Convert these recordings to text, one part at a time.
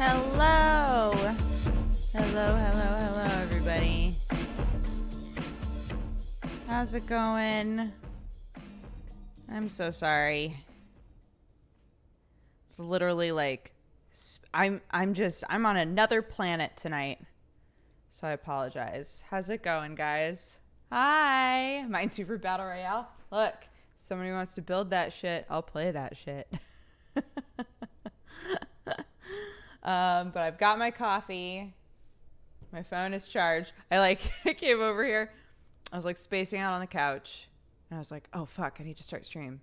Hello. Hello, everybody. How's it going? I'm so sorry. It's literally like I'm on another planet tonight. So I apologize. How's it going, guys? Hi. Minesweeper Battle Royale. Look, somebody wants to build that shit. I'll play that shit. But I've got my coffee. My phone is charged. I came over here. I was like spacing out on the couch. And I was like, oh fuck, I need to start stream.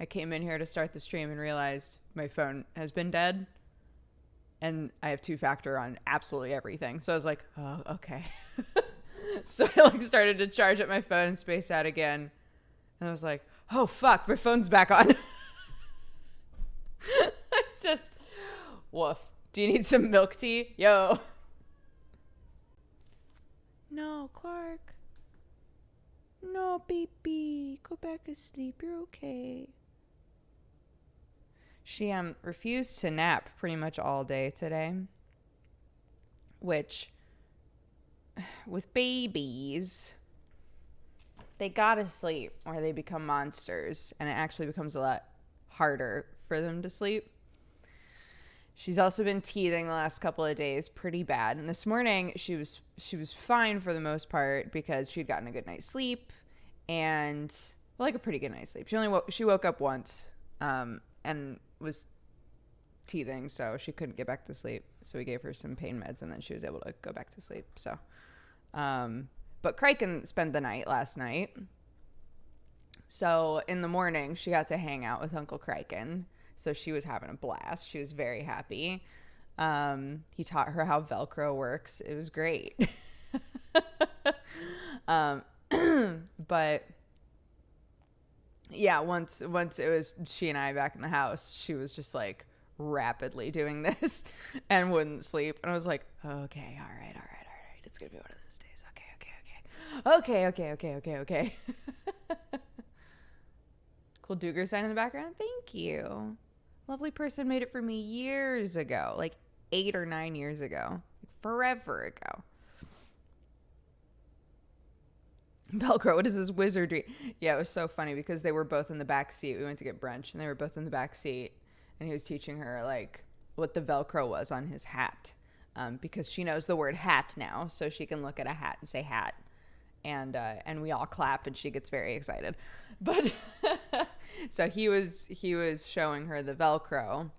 I came in here to start the stream and realized my phone has been dead. And I have two-factor on absolutely everything. So I was like, oh, okay. So I started to charge up my phone and space out again. And I was like, oh fuck, my phone's back on. Just, woof. Do you need some milk tea? Yo. No, Clark. No, baby. Go back to sleep. You're okay. She refused to nap pretty much all day today. Which, with babies, they gotta sleep or they become monsters. And it actually becomes a lot harder for them to sleep. She's also been teething the last couple of days pretty bad. And this morning she was fine for the most part because she'd gotten a good night's sleep and a pretty good night's sleep. She woke up once and was teething, so she couldn't get back to sleep. So we gave her some pain meds and then she was able to go back to sleep. So but Kraken spent the night last night. So in the morning she got to hang out with Uncle Kraken. So she was having a blast. She was very happy. He taught her how Velcro works. It was great. But yeah, once it was she and I back in the house, she was just rapidly doing this and wouldn't sleep. And I was like, okay, all right. It's going to be one of those days. Okay. Cool Duger sign in the background. Thank you. Lovely person made it for me years ago, 8 or 9 years ago, forever ago. Velcro, what is this wizardry? Yeah, it was so funny because they were both in the back seat. We went to get brunch and they were both in the back seat and he was teaching her what the Velcro was on his hat, because she knows the word hat now, so she can look at a hat and say hat. And we all clap and she gets very excited. But so he was showing her the Velcro,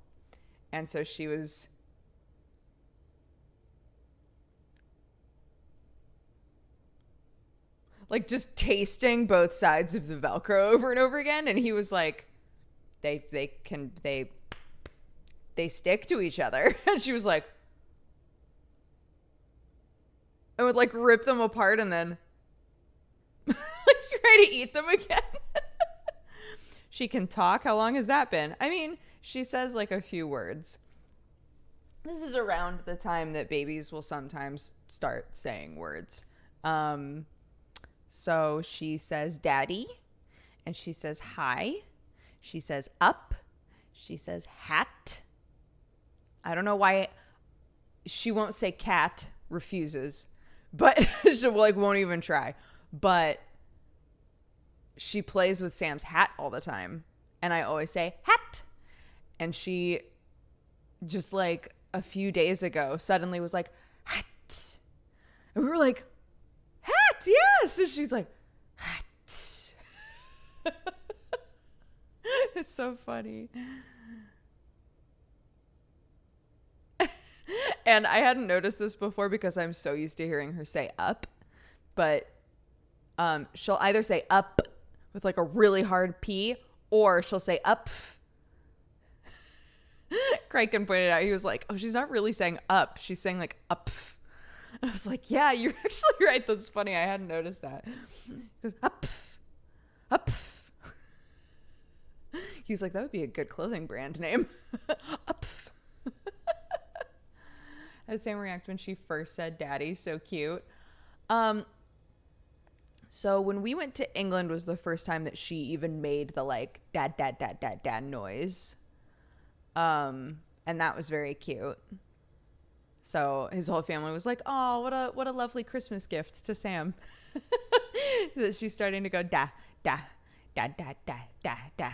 and so she was just tasting both sides of the Velcro over and over again, and he was like, they stick to each other. And she was like, and would rip them apart and then try to eat them again. She can talk. How long has that been? I mean, she says a few words. This is around the time that babies will sometimes start saying words. So she says daddy, and she says hi. She says up. She says hat. I don't know why she won't say cat, refuses, but she won't even try. But she plays with Sam's hat all the time. And I always say, hat. And she just a few days ago suddenly was like, hat. And we were like, hat, yes. And she's like, hat. It's so funny. And I hadn't noticed this before because I'm so used to hearing her say up. But she'll either say up with a really hard P, or she'll say up. Kraken pointed out, he was like, oh, she's not really saying up. She's saying up. And I was like, yeah, you're actually right. That's funny. I hadn't noticed that. He goes, up. He was like, that would be a good clothing brand name. Up. I had Sam react when she first said daddy. So cute. So when we went to England was the first time that she even made the dad noise. And that was very cute. So his whole family was like, "Oh, what a lovely Christmas gift to Sam." That she's starting to go da da da da da da da.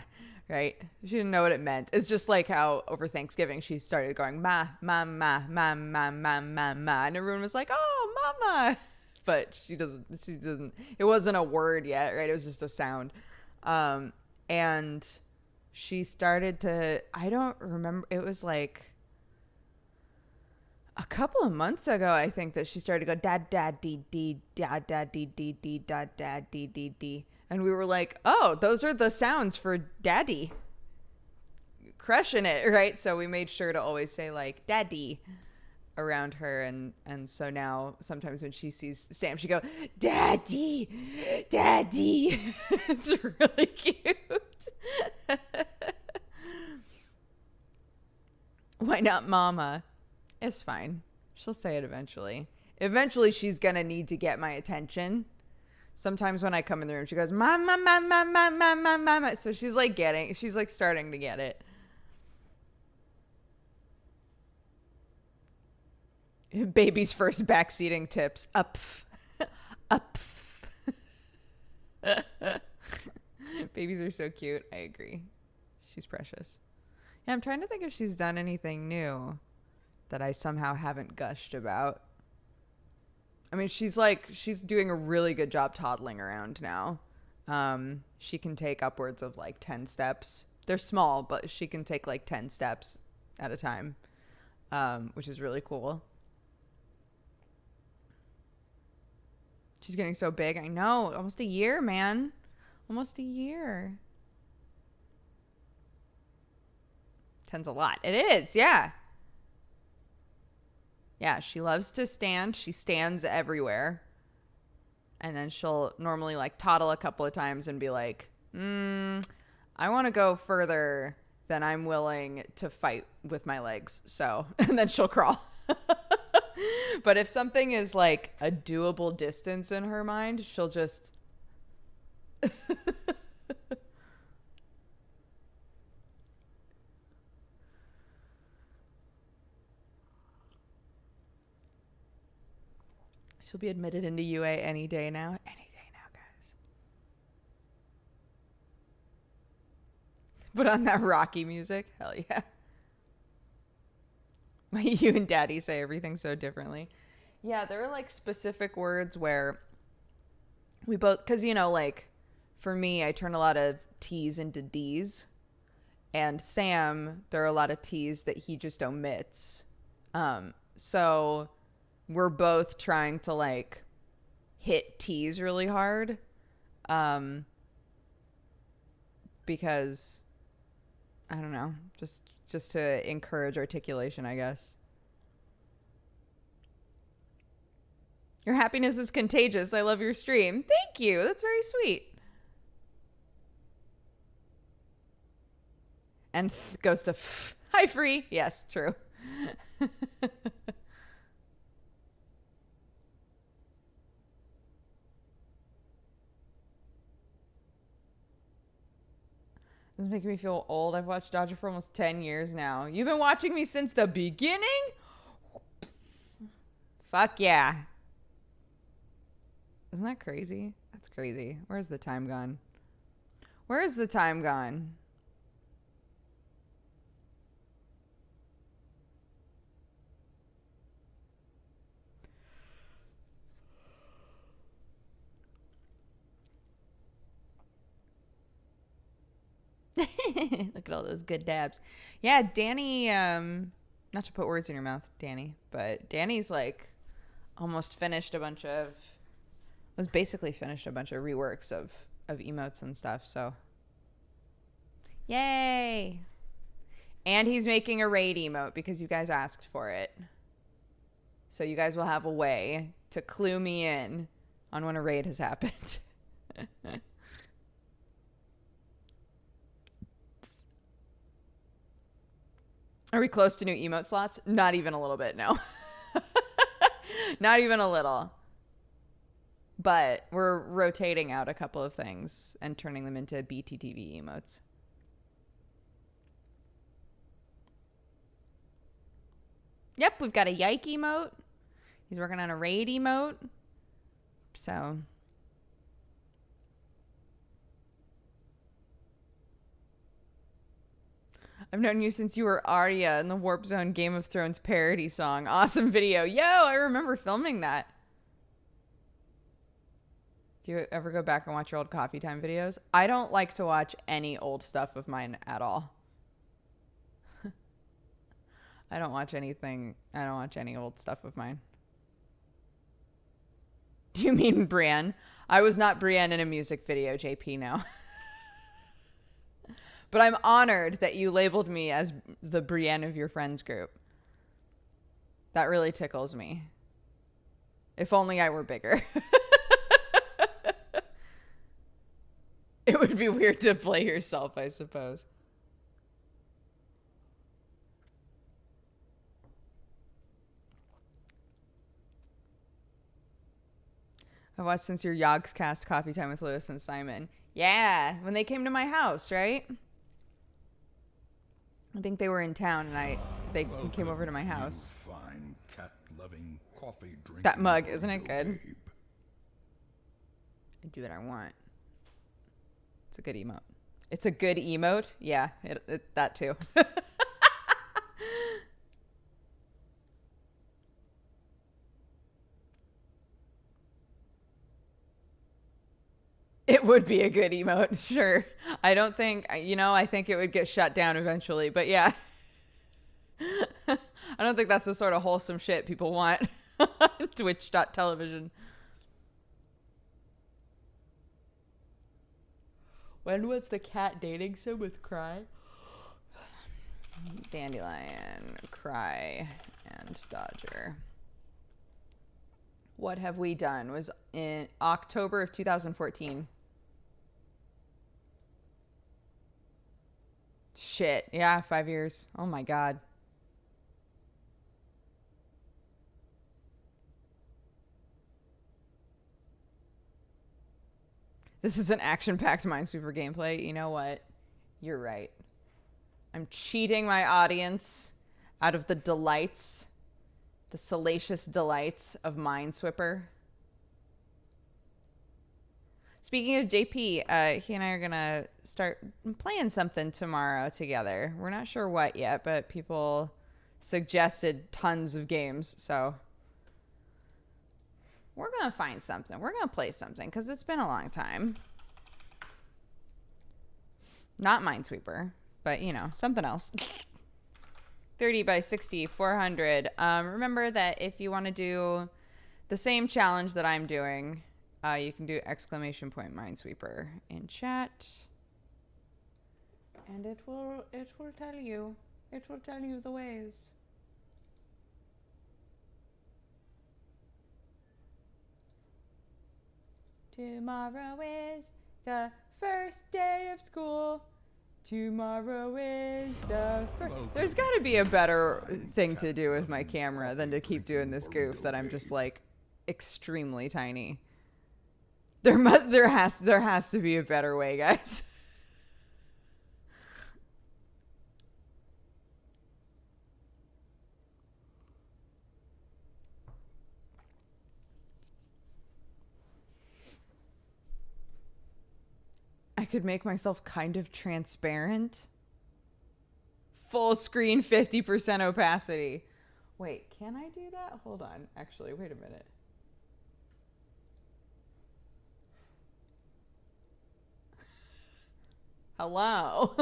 Right? She didn't know what it meant. It's just like how over Thanksgiving she started going ma ma ma ma ma ma ma ma, and everyone was like, "Oh, mama," but she doesn't. She doesn't. It wasn't a word yet, right? It was just a sound. And she started to. I don't remember. It was like a couple of months ago, I think, that she started to go dad dad dee dee dad dad dee dee dee dad dad dee dee dee, and we were like, oh, those are the sounds for daddy. Crushing it, right? So we made sure to always say like daddy around her, and so now sometimes when she sees Sam, she go daddy, daddy. It's really cute. Why not mama? It's fine. She'll say it eventually. Eventually, she's going to need to get my attention. Sometimes when I come in the room, she goes, mama, mama, mama, mama, mama. So she's like starting to get it. Baby's first backseating tips. Up. Up. Babies are so cute. I agree. She's precious. Yeah, I'm trying to think if she's done anything new that I somehow haven't gushed about. I mean, she's doing a really good job toddling around now. She can take upwards of like 10 steps. They're small, but she can take like 10 steps at a time, which is really cool. She's getting so big. I know. Almost a year, man. Almost a year. 10's a lot. It is, yeah. Yeah, she loves to stand. She stands everywhere. And then she'll normally like toddle a couple of times and be like, I want to go further than I'm willing to fight with my legs. So, and then she'll crawl. But if something is like a doable distance in her mind, she'll just... She'll be admitted into UA any day now. Any day now, guys. Put on that Rocky music. Hell yeah. You and Daddy say everything so differently. Yeah, there are like specific words where we both... Because, you know, like, for me, I turn a lot of T's into D's. And Sam, there are a lot of T's that he just omits. So... we're both trying to like hit T's really hard. Because I don't know, just to encourage articulation, I guess. Your happiness is contagious. I love your stream. Thank you. That's very sweet. And goes to hi, free. Yes, true. This is making me feel old. I've watched Dodger for almost 10 years now. You've been watching me since the beginning? Fuck yeah. Isn't that crazy? That's crazy. Where's the time gone? Where is the time gone? Look at all those good dabs. Yeah, Danny, not to put words in your mouth, Danny, but Danny's like almost finished a bunch of, was basically finished a bunch of reworks of emotes and stuff, so. Yay! And he's making a raid emote because you guys asked for it. So you guys will have a way to clue me in on when a raid has happened. Are we close to new emote slots? Not even a little bit, no. Not even a little. But we're rotating out a couple of things and turning them into BTTV emotes. Yep, we've got a yike emote. He's working on a raid emote. So I've known you since you were Arya in the Warp Zone Game of Thrones parody song. Awesome video. Yo, I remember filming that. Do you ever go back and watch your old Coffee Time videos? I don't like to watch any old stuff of mine at all. I don't watch anything. I don't watch any old stuff of mine. Do you mean Brienne? I was not Brienne in a music video, JP, no. But I'm honored that you labeled me as the Brienne of your friends group. That really tickles me. If only I were bigger. It would be weird to play yourself, I suppose. I watched since your Yogscast Coffee Time with Lewis and Simon. Yeah, when they came to my house, right? I think they were in town, and they came over to my house. Fine cat-loving, coffee-drinking That mug, isn't it good? babe. I do what I want. It's a good emote. It's a good emote? Yeah, that too. It would be a good emote, sure. I don't think, I think it would get shut down eventually, but yeah. I don't think that's the sort of wholesome shit people want. Twitch.television. When was the cat dating sim with Cry? Dandelion, Cry, and Dodger. What have we done? Was in October of 2014. Shit. Yeah, 5 years. Oh my God. This is an action-packed Minesweeper gameplay. You know what? You're right. I'm cheating my audience out of the delights, the salacious delights of Minesweeper. Speaking of JP, he and I are going to start playing something tomorrow together. We're not sure what yet, but people suggested tons of games, so we're going to find something. We're going to play something because it's been a long time. Not Minesweeper, but, something else. 30 by 60, 400. Remember that if you want to do the same challenge that I'm doing, you can do ! Minesweeper in chat. And it will tell you. It will tell you the ways. Tomorrow is the first day of school. Tomorrow is the first. There's got to be a better thing to do with my camera than to keep doing this goof that I'm just like extremely tiny. There has to be a better way, guys. I could make myself kind of transparent. Full screen, 50% opacity. Wait, can I do that? Hold on. Actually, wait a minute. Hello.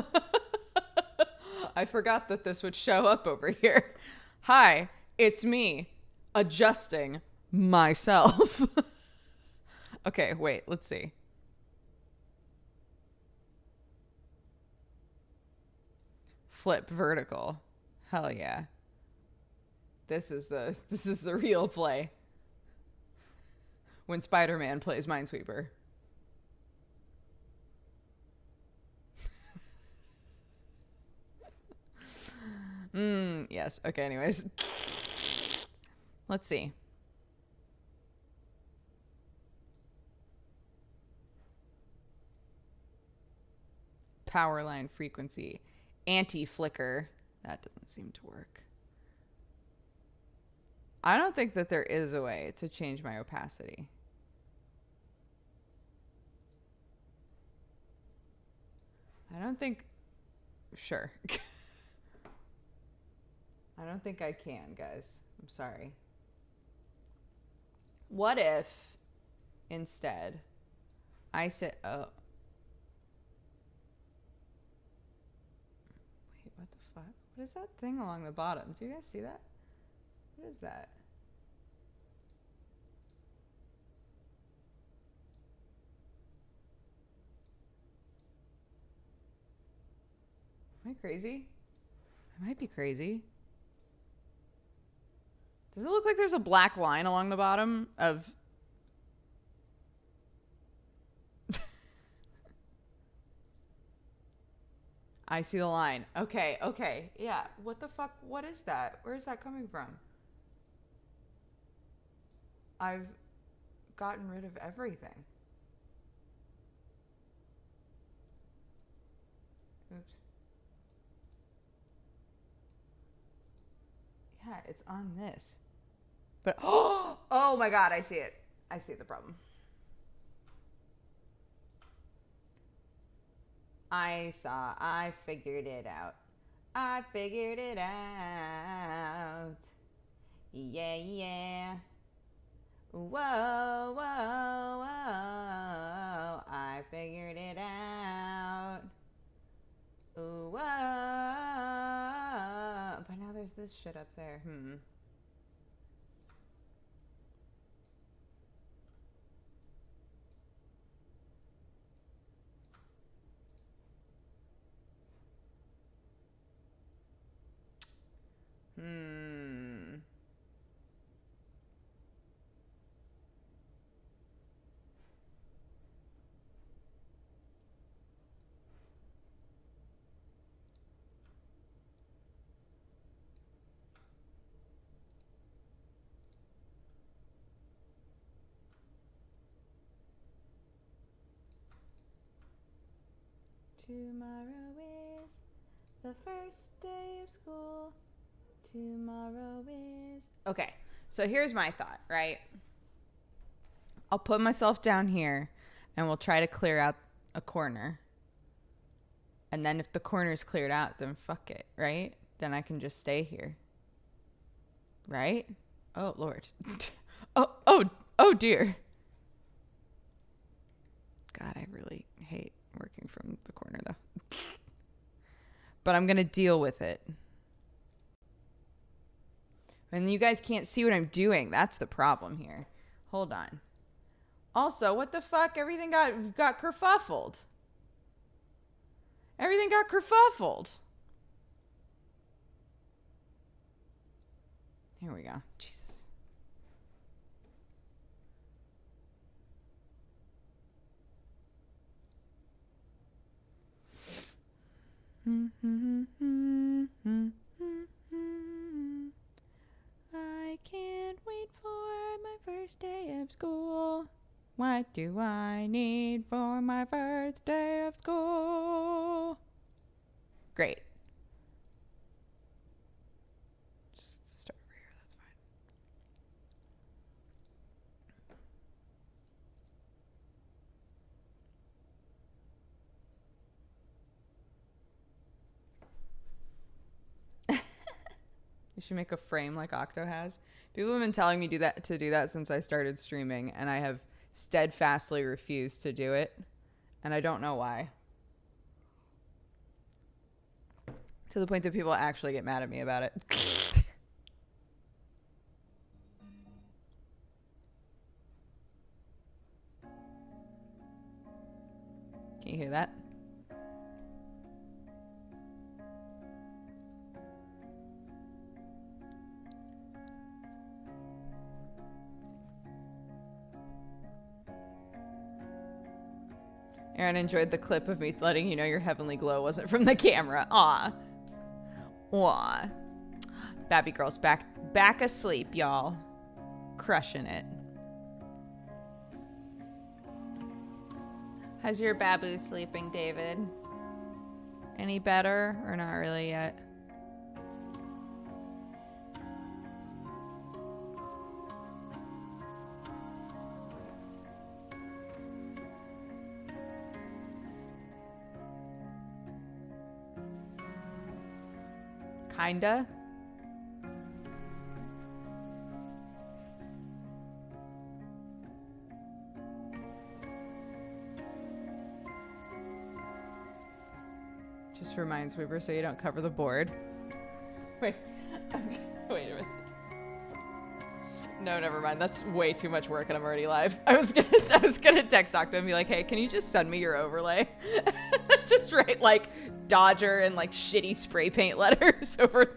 I forgot that this would show up over here. Hi, it's me, adjusting myself. Okay, wait, let's see. Flip vertical. Hell yeah. This is the real play. When Spider-Man plays Minesweeper. Yes. Okay, anyways. Let's see. Power line frequency. Anti-flicker. That doesn't seem to work. I don't think that there is a way to change my opacity. I don't think... Sure. I don't think I can, guys. I'm sorry. What if, instead, I said... Oh. Wait, what the fuck? What is that thing along the bottom? Do you guys see that? What is that? Am I crazy? I might be crazy. Does it look like there's a black line along the bottom of... I see the line. Okay, okay. Yeah, what the fuck? What is that? Where is that coming from? I've gotten rid of everything. Oops. Yeah, it's on this. But, oh my God, I see it. I see the problem. I figured it out. I figured it out. Yeah, yeah. Whoa, whoa, whoa. I figured it out. Ooh, whoa. But now there's this shit up there. Tomorrow is the first day of school. Tomorrow is... Okay, so here's my thought, right? I'll put myself down here and we'll try to clear out a corner. And then if the corner's cleared out, then fuck it, right? Then I can just stay here. Right? Oh, Lord. oh, dear. God, I really hate working from the corner, though. But I'm going to deal with it. And you guys can't see what I'm doing. That's the problem here. Hold on. Also, what the fuck? Everything got kerfuffled. Everything got kerfuffled. Here we go. Jesus. I can't wait for my first day of school. What do I need for my first day of school? Great. Just start over here, that's fine. You should make a frame like Octo has. People have been telling me to do that since I started streaming, and I have steadfastly refused to do it. And I don't know why. To the point that people actually get mad at me about it. Can you hear that? Aaron enjoyed the clip of me letting you know your heavenly glow wasn't from the camera. Aw. Aw. Babby girl's back asleep, y'all. Crushing it. How's your babu sleeping, David? Any better or not really yet? Kinda. Just for Minesweeper so you don't cover the board. Wait. Wait a minute. No, never mind. That's way too much work and I'm already live. I was gonna text Doctor and be like, hey, can you just send me your overlay? Just write like Dodger and like shitty spray paint letters over.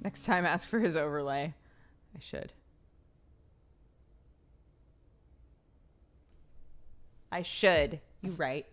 Next time, ask for his overlay. I should. I should. You right.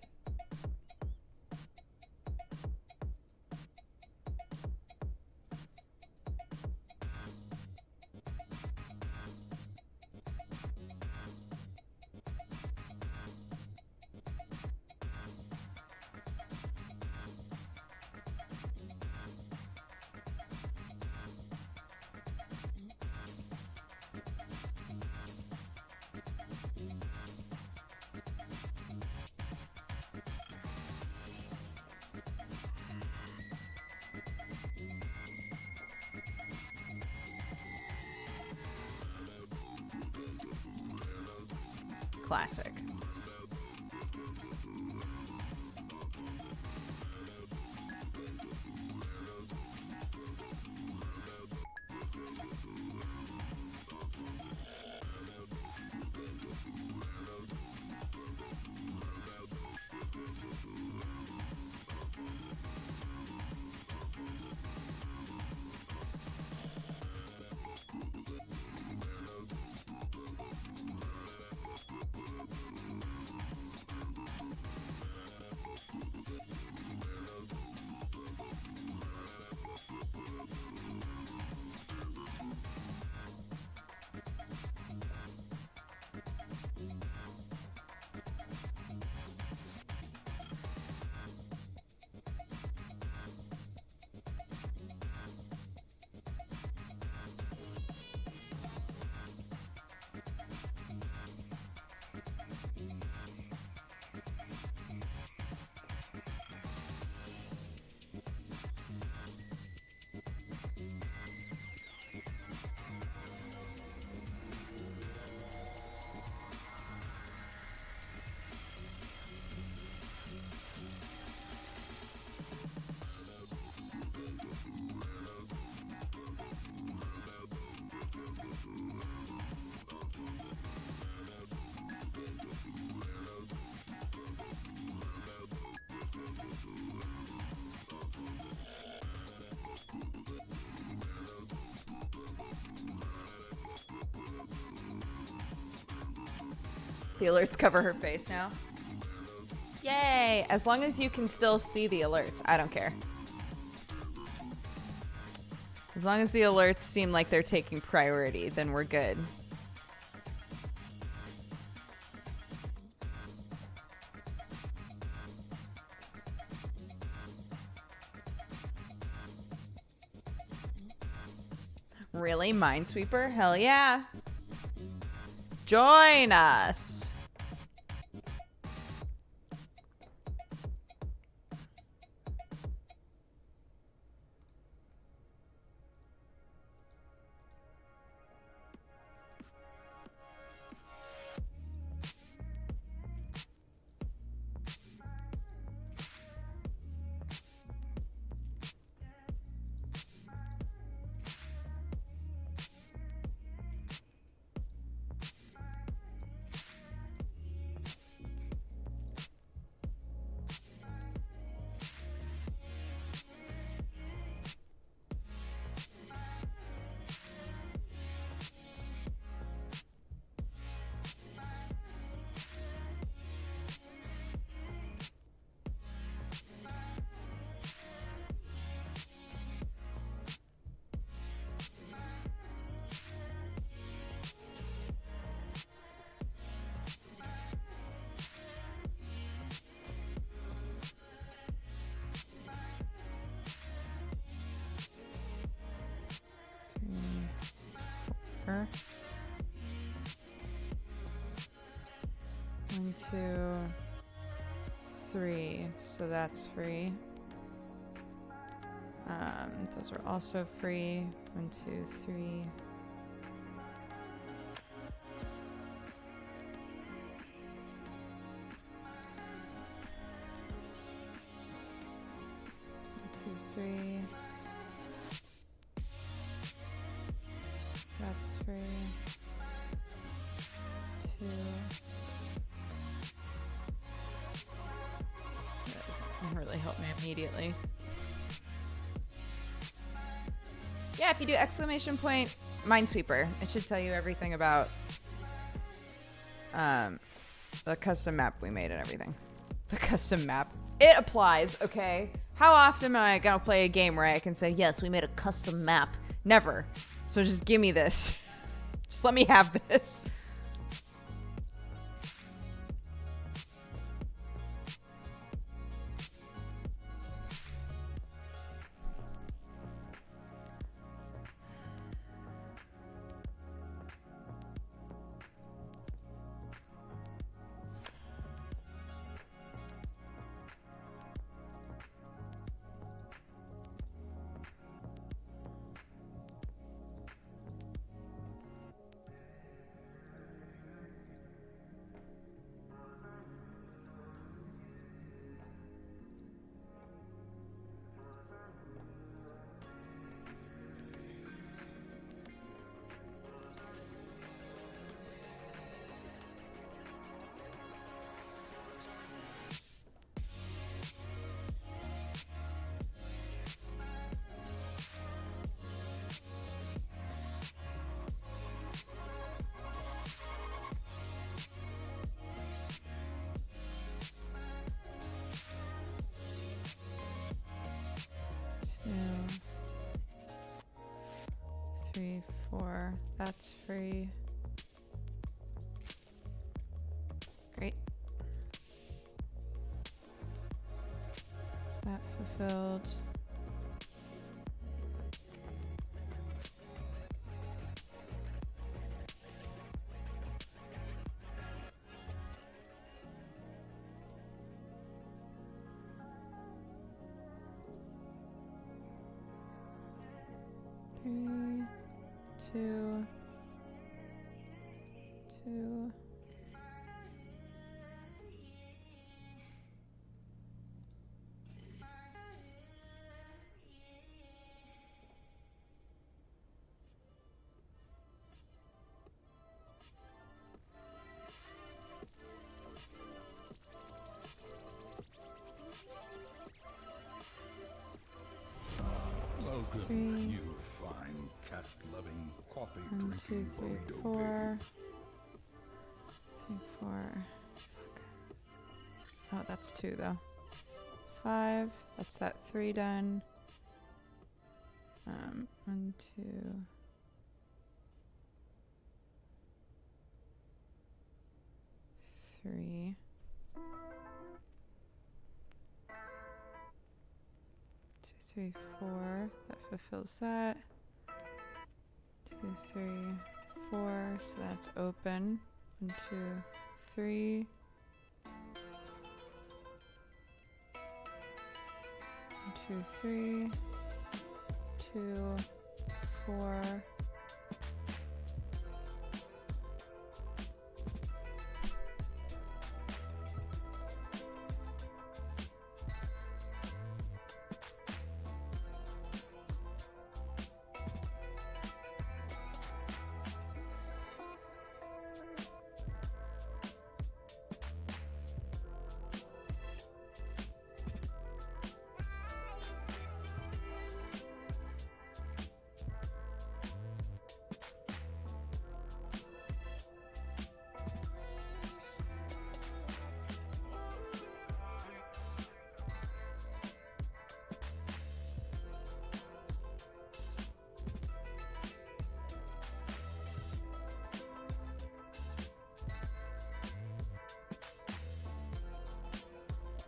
Classic. The alerts cover her face now. Yay! As long as you can still see the alerts, I don't care. As long as the alerts seem like they're taking priority, then we're good. Really? Minesweeper? Hell yeah. Join us. Minesweeper. 1, 2, 3. So that's free. Those are also free. 1, 2, 3. Three. That's free. 2. That doesn't really help me immediately. Yeah, if you do exclamation point Minesweeper, it should tell you everything about the custom map we made and everything. The custom map. It applies, okay? How often am I gonna play a game where I can say, yes, we made a custom map? Never. So just give me this. Just let me have this. Three, 4. That's free. Great. Is that fulfilled? Three, 2, 2. Welcome, you fine cat-loving, 1, 2, coffee-drinking 3, burrito 4. baby. 3, 4. Oh, that's 2 though. 5. That's that 3 done. 1, 2. 3. 2, 3, 4. That fulfills that. 2, 3, 4. So that's open. 1, 2, 3. 1, 2, 3. 2, 4.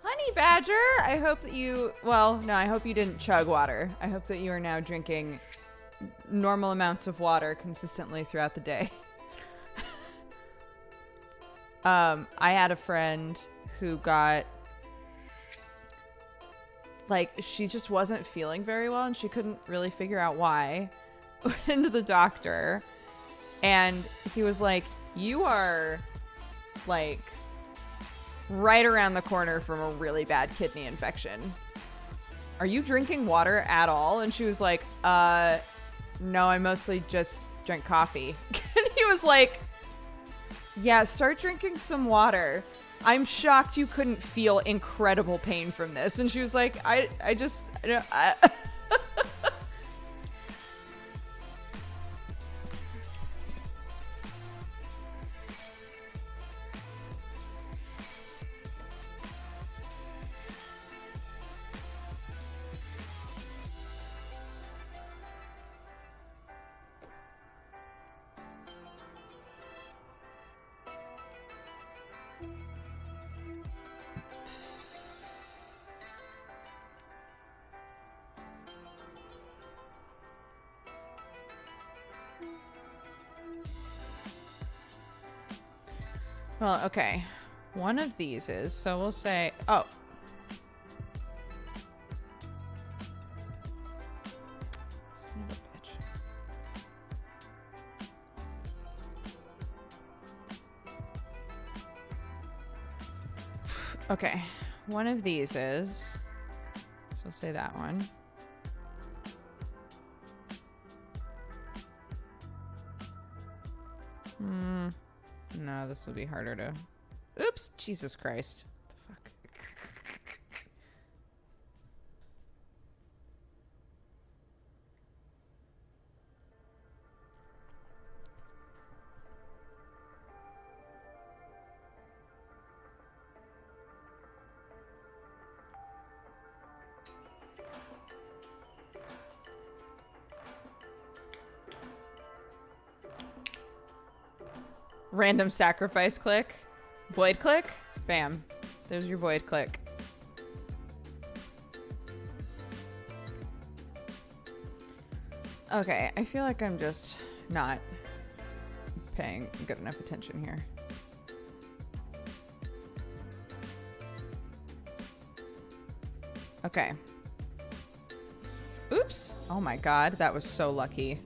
Honey Badger, I hope that you, well, no, I hope you didn't chug water. I hope that you are now drinking normal amounts of water consistently throughout the day. I had a friend who got, like, she just wasn't feeling very well and she couldn't really figure out why. Went into the doctor and he was like, you are, like, right around the corner from a really bad kidney infection. Are you drinking water at all? And she was like, no, I mostly just drink coffee. And he was like, yeah, start drinking some water. I'm shocked you couldn't feel incredible pain from this. And she was like, I Well, okay. One of these is, so we'll say, oh. Son of a bitch. Okay. One of these is, so we'll say that one. No, this will be harder to... Oops! Jesus Christ. What the fuck? Random sacrifice click. Void click. Bam. There's your void click. Okay, I feel like I'm just not paying good enough attention here. Okay. Oops. Oh my god, that was so lucky.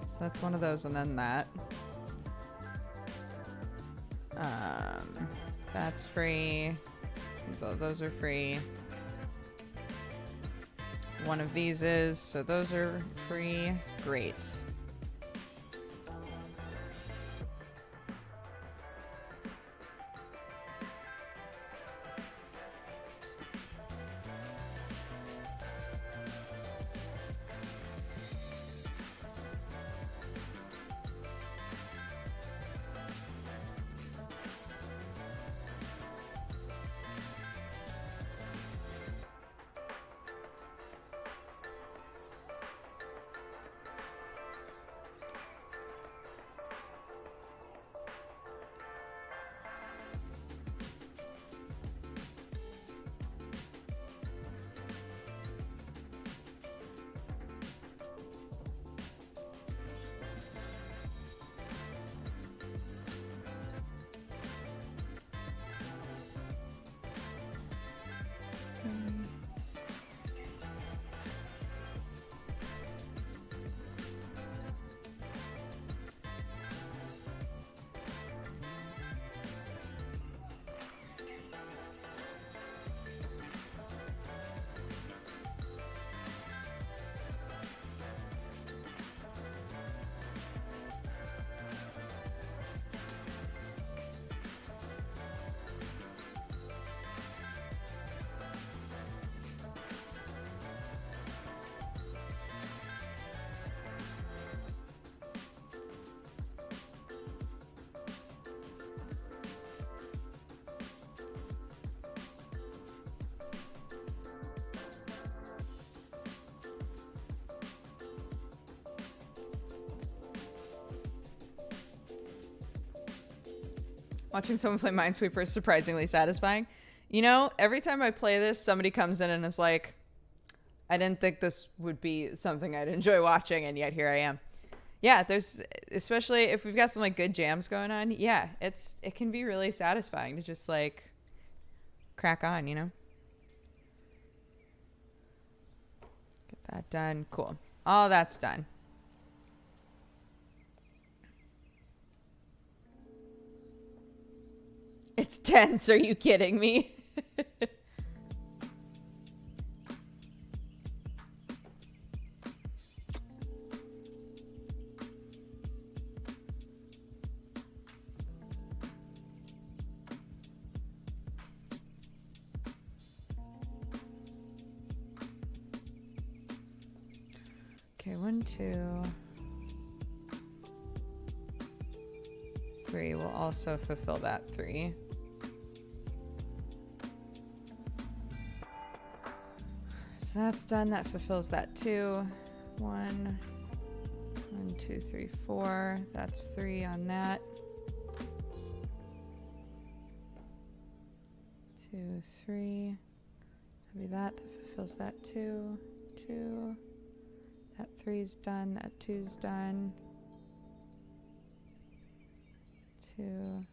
So that's one of those and then that. That's free. So those are free. One of these is, so those are free. Great. Watching someone play Minesweeper is surprisingly satisfying. You know, every time I play this, somebody comes in and is like, I didn't think this would be something I'd enjoy watching, and yet here I am. Yeah, there's, especially if we've got some like good jams going on. Yeah, it can be really satisfying to just like crack on, you know. Get that done. Cool. All that's done. It's tense. Are you kidding me? Okay, 1, 2, 3 will also fulfill that 3. So that's done. That fulfills that 2. 1, 2, 3, 4. That's 3 on that. 2, 3. That'll be that. That fulfills that 2. 2. That 3's done. That 2's done. 2.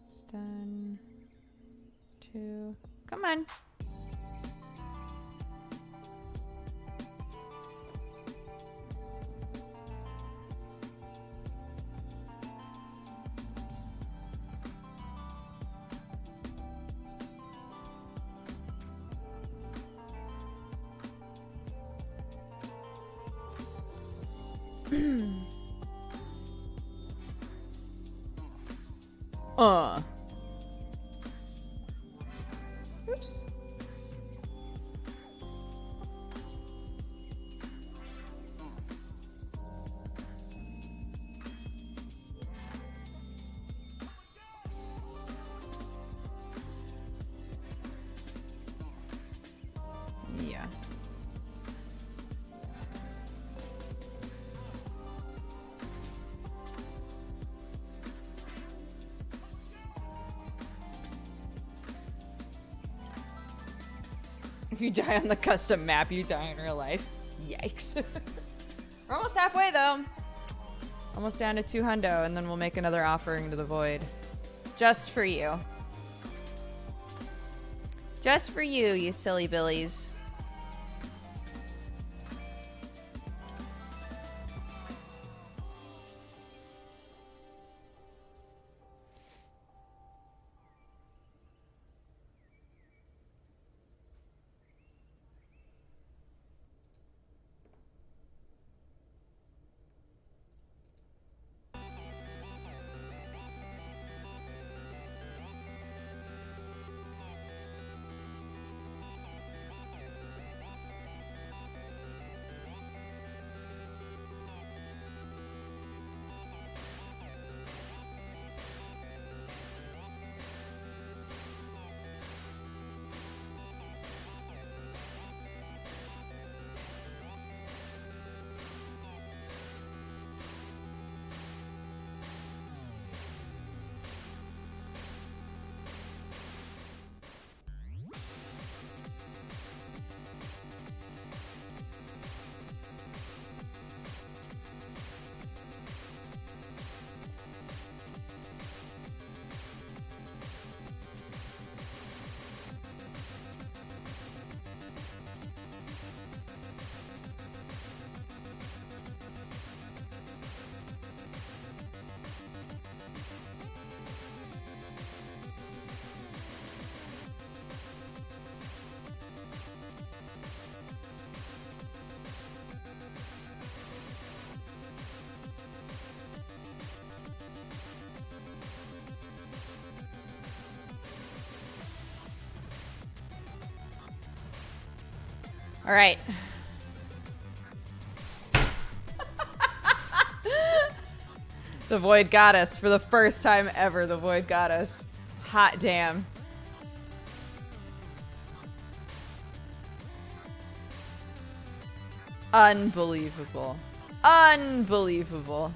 It's done. 2. Come on. Oops. Yeah. If you die on the custom map, you die in real life. Yikes. We're almost halfway, though. Almost down to 2 hundo, and then we'll make another offering to the void. Just for you. Just for you, you silly billies. All right. The void got us. For the first time ever, the void got us. Hot damn. Unbelievable. Unbelievable.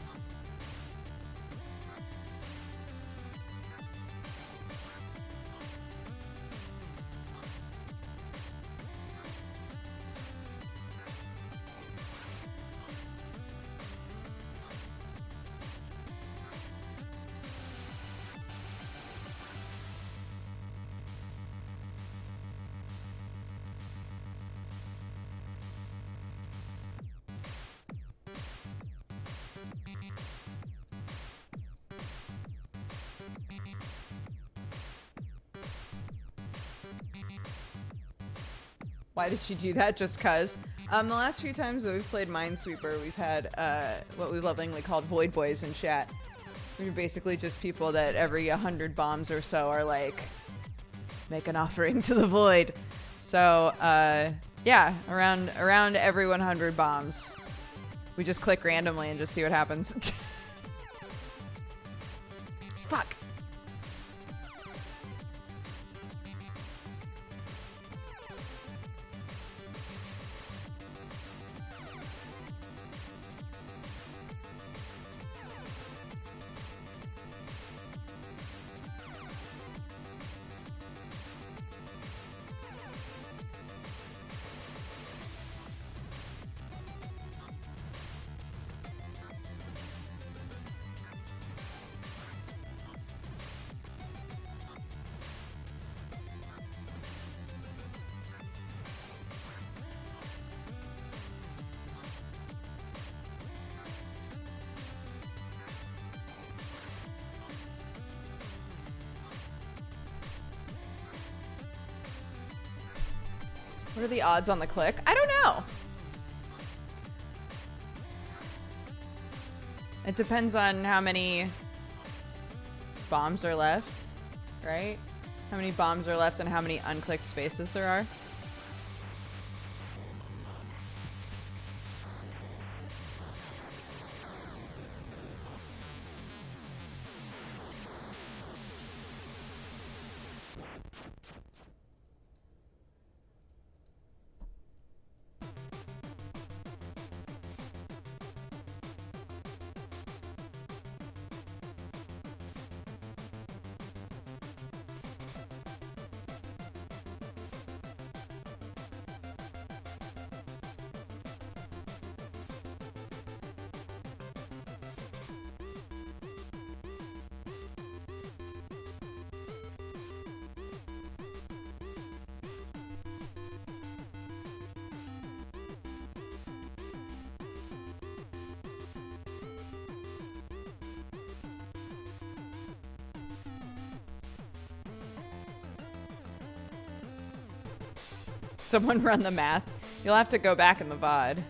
Why did she do that? Just cause. The last few times that we've played Minesweeper, we've had what we lovingly called Void Boys in chat. We're basically just people that every 100 bombs or so are like, make an offering to the void. So, yeah, around every 100 bombs, we just click randomly and just see what happens. Fuck. What are the odds on the click? I don't know. It depends on how many bombs are left, right? How many bombs are left and how many unclicked spaces there are. Someone run the math. You'll have to go back in the VOD.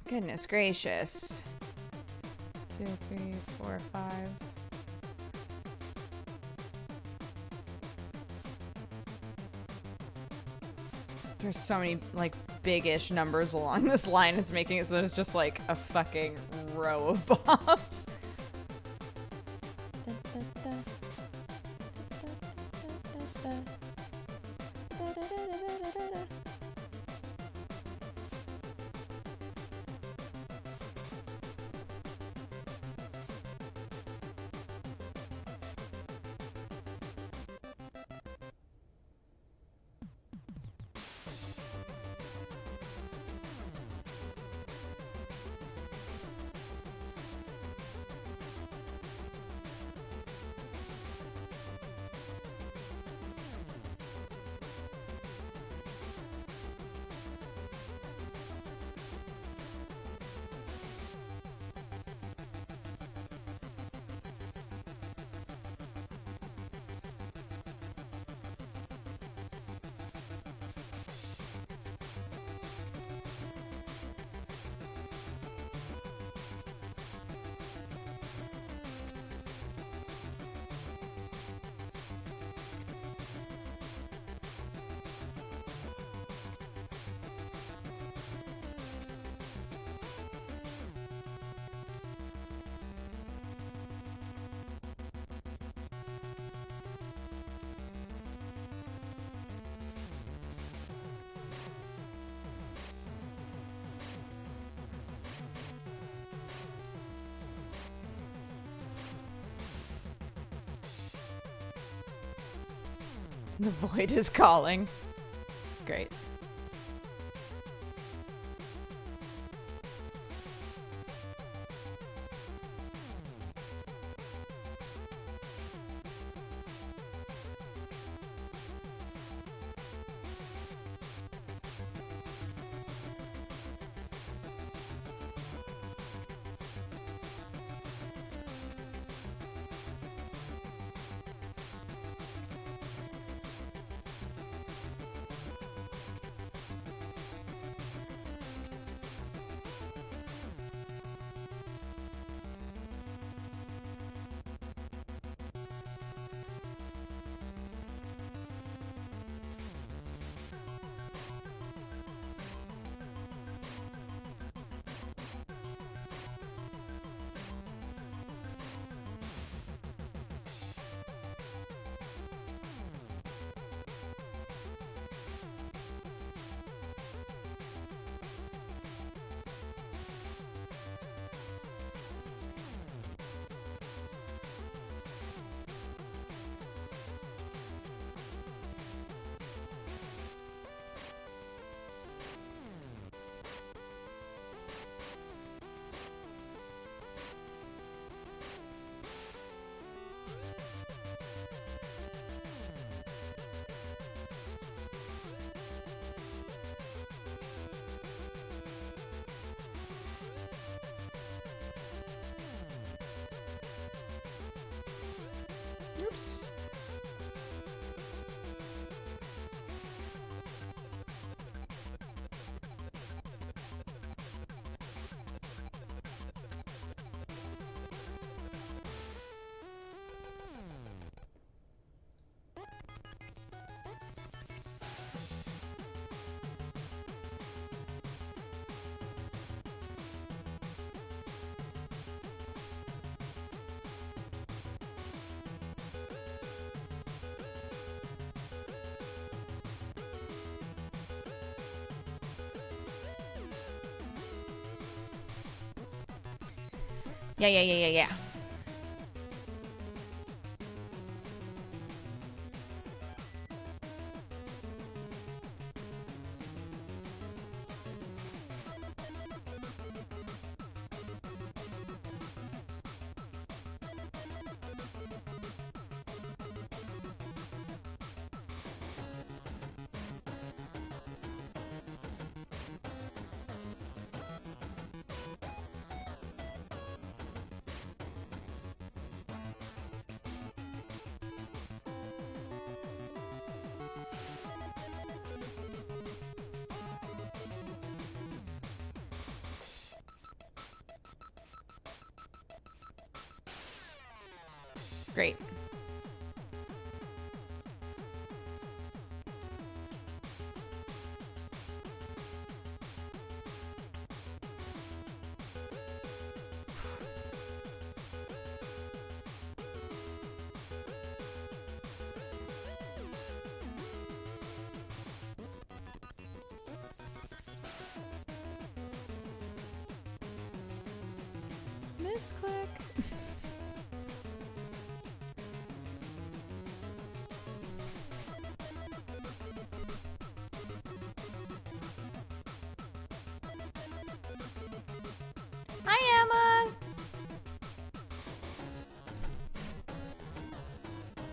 Goodness gracious. 2, 3, 4, 5. There's so many, like, big-ish numbers along this line. It's making it so that it's just, like, a fucking row of bombs. The void is calling. Great. Oops. Yeah. Great. Misclick. Hi, Emma.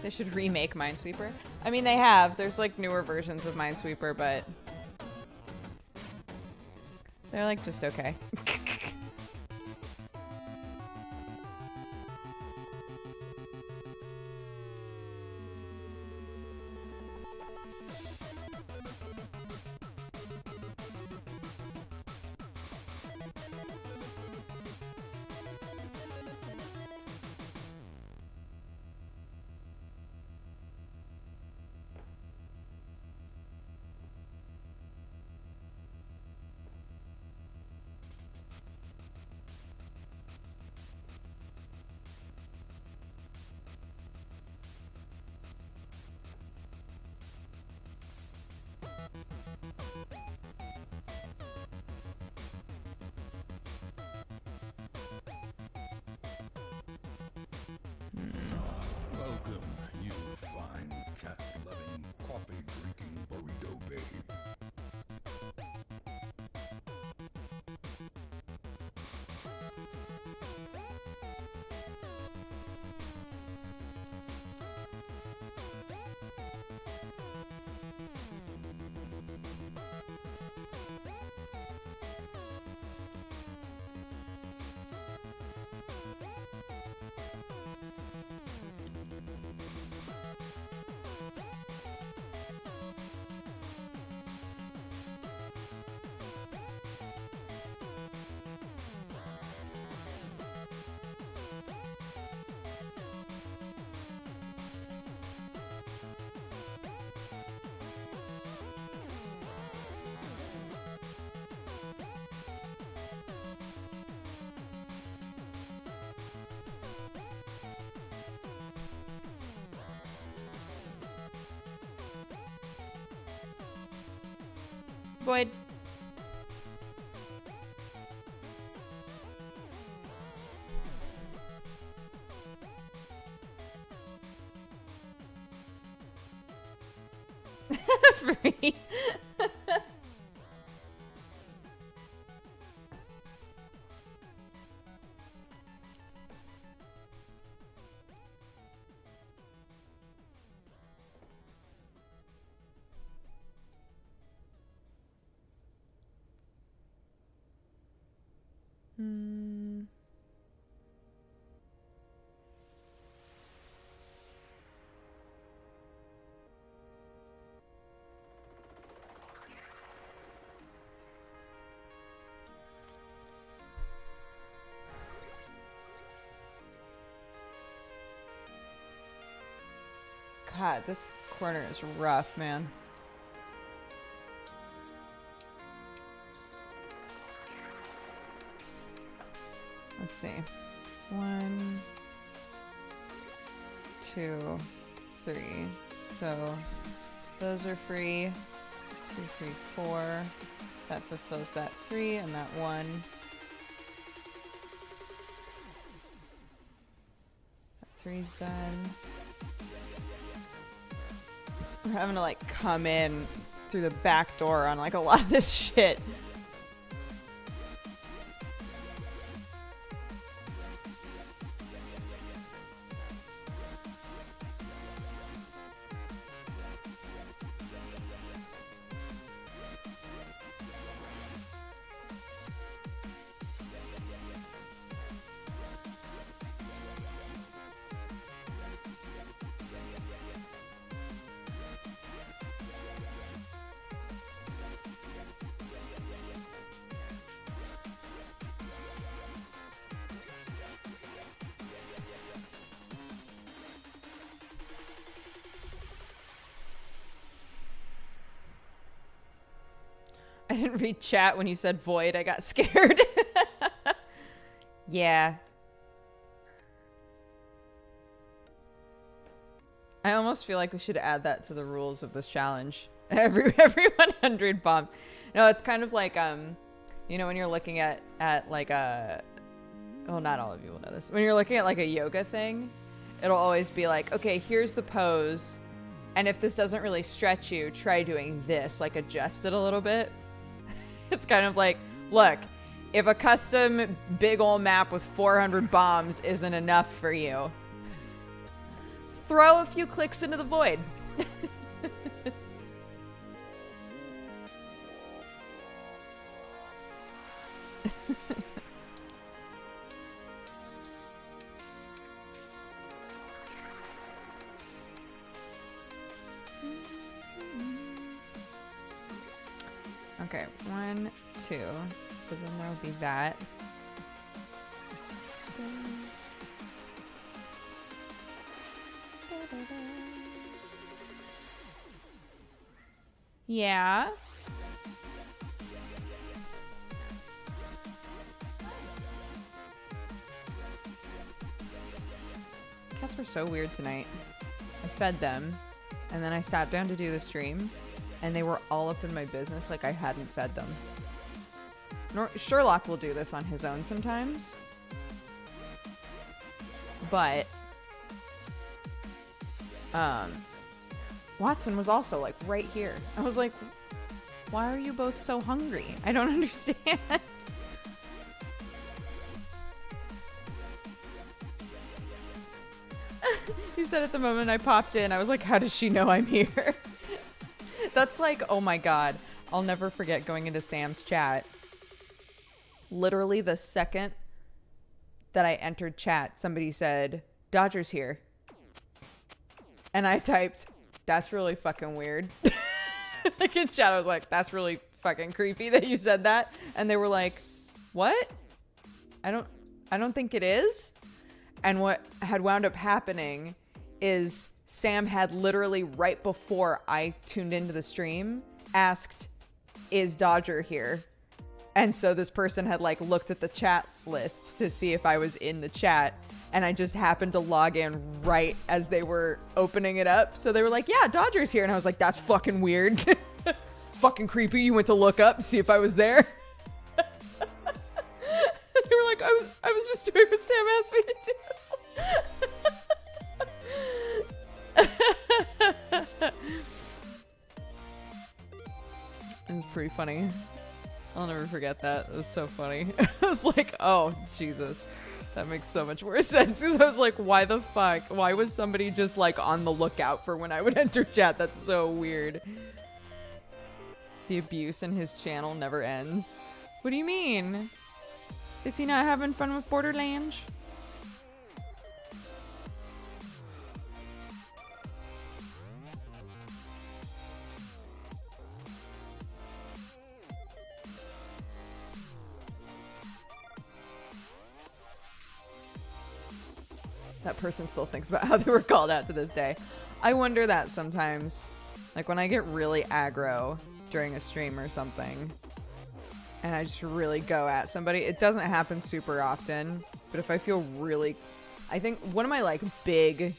They should remake Minesweeper. I mean, they have. There's like newer versions of Minesweeper, but they're like just okay. Void. Free. God, this corner is rough, man. Let's see. 1, 2, 3. So those are free. 2, 3, 4. That fulfills that 3 and that 1. That 3's done. We're having to like come in through the back door on like a lot of this shit. I didn't read chat when you said void. I got scared. Yeah. I almost feel like we should add that to the rules of this challenge. Every 100 bombs. No, it's kind of like you know, when you're looking at like a, well, not all of you will know this. When you're looking at like a yoga thing, it'll always be like, okay, here's the pose, and if this doesn't really stretch you, try doing this, like adjust it a little bit. It's kind of like, look, if a custom big ol' map with 400 bombs isn't enough for you, throw a few clicks into the void. Okay, 1, 2. So then there'll be that. Yeah. Cats were so weird tonight. I fed them, and then I sat down to do the stream, and they were all up in my business like I hadn't fed them. Sherlock will do this on his own sometimes, but Watson was also like right here. I was like, why are you both so hungry? I don't understand. You said at the moment I popped in, I was like, how does she know I'm here? That's like, oh my god. I'll never forget going into Sam's chat. Literally the second that I entered chat, somebody said, Dodger's here. And I typed, that's really fucking weird. Like in chat, I was like, that's really fucking creepy that you said that. And they were like, what? I don't think it is. And what had wound up happening is Sam had literally right before I tuned into the stream asked, is Dodger here? And so this person had like looked at the chat list to see if I was in the chat, and I just happened to log in right as they were opening it up. So they were like, yeah, Dodger's here. And I was like, that's fucking weird. fucking creepy. You went to look up to see if I was there. They were like, I was just doing what Sam asked me to do. It was pretty funny. I'll never forget that. It was so funny. I was like, oh, Jesus. That makes so much more sense. Because I was like, why the fuck? Why was somebody just like on the lookout for when I would enter chat? That's so weird. The abuse in his channel never ends. What do you mean? Is he not having fun with Borderlands? That person still thinks about how they were called out to this day. I wonder that sometimes. Like when I get really aggro during a stream or something, and I just really go at somebody. It doesn't happen super often, but if I feel really... I think one of my like big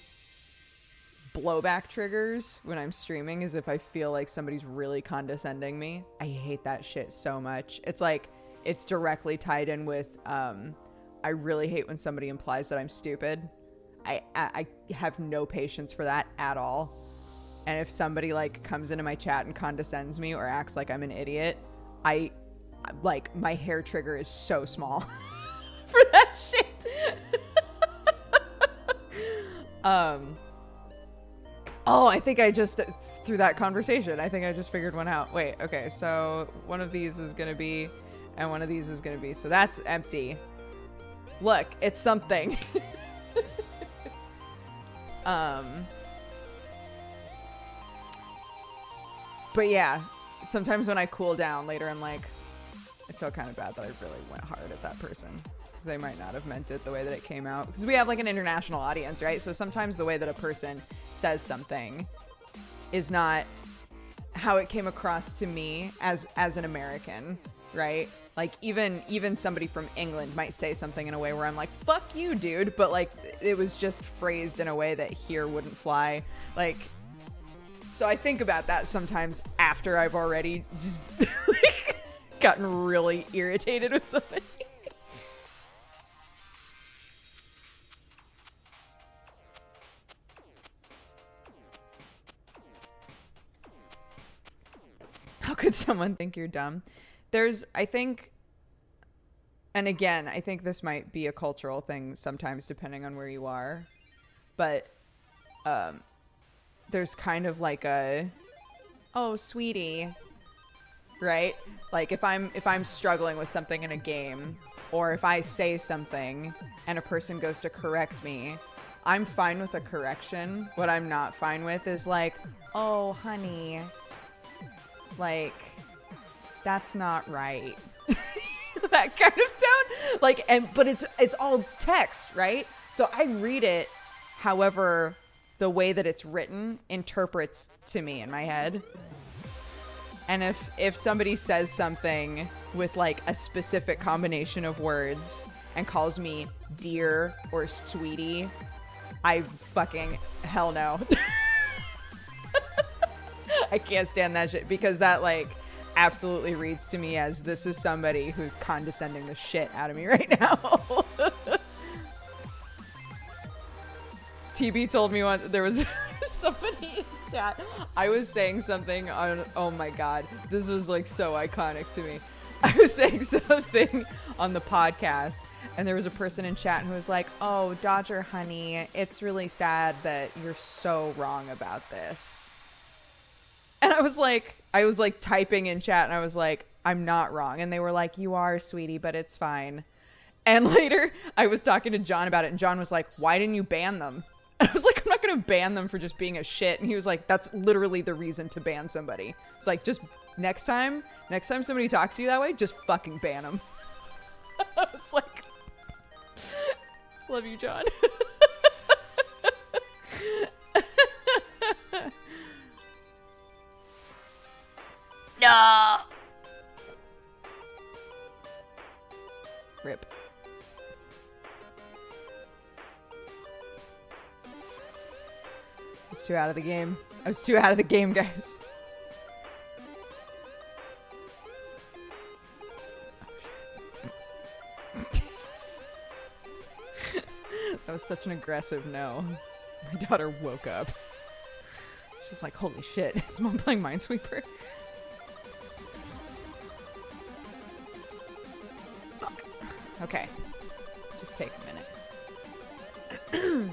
blowback triggers when I'm streaming is if I feel like somebody's really condescending me. I hate that shit so much. It's like, it's directly tied in with, I really hate when somebody implies that I'm stupid. I have no patience for that at all. And if somebody like comes into my chat and condescends me or acts like I'm an idiot, like my hair trigger is so small for that shit. Oh, I think I just, through that conversation, I think I just figured one out. Wait, okay, so one of these is gonna be, and one of these is gonna be, so that's empty. Look, it's something. But yeah, sometimes when I cool down later, I'm like, I feel kind of bad that I really went hard at that person. Because they might not have meant it the way that it came out. Because we have like an international audience, right? So sometimes the way that a person says something is not how it came across to me as an American, right? Like even somebody from England might say something in a way where I'm like, fuck you, dude. But like, it was just phrased in a way that here wouldn't fly. Like, so I think about that sometimes after I've already just like, gotten really irritated with something. How could someone think you're dumb? There's, I think, and again, I think this might be a cultural thing sometimes depending on where you are, but there's kind of like a, oh, sweetie, right? Like if I'm struggling with something in a game, or if I say something and a person goes to correct me, I'm fine with a correction. What I'm not fine with is like, oh, honey, like, that's not right. That kind of tone. Like, but it's all text, right? So I read it however the way that it's written interprets to me in my head. And if somebody says something with like a specific combination of words and calls me dear or sweetie, I fucking hell no. I can't stand that shit because that like absolutely reads to me as this is somebody who's condescending the shit out of me right now. TB told me once there was somebody in chat. I was saying something on, oh my god, this was like so iconic to me. I was saying something on the podcast and there was a person in chat who was like, oh, Dodger honey, it's really sad that you're so wrong about this. And I was like typing in chat and I was like, I'm not wrong. And they were like, you are, sweetie, but it's fine. And later I was talking to John about it and John was like, why didn't you ban them? And I was like, I'm not going to ban them for just being a shit. And he was like, that's literally the reason to ban somebody. It's like, just next time somebody talks to you that way, just fucking ban them. I was like, love you, John. No. Rip. I was too out of the game. I was too out of the game, guys. That was such an aggressive no. My daughter woke up. She's like, holy shit, is mom playing Minesweeper? Fuck. Okay. Just take a minute.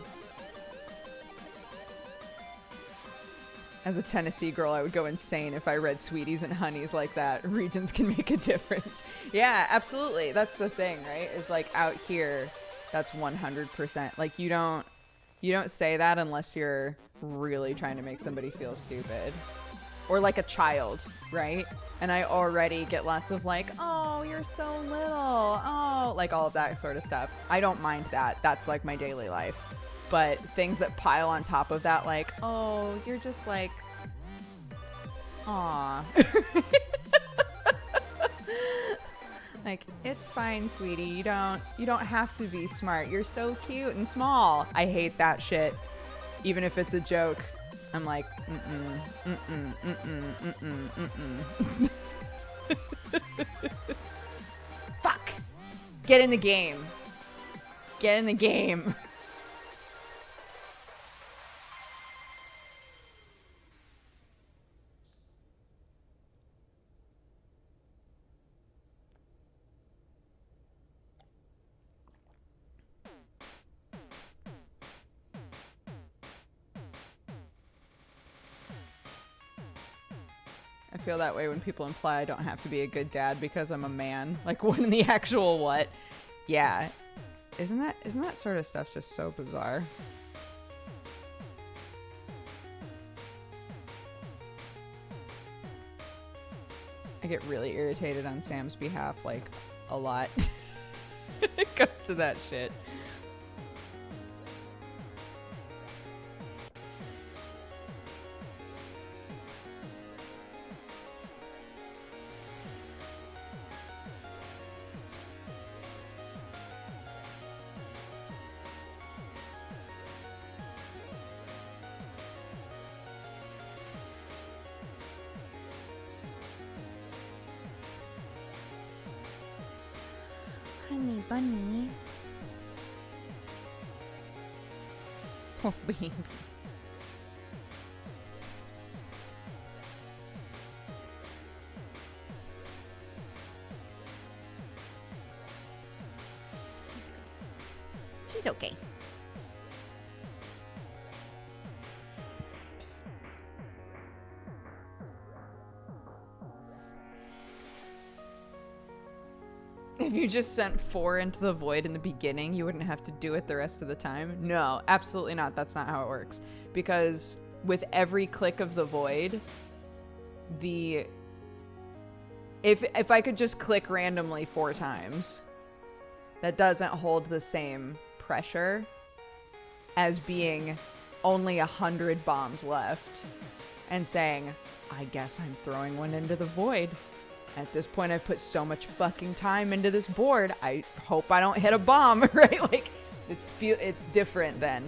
As a Tennessee girl, I would go insane if I read Sweeties and Honeys like that. Regions can make a difference. Yeah, absolutely. That's the thing, right? Is like out here, that's 100%. Like you don't say that unless you're really trying to make somebody feel stupid. Or like a child, right? And I already get lots of like, oh, you're so little. Oh, like all of that sort of stuff. I don't mind that. That's like my daily life. But things that pile on top of that, like, oh, you're just like, aw. Like, it's fine, sweetie. You don't have to be smart. You're so cute and small. I hate that shit. Even if it's a joke, I'm like, Fuck. Get in the game. Get in the game. I feel that way when people imply I don't have to be a good dad because I'm a man. Like, what in the actual what? Yeah. Isn't that sort of stuff just so bizarre? I get really irritated on Sam's behalf, like, a lot. It goes to that shit. Honey bunny. Oh, baby. She's okay. If you just sent 4 into the void in the beginning, you wouldn't have to do it the rest of the time? No, absolutely not. That's not how it works. Because with every click of the void, if I could just click randomly 4 times, that doesn't hold the same pressure as being only 100 bombs left and saying, I guess I'm throwing one into the void. At this point, I've put so much fucking time into this board. I hope I don't hit a bomb, right? Like, it's different then.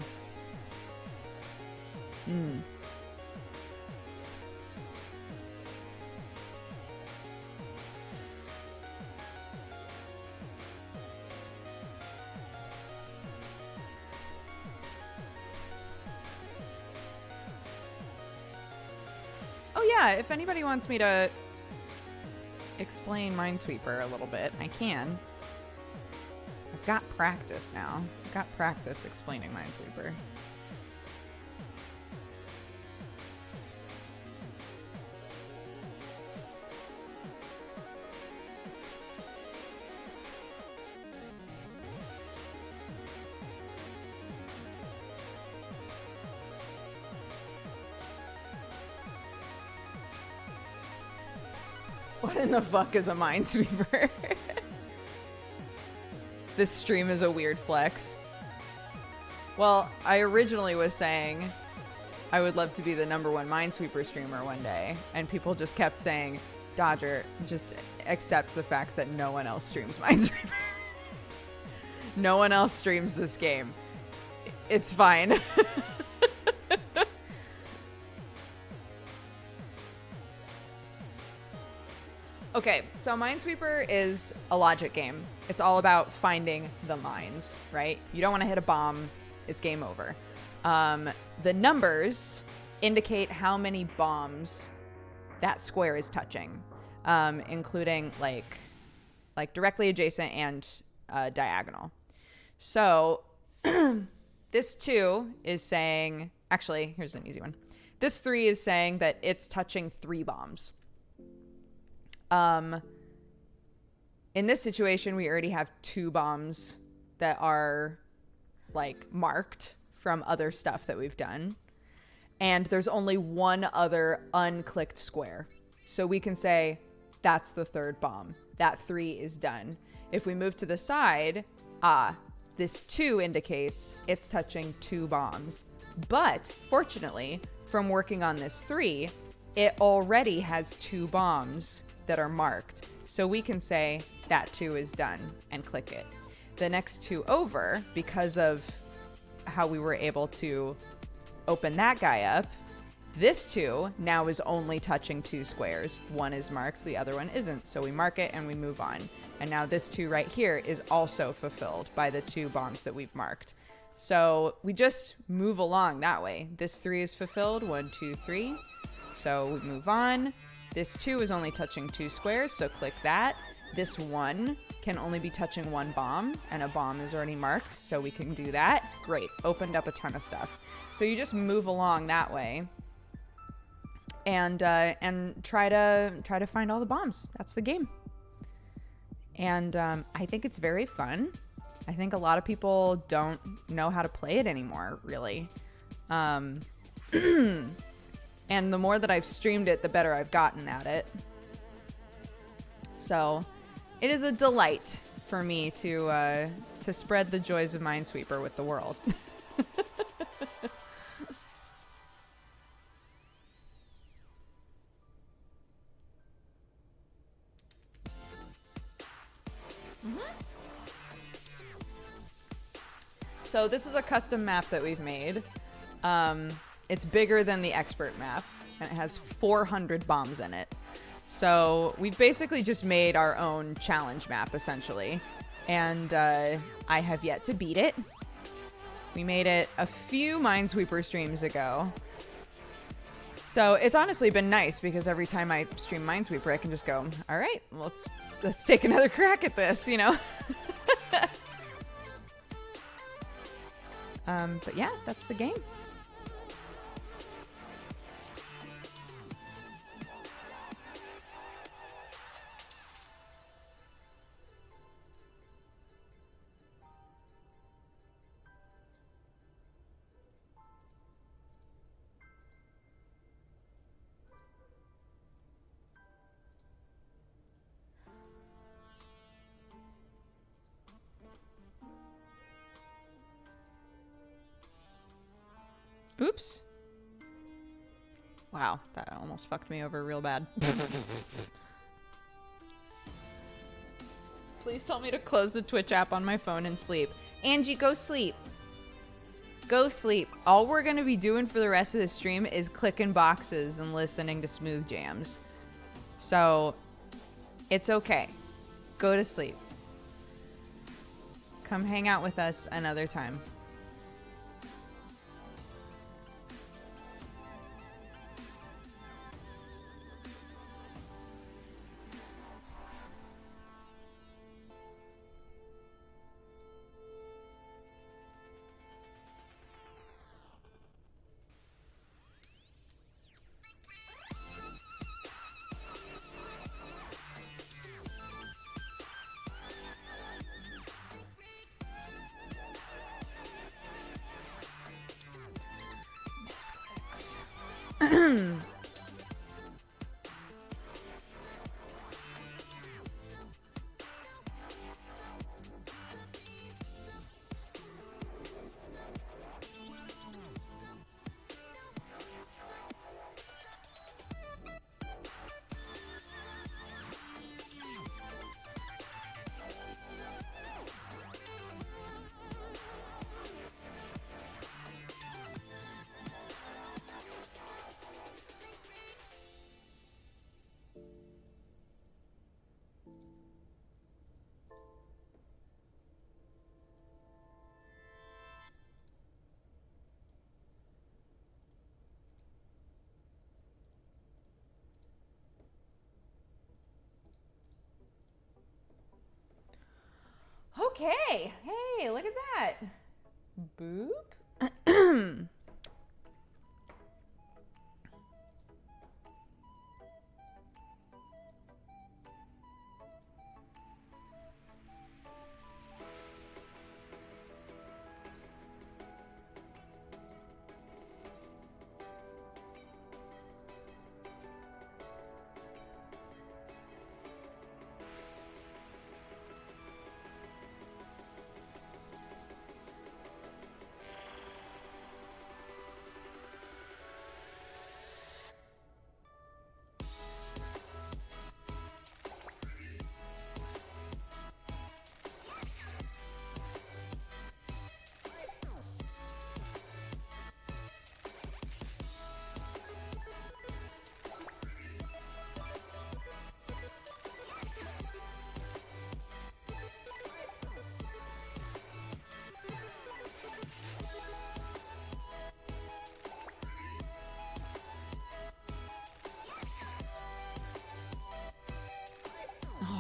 Oh yeah, if anybody wants me to explain Minesweeper a little bit, I can. I've got practice now. I've got practice explaining Minesweeper. What in the fuck is a Minesweeper? This stream is a weird flex. Well, I originally was saying I would love to be the #1 Minesweeper streamer one day, and people just kept saying, Dodger, just accept the fact that no one else streams Minesweeper. No one else streams this game. It's fine. Okay, so Minesweeper is a logic game. It's all about finding the mines, right? You don't want to hit a bomb. it's game over. The numbers indicate how many bombs that square is touching, including like directly adjacent and diagonal. So this 2 is saying, actually, here's an easy one. This 3 is saying that it's touching 3 bombs. In this situation, we already have 2 bombs that are like marked from other stuff that we've done. And there's only 1 other unclicked square. So we can say that's the 3rd bomb. That 3 is done. If we move to the side, this 2 indicates it's touching 2 bombs. But fortunately, from working on this 3, it already has 2 bombs that are marked. So we can say that 2 is done and click it. The next 2 over, because of how we were able to open that guy up, this 2 now is only touching 2 squares. 1 is marked, the other one isn't. So we mark it and we move on. And now this 2 right here is also fulfilled by the 2 bombs that we've marked. So we just move along that way. This 3 is fulfilled, 1, 2, 3. So we move on. This 2 is only touching 2 squares, so click that. This 1 can only be touching 1 bomb, and a bomb is already marked, so we can do that. Great, opened up a ton of stuff. So you just move along that way, and try to find all the bombs. That's the game. And I think it's very fun. I think a lot of people don't know how to play it anymore, really. And the more that I've streamed it, the better I've gotten at it. So it is a delight for me to spread the joys of Minesweeper with the world. So this is a custom map that we've made. It's bigger than the expert map, and it has 400 bombs in it. So we've basically just made our own challenge map, essentially. And I have yet to beat it. We made it a few Minesweeper streams ago. So it's honestly been nice, because every time I stream Minesweeper, I can just go, all right, well, let's take another crack at this, you know? But yeah, that's the game. Oops. Wow, that almost fucked me over real bad. Please tell me to close the Twitch app on my phone and sleep. Angie, go sleep. Go sleep. All we're going to be doing for the rest of the stream is clicking boxes and listening to smooth jams. So, it's okay. Go to sleep. Come hang out with us another time. Okay. Hey, look at that. Boop.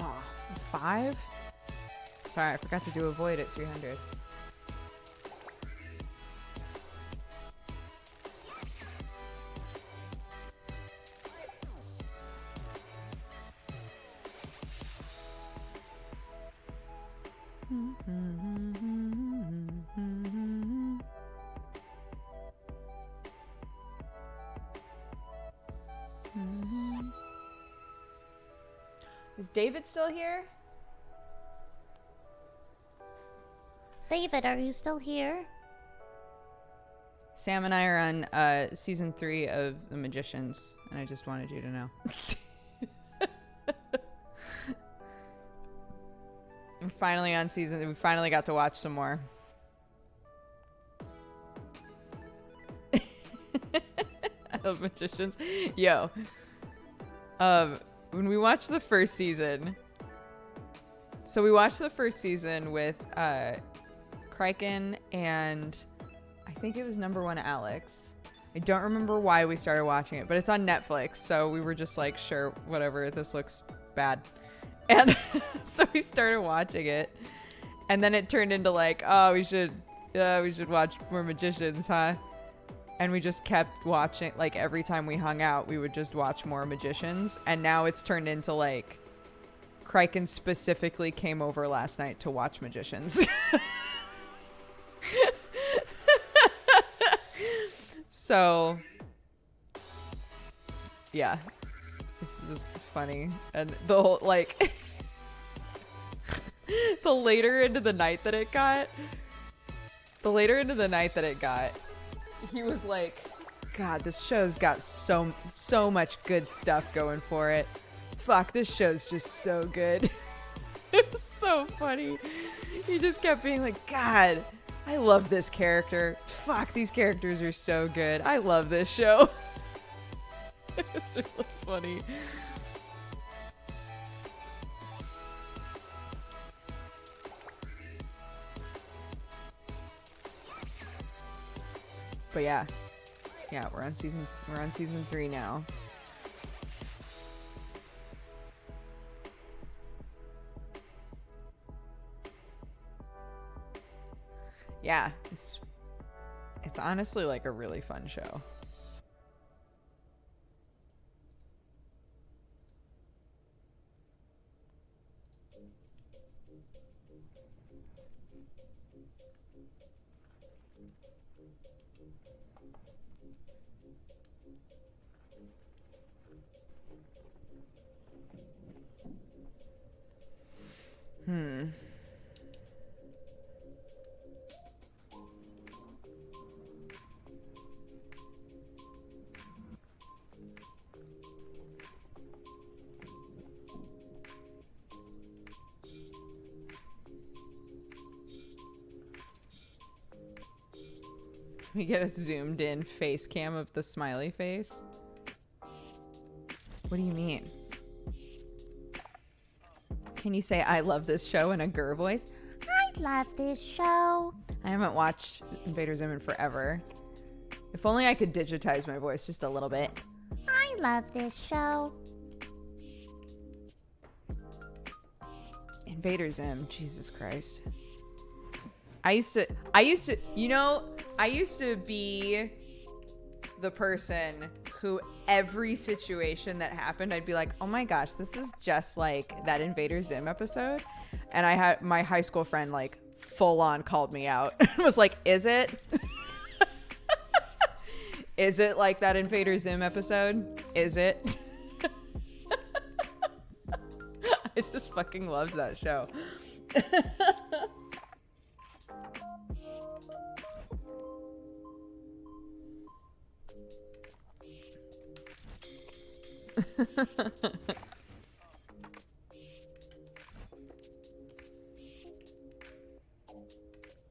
Oh, 5? Sorry, I forgot to do a void at 300. Is David still here? David, are you still here? Sam and I are on season 3 of The Magicians, and I just wanted you to know. We're finally on season. We finally got to watch some more. I love Magicians. Yo. When we watched the first season. So we watched the first season with Kraken and I think it was number 1 Alex. I don't remember why we started watching it, but it's on Netflix. So we were just like, sure, whatever. This looks bad. And so we started watching it. And then it turned into like, oh, we should watch more Magicians, huh? And we just kept watching. Like every time we hung out, we would just watch more Magicians. And now it's turned into like, Kraken specifically came over last night to watch Magicians. So, yeah, it's just funny. And the whole, like, the later into the night that it got, he was like, God, this show's got so much good stuff going for it. Fuck, this show's just so good. It was so funny. He just kept being like, God, I love this character. Fuck, these characters are so good. I love this show. It's really funny. But yeah, we're on season 3 now. Yeah, it's honestly like a really fun show. We get a zoomed in face cam of the smiley face. What do you mean? Can you say I love this show in a Gur voice? I love this show. I haven't watched Invader Zim in forever. If only I could digitize my voice just a little bit. I love this show. Invader Zim, Jesus Christ. I used to, I used to be the person who every situation that happened, I'd be like, oh my gosh, this is just like that Invader Zim episode. And I had my high school friend like full on called me out and was like, is it? Is it like that Invader Zim episode? Is it? I just fucking loved that show.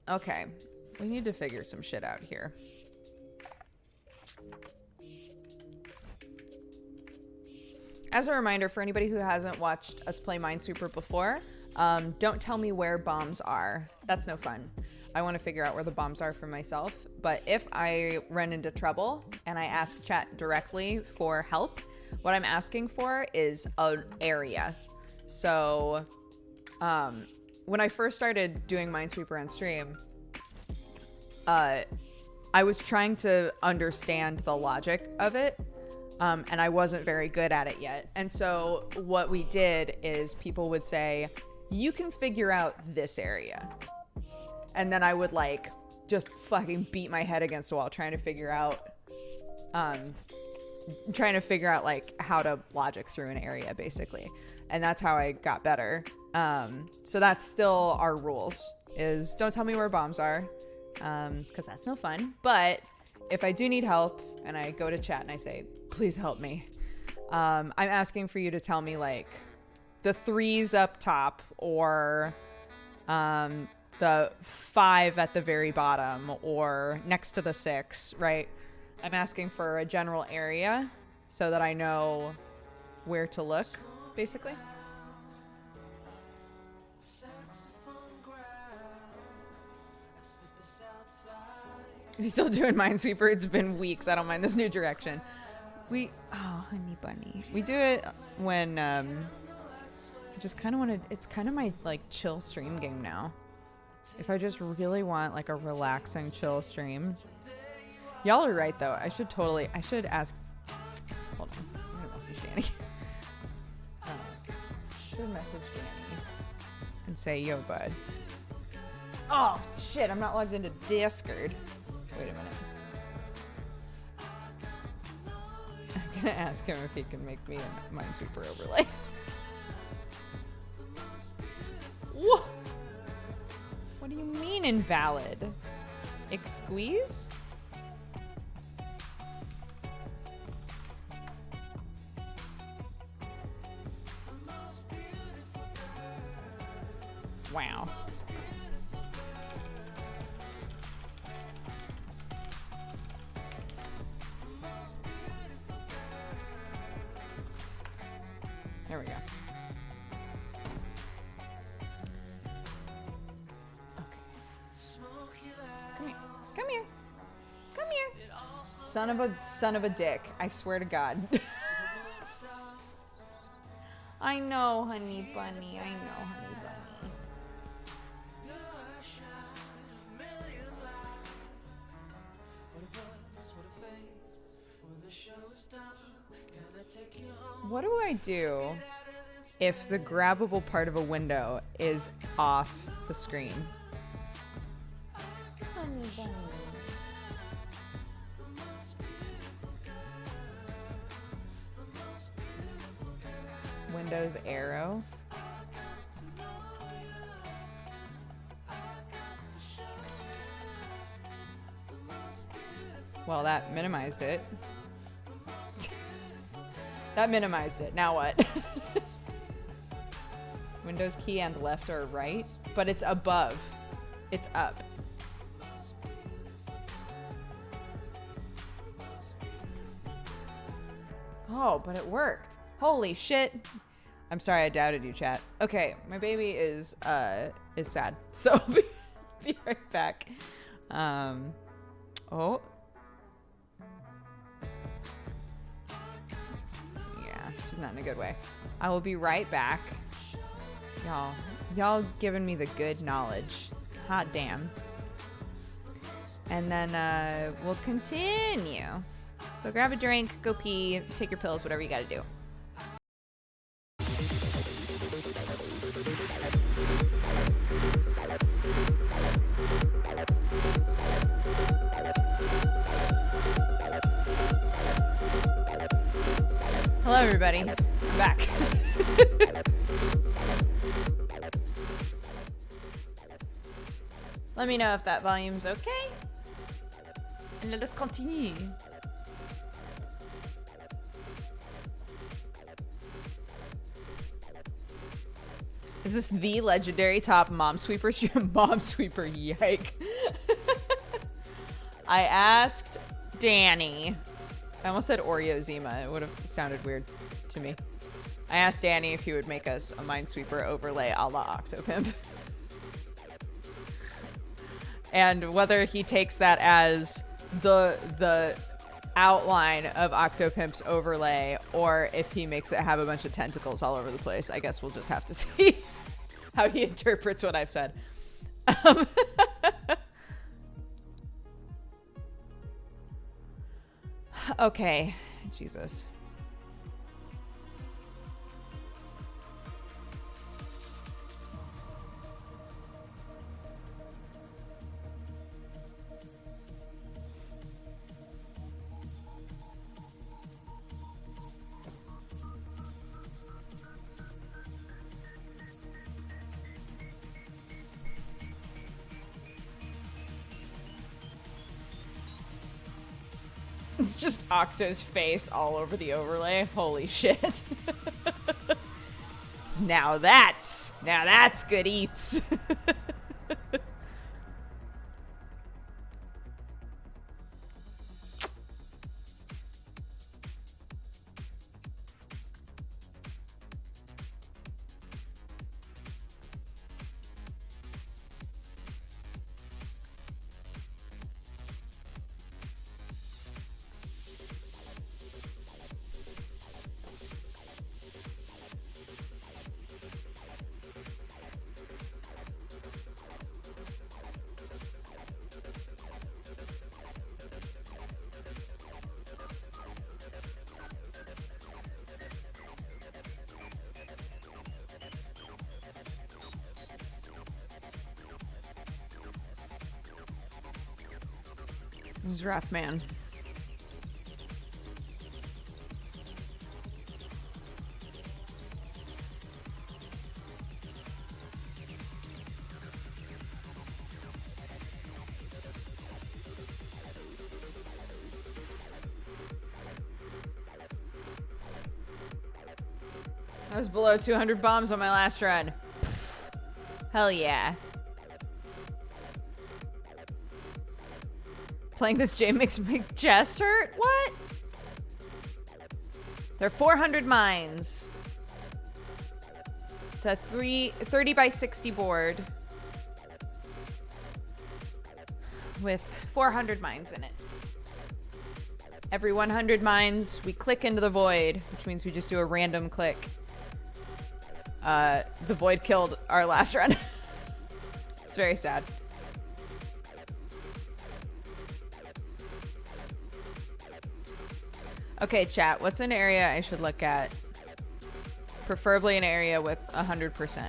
Okay, we need to figure some shit out here. As a reminder, for anybody who hasn't watched us play Minesweeper before, don't tell me where bombs are. That's no fun. I want to figure out where the bombs are for myself. But if I run into trouble and I ask chat directly for help, what I'm asking for is an area. So when I first started doing Minesweeper on stream, I was trying to understand the logic of it. And I wasn't very good at it yet. And so what we did is people would say, you can figure out this area. And then I would like just fucking beat my head against the wall trying to figure out like how to logic through an area basically. And that's how I got better. So that's still our rules, is don't tell me where bombs are, because that's no fun. But if I do need help and I go to chat and I say, please help me, I'm asking for you to tell me like the 3s up top or the 5 at the very bottom or next to the 6, right? I'm asking for a general area so that I know where to look, basically. If you're still doing Minesweeper, it's been weeks. I don't mind this new direction. Oh, honey bunny. We do it when I just kind of want to, it's kind of my like chill stream game now. If I just really want like a relaxing chill stream. Y'all are right though. I should ask, hold on, I'm gonna message Danny. Should message Danny and say, yo bud. Oh shit, I'm not logged into Discord. Wait a minute. I'm gonna ask him if he can make me a Minesweeper overlay. What? What do you mean invalid? Squeeze? Wow. There we go. Okay. Come here. Come here. Come here. Son of a dick. I swear to God. I know, honey bunny. I know, honey bunny. What do I do if the grabbable part of a window is off the screen? Windows arrow. Well, that minimized it. That minimized it. Now what? Windows key and left or right, but it's above. It's up. Oh, but it worked. Holy shit. I'm sorry I doubted you, chat. Okay, my baby is sad. So be right back. Oh. Yeah, she's not in a good way. I will be right back. Y'all, Y'all giving me the good knowledge. Hot damn. And then we'll continue. So grab a drink, go pee, take your pills, whatever you gotta do. Hello, everybody. I'm back. Let me know if that volume's okay. And let us continue. Is this the legendary top Minesweeper stream? Minesweeper, yike. I asked Danny. I almost said Oreo Zima. It would have sounded weird to me. I asked Danny if he would make us a Minesweeper overlay a la Octopimp. And whether he takes that as the outline of Octopimp's overlay, or if he makes it have a bunch of tentacles all over the place, I guess we'll just have to see how he interprets what I've said. Okay, Jesus. It's just Octo's face all over the overlay. Holy shit. Now that's good eats. This is rough, man. I was below 200 bombs on my last run. Hell yeah. Playing this J makes my chest hurt? What? They're 400 mines. It's a 30 by 60 board with 400 mines in it. Every 100 mines, we click into the void, which means we just do a random click. The void killed our last run. It's very sad. Okay, chat, what's an area I should look at? Preferably an area with 100%.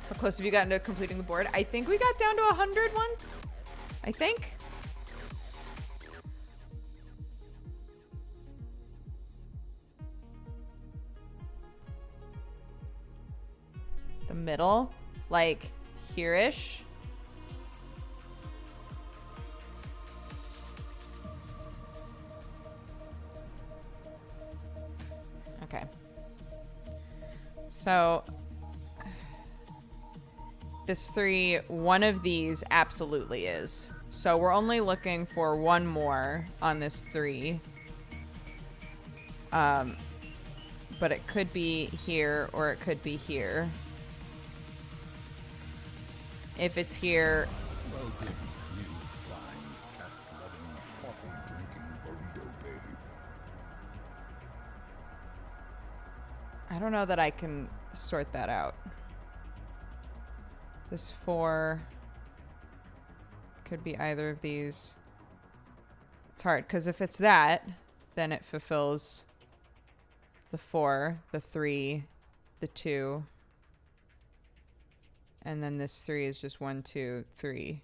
How close have you gotten to completing the board? I think we got down to 100 once. I think. The middle? Like, here-ish? Okay. So, this 3, one of these absolutely is. So we're only looking for one more on this 3. But it could be here or it could be here. If it's here... Well done, you fine, cat-loving, coffee-drinking burrito babe. I don't know that I can sort that out. This 4 could be either of these. It's hard because if it's that, then it fulfills the 4, the 3, the 2, and then this 3 is just 1, 2, 3.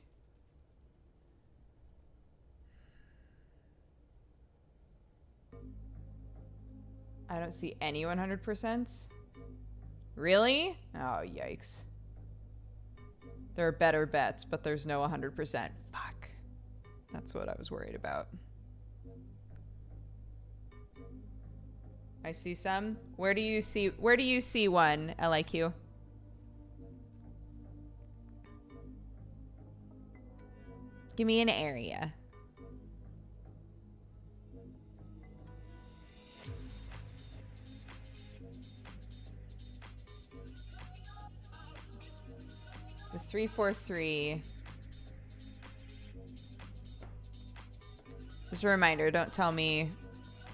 I don't see any 100%. Really? Oh, yikes. There are better bets, but there's no 100%. Fuck. That's what I was worried about. I see some. Where do you see one, LIQ? Give me an area. The 3, 4, 3. Just a reminder, don't tell me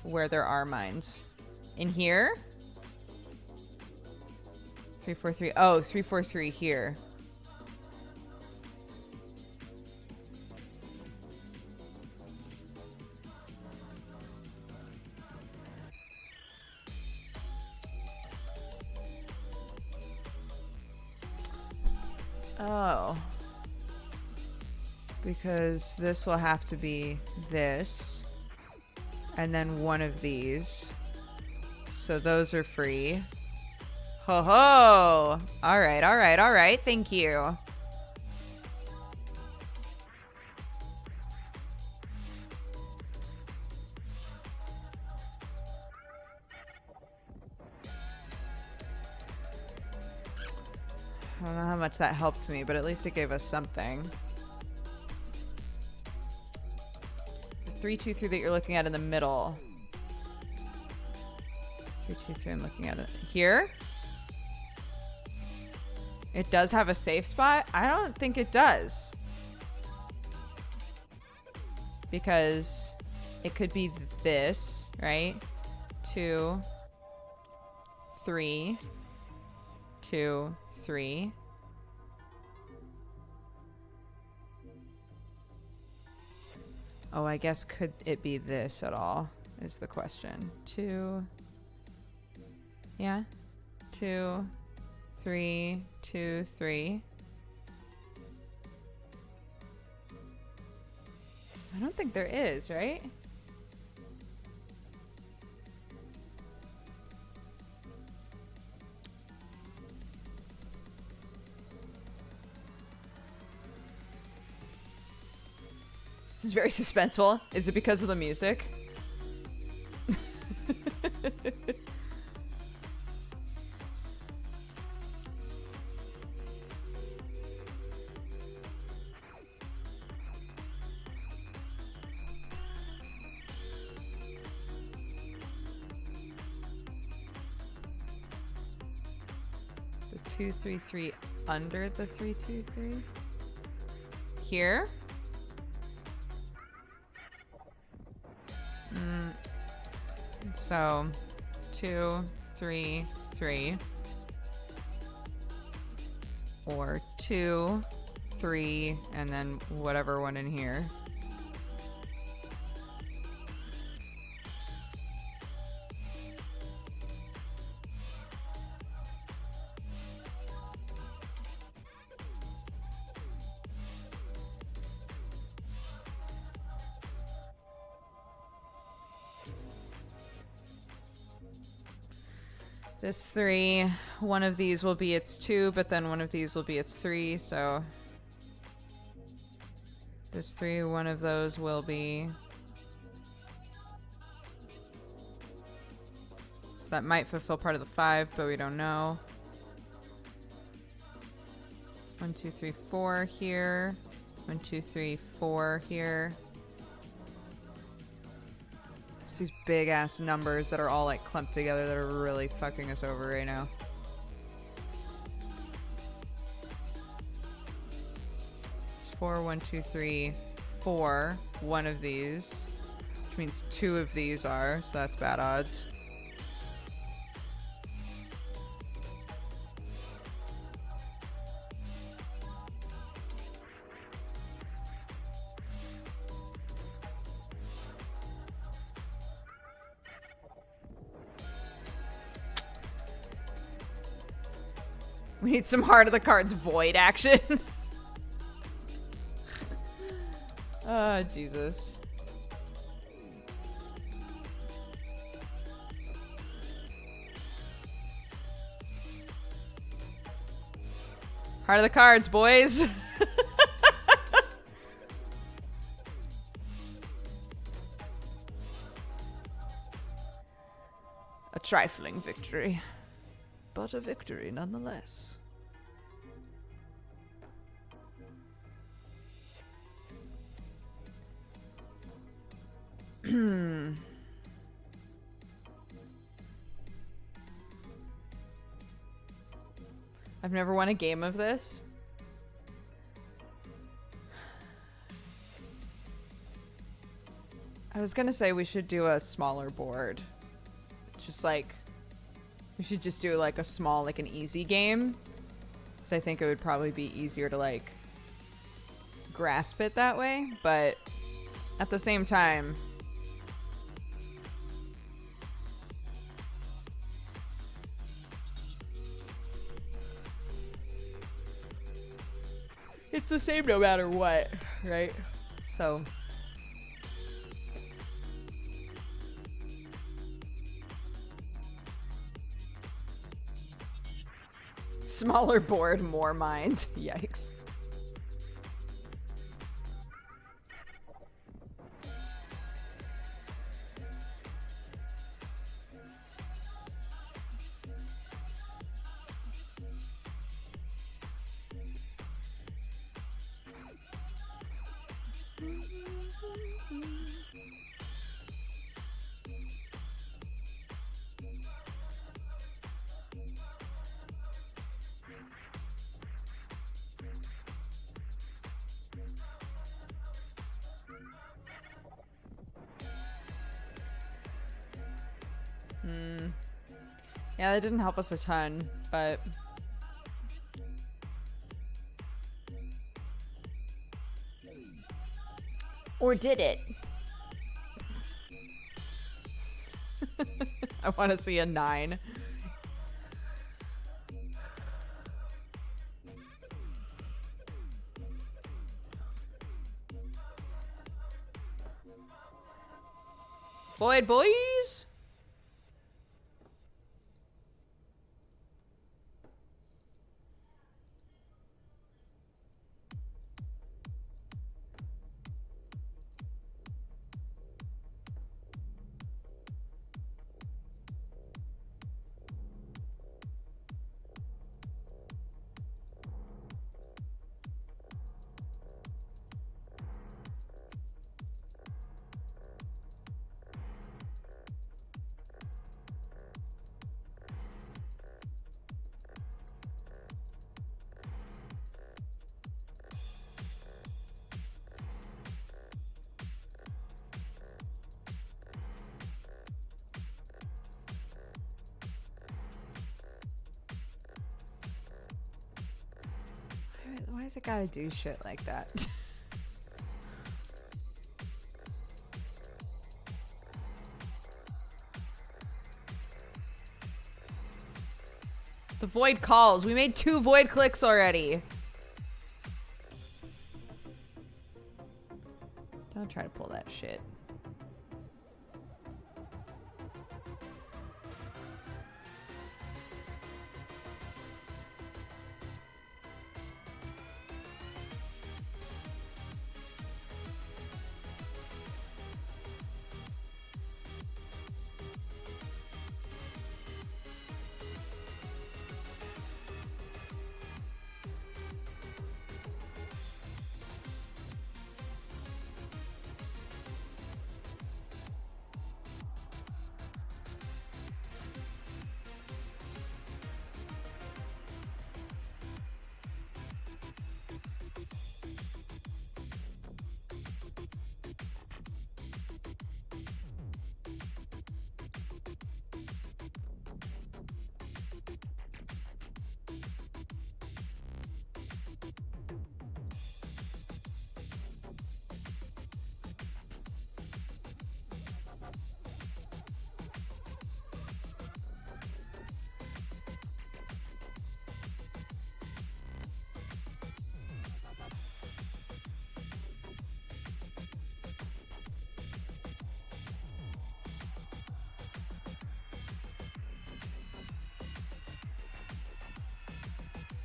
where there are mines. In here? 3, 4, 3. Oh, 3, 4, 3 here. Oh. Because this will have to be this. And then one of these. So those are free. Ho ho! Alright, alright, alright. Thank you. I don't know how much that helped me, but at least it gave us something. The 3, 2, 3 that you're looking at in the middle. 3, 2, 3, I'm looking at it. Here? It does have a safe spot? I don't think it does. Because it could be this, right? 2, 3, 2, 3. Oh, I guess could it be this at all is the question. 2. Yeah. 2, 3, 2, 3. I don't think there is, right? This is very suspenseful. Is it because of the music? The 2, 3, 3 under the 3, 2, 3? Here? So 2, 3, 3. Or 2, 3, and then whatever one in here. This 3, one of these will be its 2, but then one of these will be its 3, so this 3, one of those will be. So that might fulfill part of the 5, but we don't know. 1, 2, 3, 4 here. 1, 2, 3, 4 here. These big ass numbers that are all like clumped together that are really fucking us over right now. It's 4, 1, 2, 3, 4. One of these, which means 2 of these are, so that's bad odds. We need some Heart of the Cards void action. Oh, Jesus. Heart of the Cards, boys. A trifling victory, but a victory nonetheless. I've never won a game of this. I was gonna say we should do a smaller board. Just like, we should just do like a small, like an easy game. Because I think it would probably be easier to like grasp it that way. But at the same time, it's the same no matter what, right? So smaller board, more minds. Yikes. Yeah, that didn't help us a ton, but Or did it? I want to see a 9. Void boys. Why does it gotta do shit like that? The void calls. We made 2 void clicks already. Don't try to pull that shit.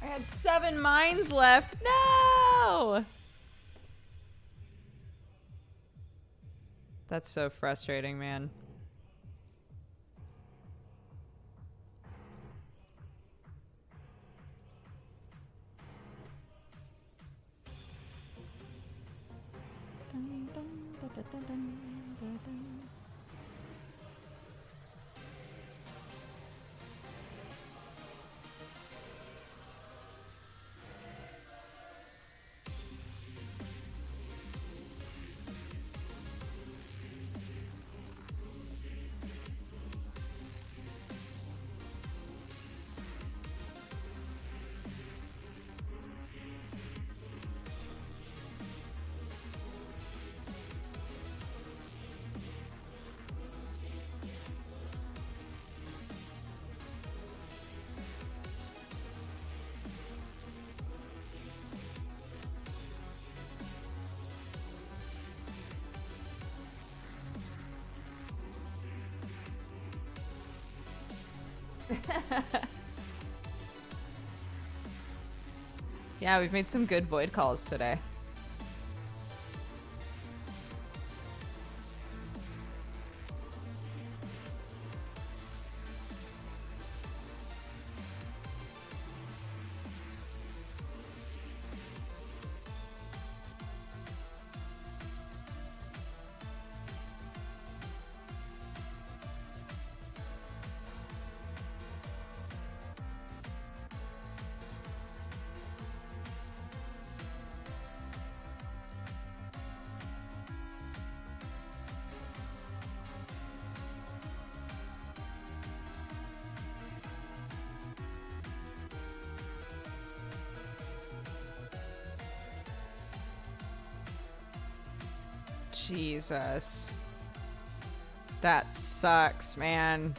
I had 7 mines left. No! That's so frustrating, man. Yeah, we've made some good void calls today. Jesus. That sucks, man.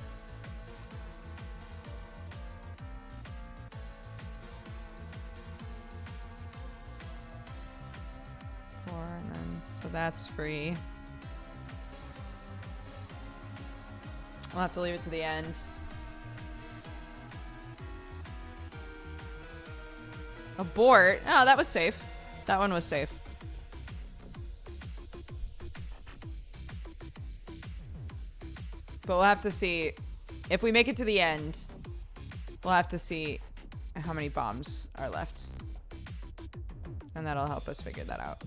Four, and then, so that's free. I'll have to leave it to the end. Abort. Oh, that was safe. That one was safe. But we'll have to see. If we make it to the end, we'll have to see how many bombs are left. And that'll help us figure that out.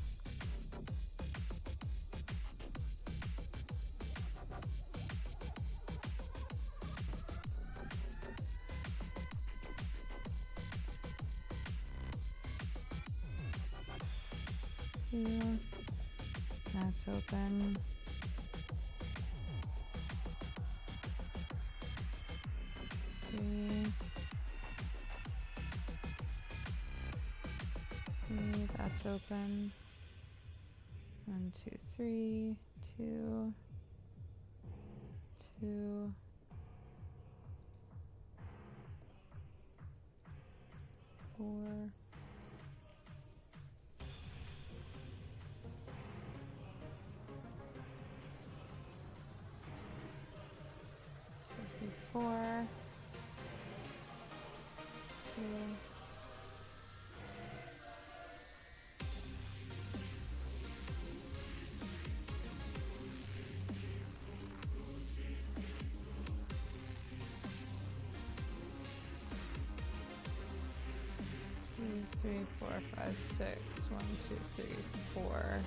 Two. That's open. Three. That's open. 1, 2, 3. 2. 2. 4. 4. 2. 3, 4, 5, 6. 1, 2, 3, 4.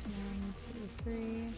One, two, three.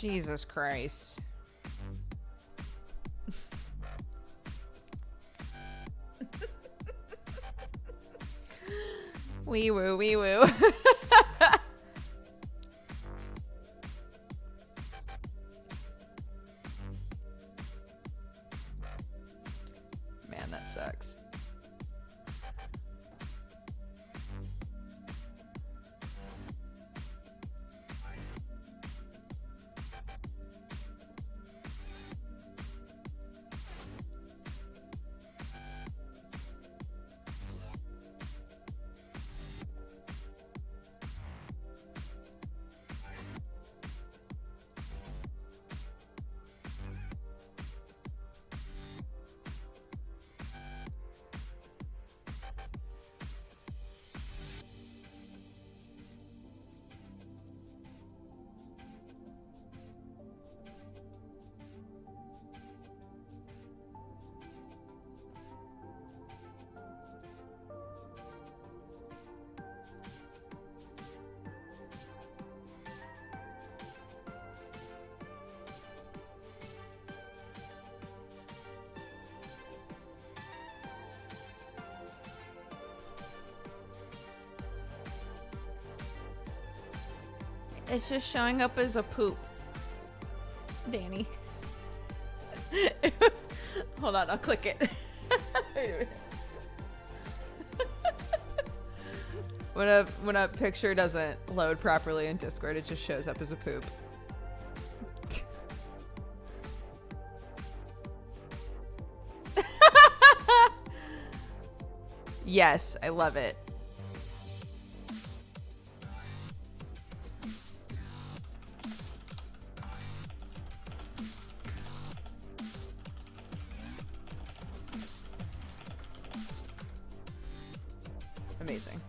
Jesus Christ. Wee woo, wee woo. Man, that sucks. It's just showing up as a poop. Danny. Hold on, I'll click it. Wait a minute. When a picture doesn't load properly in Discord, it just shows up as a poop. Yes, I love it. Amazing.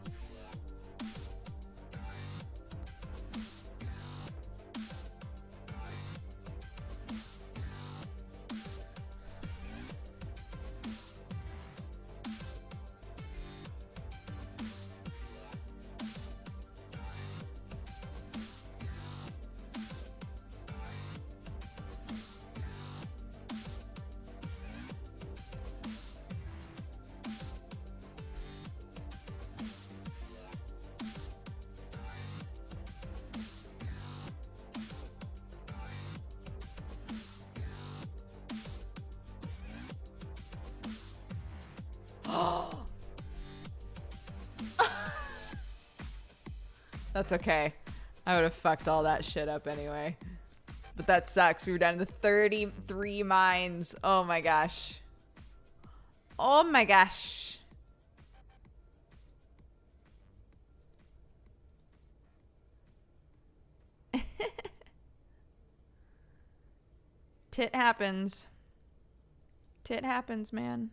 That's okay. I would have fucked all that shit up anyway. But that sucks. We were down to 33 mines. Oh my gosh. Oh my gosh. Tit happens. Tit happens, man.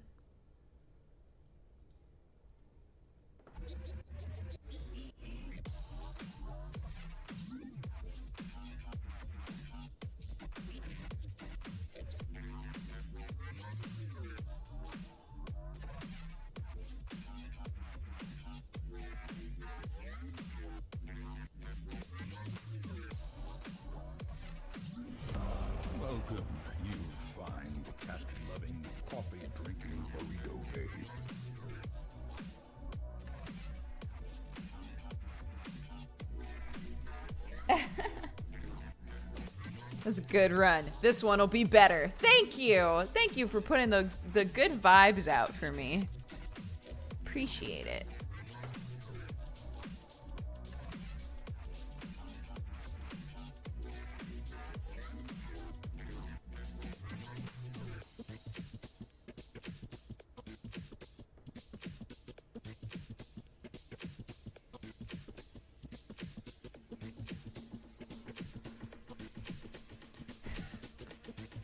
Welcome, you fine cat-loving, coffee-drinking burrito babe. That's a good run. This one will be better. Thank you. Thank you for putting the good vibes out for me. Appreciate it.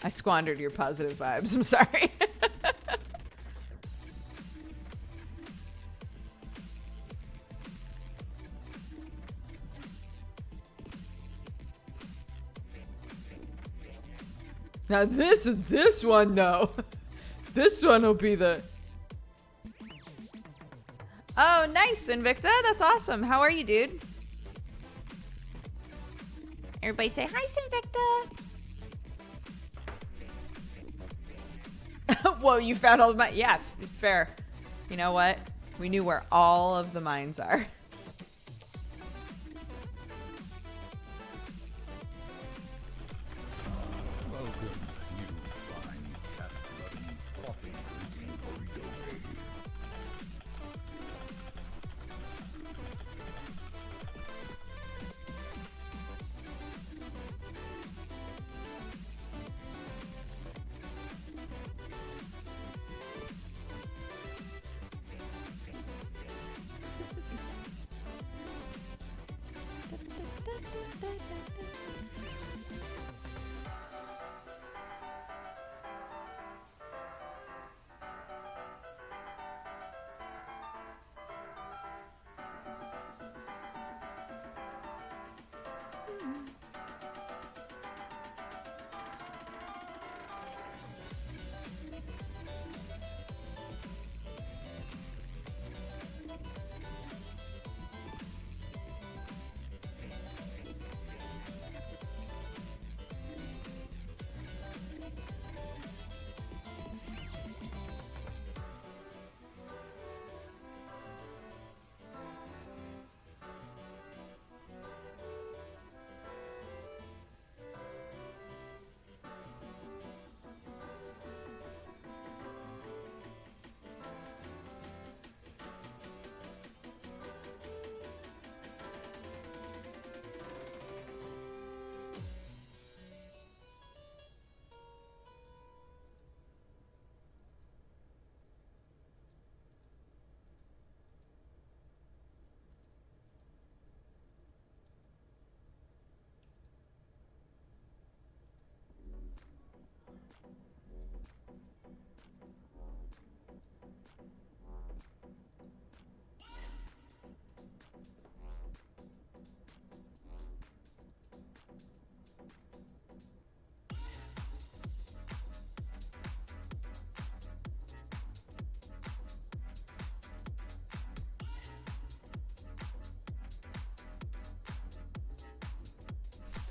I squandered your positive vibes. I'm sorry. Now this one though. This one will be the... Oh, nice, Invicta. That's awesome. How are you, dude? Everybody say hi, Sinvicta. Whoa, you found all the mines. Yeah, fair. You know what? We knew where all of the mines are. Welcome, you fine cat-loving, coffee-drinking burrito babe.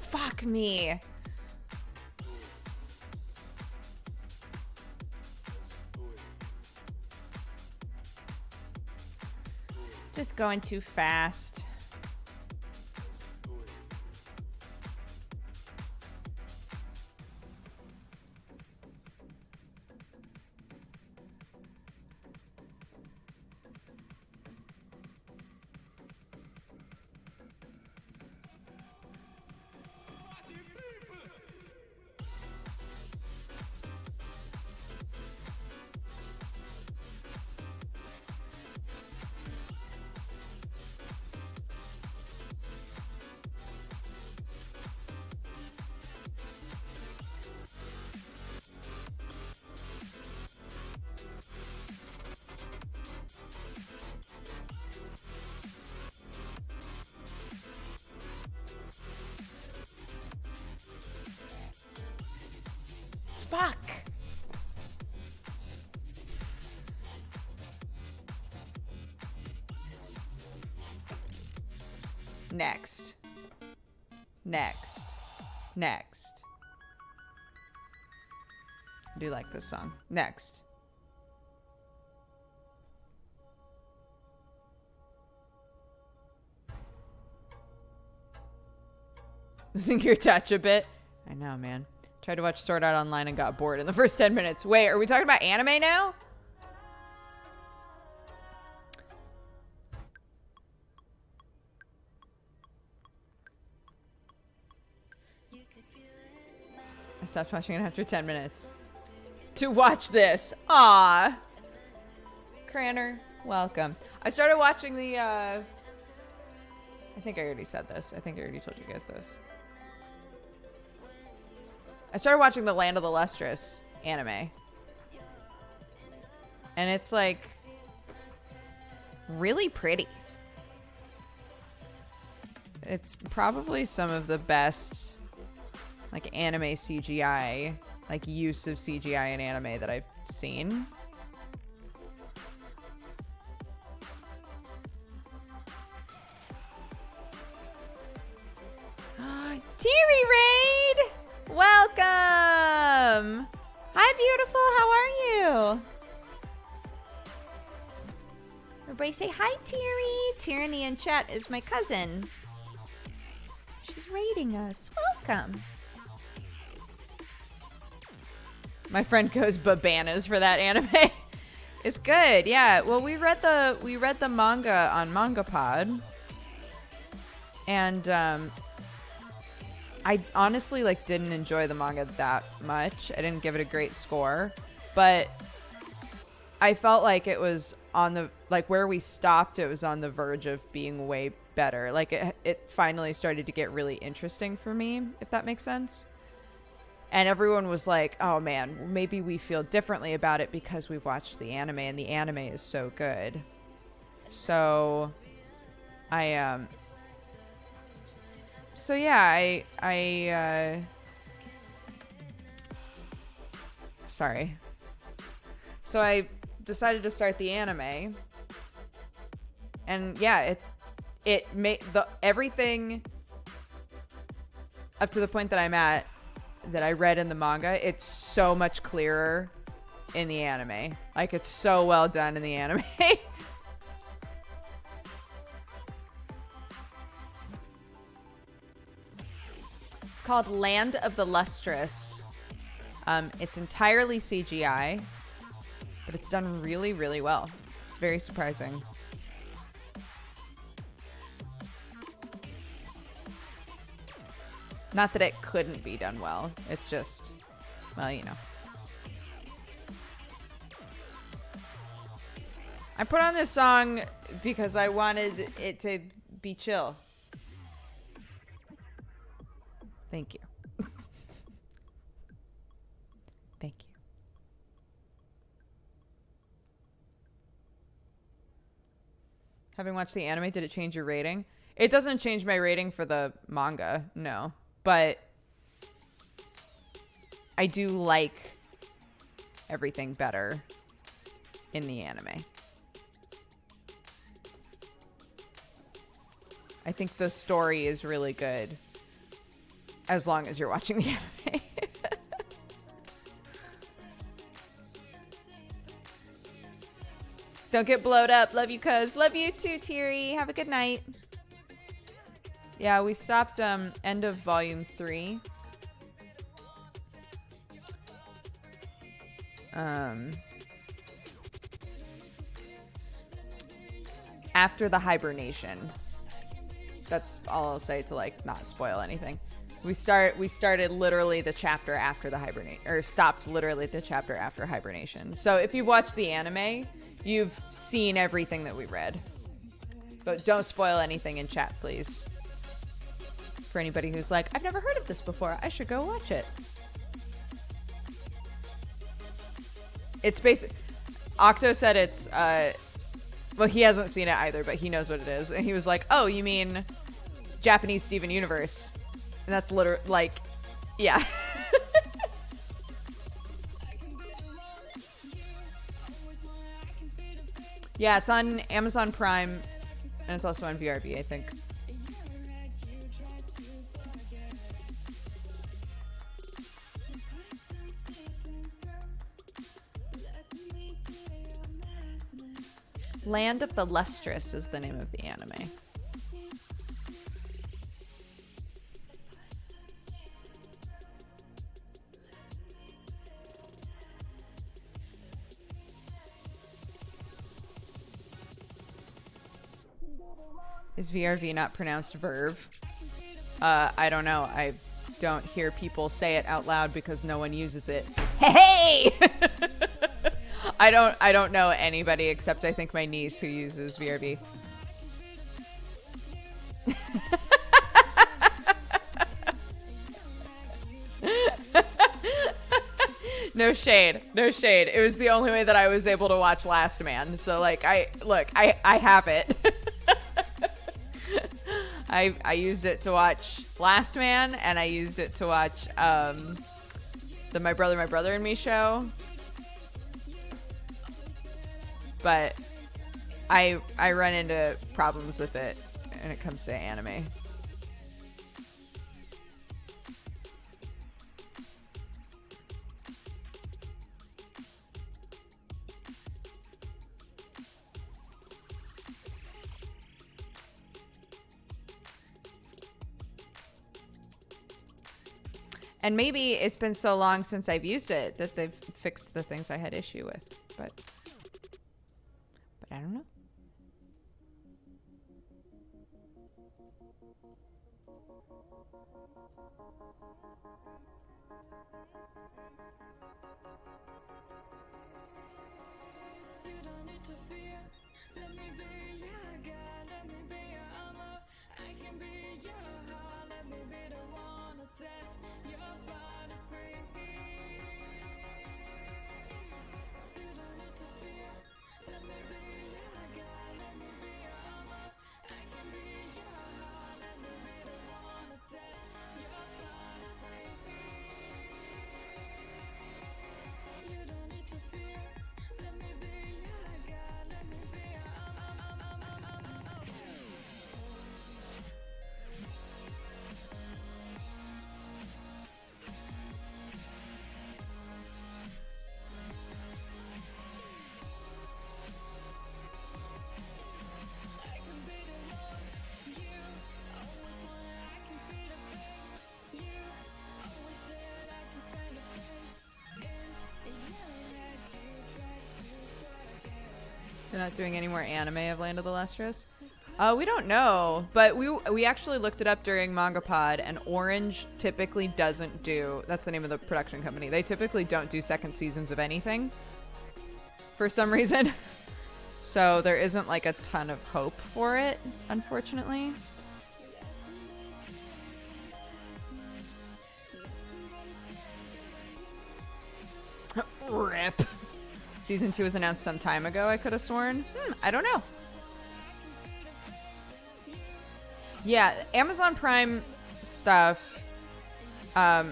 Fuck me. Just going too fast. Fuck. Next. Next. Next. I do like this song. Next. Losing your touch a bit. I know, man. Tried to watch Sword Art Online and got bored in the first 10 minutes. Wait, are we talking about anime now? I stopped watching it after 10 minutes. To watch this. Aw. Cranner, welcome. I started watching the, I think I already said this. I think I already told you guys this. I started watching the Land of the Lustrous anime. And it's like really pretty. It's probably some of the best like anime CGI, like use of CGI in anime that I've seen. Teary Raid! Welcome! Hi, beautiful. How are you? Everybody say hi, Teary. Tyranny in chat is my cousin. She's raiding us. Welcome. My friend goes bananas for that anime. It's good. Yeah. Well, we read the manga on MangaPod. And I honestly didn't enjoy the manga that much. I didn't give it a great score, but I felt like it was on the where we stopped, it was on the verge of being way better. It finally started to get really interesting for me, if that makes sense. And everyone was like, "Oh man, maybe we feel differently about it because we've watched the anime and the anime is so good." So So yeah, sorry. So I decided to start the anime. And yeah, it made everything up to the point that I'm at that I read in the manga, it's so much clearer in the anime. It's so well done in the anime. Called Land of the Lustrous. It's entirely CGI, but it's done really, really well. It's very surprising. Not that it couldn't be done well. It's just, well, you know. I put on this song because I wanted it to be chill. Thank you. Thank you. Having watched the anime, did it change your rating? It doesn't change my rating for the manga, no. But I do like everything better in the anime. I think the story is really good. As long as you're watching the anime. Don't get blowed up. Love you, cuz. Love you too, Teary. Have a good night. Yeah, we stopped end of volume 3. After the hibernation. That's all I'll say to not spoil anything. We started literally the chapter after the hibernation, or stopped literally the chapter after hibernation. So if you've watched the anime, you've seen everything that we read. But don't spoil anything in chat, please. For anybody who's like, I've never heard of this before, I should go watch it. It's basic. Octo said it's, well, he hasn't seen it either, but he knows what it is. And he was like, oh, you mean Japanese Steven Universe? And that's literally, yeah. Yeah, it's on Amazon Prime, and it's also on VRV, I think. Land of the Lustrous is the name of the anime. Is VRV not pronounced verve? I don't know. I don't hear people say it out loud because no one uses it. Hey! I don't know anybody except I think my niece who uses VRV. No shade. No shade. It was the only way that I was able to watch Last Man. So I have it. I used it to watch Last Man, and I used it to watch the My Brother and Me show. But I run into problems with it when it comes to anime. And maybe it's been so long since I've used it that they've fixed the things I had issue with. But I don't know. You don't need to fear. Let me be your God. Let me be your armor. I can be your heart. Let me be the one that sets your body free. You don't need to fear. Let me be your God. Let me be your armor. I can be your heart. Let me be the one that sets your body free. You don't need to fear. Let me be your God. Let me be your I can be the one you always wanted. I can be the face you always said. I can spend a place in your head. You try to forget. They're not doing any more anime of Land of the Lustrous? We don't know, but we actually looked it up during MangaPod, and Orange typically doesn't do, that's the name of the production company, they typically don't do second seasons of anything for some reason. So there isn't like a ton of hope for it, unfortunately. Rip. Season 2 was announced some time ago, I could have sworn. I don't know. Yeah, Amazon Prime stuff, like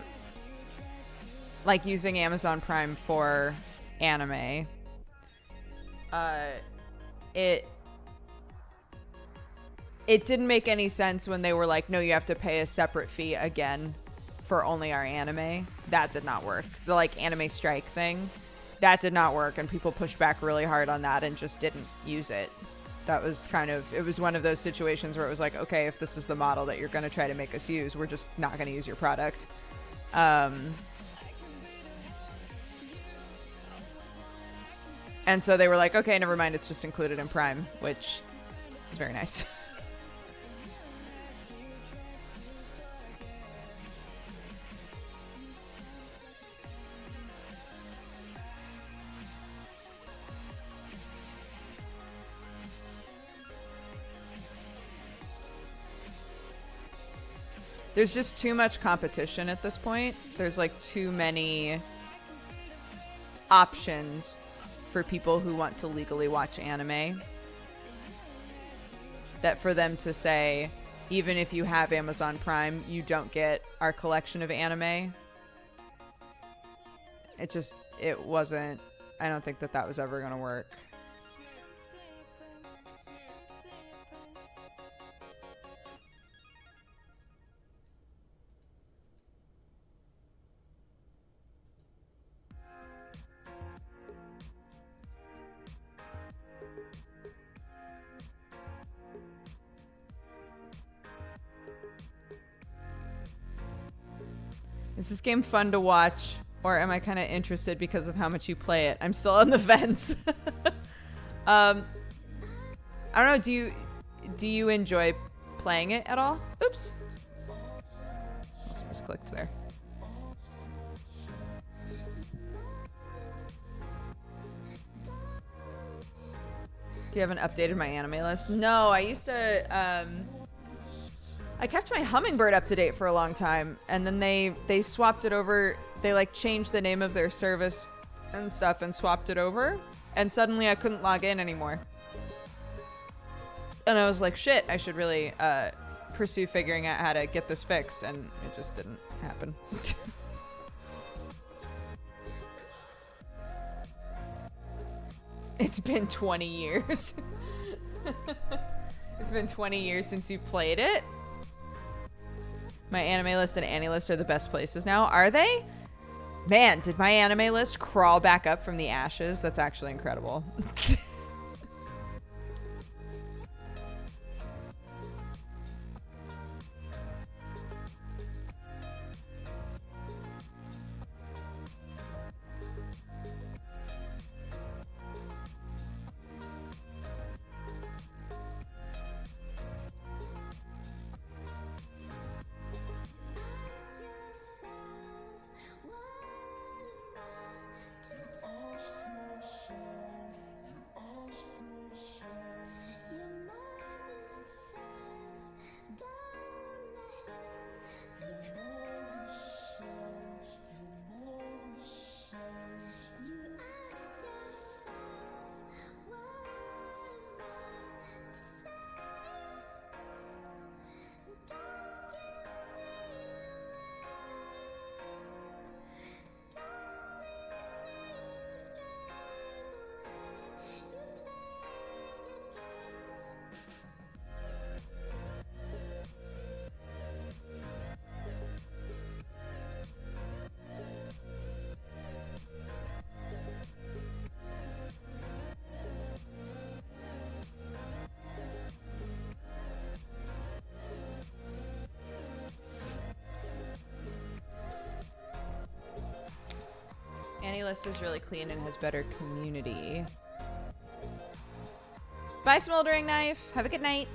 using Amazon Prime for anime, it didn't make any sense when they were like, no, you have to pay a separate fee again for only our anime. That did not work. The like anime strike thing, that did not work, and people pushed back really hard on that and just didn't use it. That was kind of, it was one of those situations where it was like, okay, if this is the model that you're going to try to make us use, we're just not going to use your product. And so they were like, okay, never mind, it's just included in Prime, which is very nice. There's just too much competition at this point. There's like too many options for people who want to legally watch anime, that for them to say, even if you have Amazon Prime, you don't get our collection of anime. It wasn't, I don't think that was ever going to work. Is this game fun to watch, or am I kind of interested because of how much you play it? I'm still on the fence. I don't know. Do you enjoy playing it at all? Oops. Almost misclicked there. Do you haven't updated my anime list? No, I used to. I kept my Hummingbird up to date for a long time, and then they swapped it over. They like changed the name of their service and stuff and swapped it over, and suddenly I couldn't log in anymore. And I was like, shit, I should really pursue figuring out how to get this fixed, and it just didn't happen. It's been 20 years. It's been 20 years since you played it. My anime list and Annie list are the best places now. Are they? Man, did my anime list crawl back up from the ashes? That's actually incredible. playlist is really clean and has better community. Bye, Smoldering Knife. Have a good night.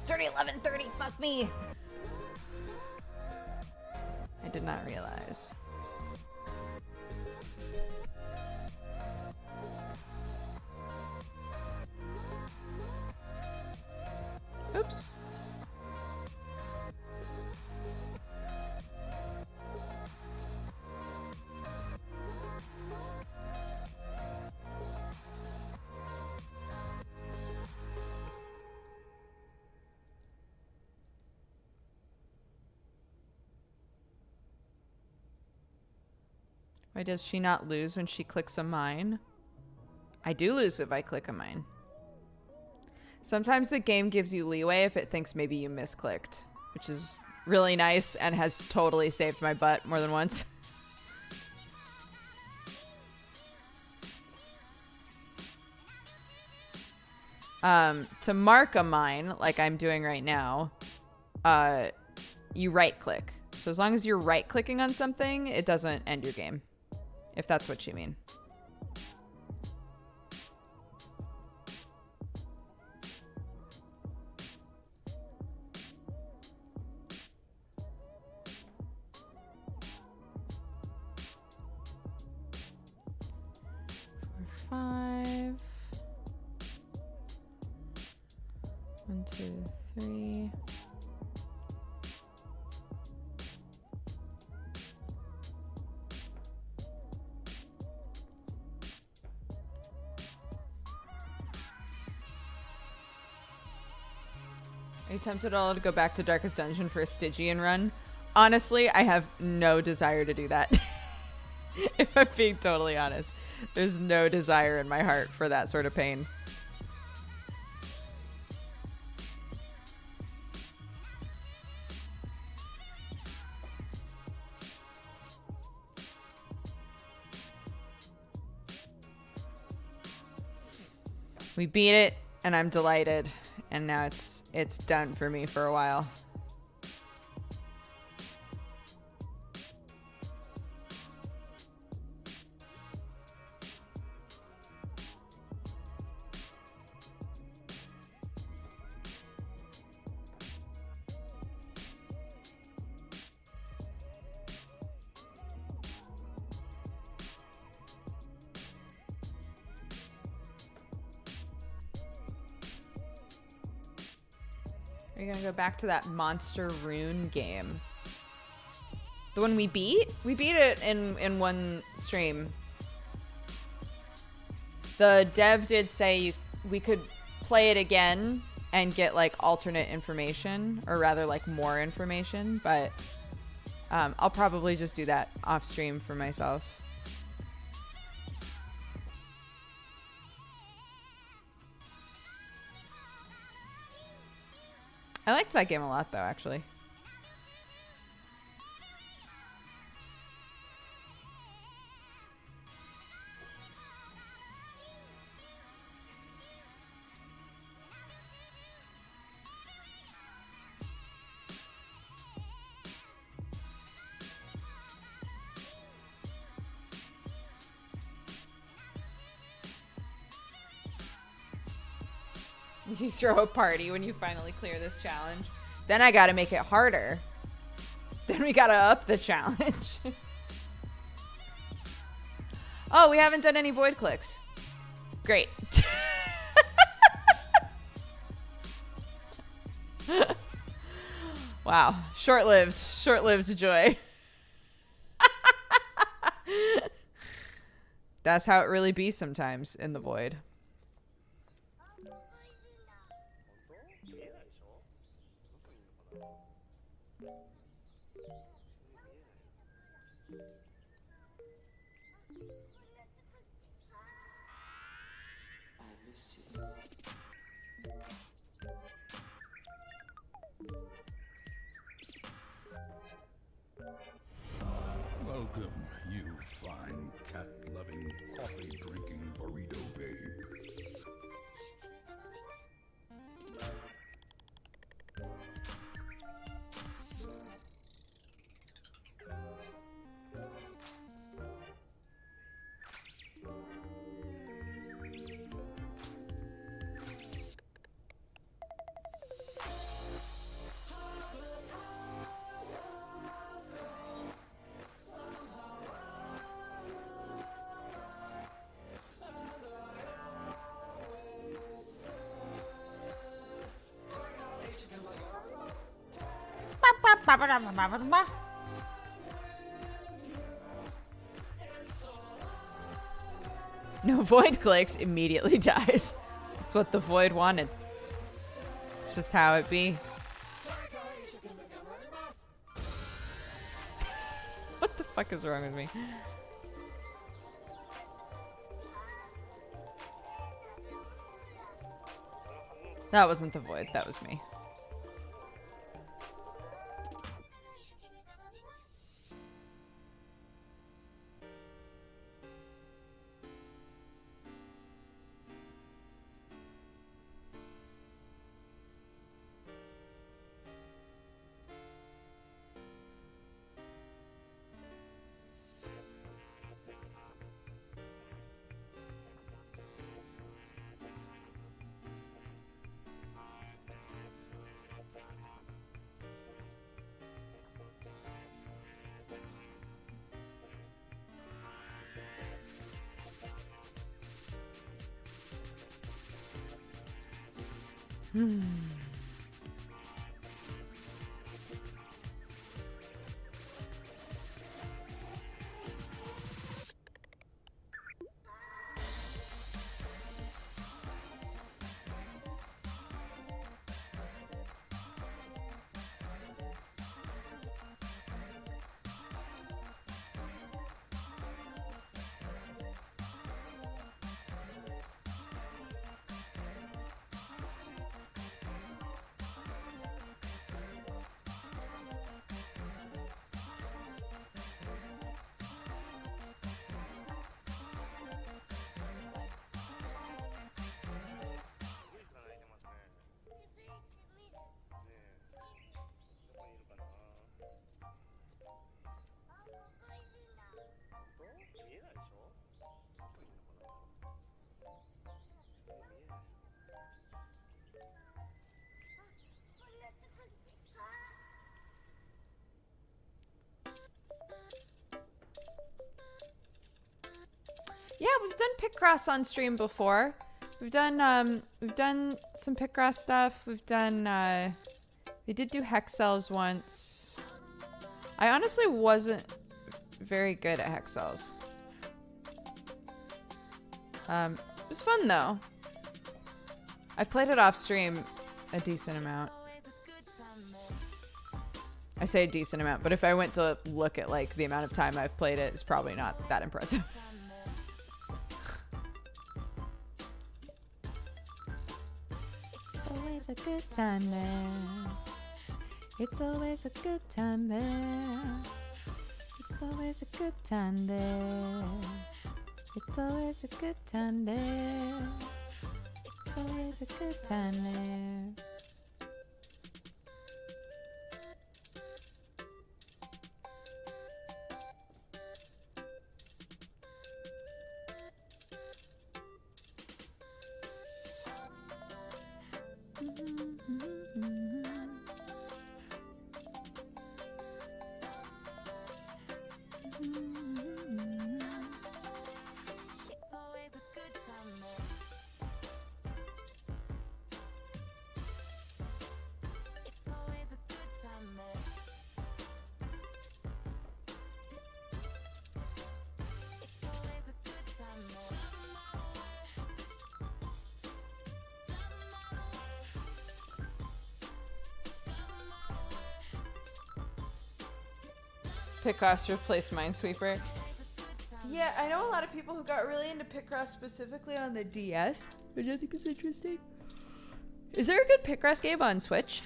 It's already 11:30. Fuck me. I did not realize. Oops. Why does she not lose when she clicks a mine? I do lose if I click a mine. Sometimes the game gives you leeway if it thinks maybe you misclicked, which is really nice and has totally saved my butt more than once. To mark a mine, like I'm doing right now, you right click. So as long as you're right clicking on something, it doesn't end your game. If that's what you mean. Five. 1, 2, 3. Are you tempted at all to go back to Darkest Dungeon for a Stygian run? Honestly, I have no desire to do that. If I'm being totally honest. There's no desire in my heart for that sort of pain. We beat it, and I'm delighted. And now it's done for me for a while. Are you gonna go back to that Monster Rune game? The one we beat? We beat it in one stream. The dev did say we could play it again and get like alternate information, or rather like more information, but I'll probably just do that off stream for myself. I liked that game a lot, though, actually. You throw a party when you finally clear this challenge. Then I gotta make it harder. Then we gotta up the challenge. Oh, we haven't done any void clicks. Great. Wow. Short-lived joy. That's how it really be sometimes in the void. Welcome, you fine cat-loving, coffee-drinking burrito babe. No void clicks, immediately dies. That's what the void wanted. It's just how it be. What the fuck is wrong with me? That wasn't the void, that was me. Yeah, we've done Picross on stream before. We've done some Picross stuff. We've done we did do Hex Cells once. I honestly wasn't very good at Hex Cells. It was fun though. I played it off stream a decent amount. I say a decent amount, but if I went to look at like the amount of time I've played it, it's probably not that impressive. Always a good time there. It's always a good time there. It's always a good time there. It's always a good time there. It's always a good time there. Picross replaced Minesweeper. Yeah, I know a lot of people who got really into Picross specifically on the DS, which I think is interesting. Is there a good Picross game on Switch?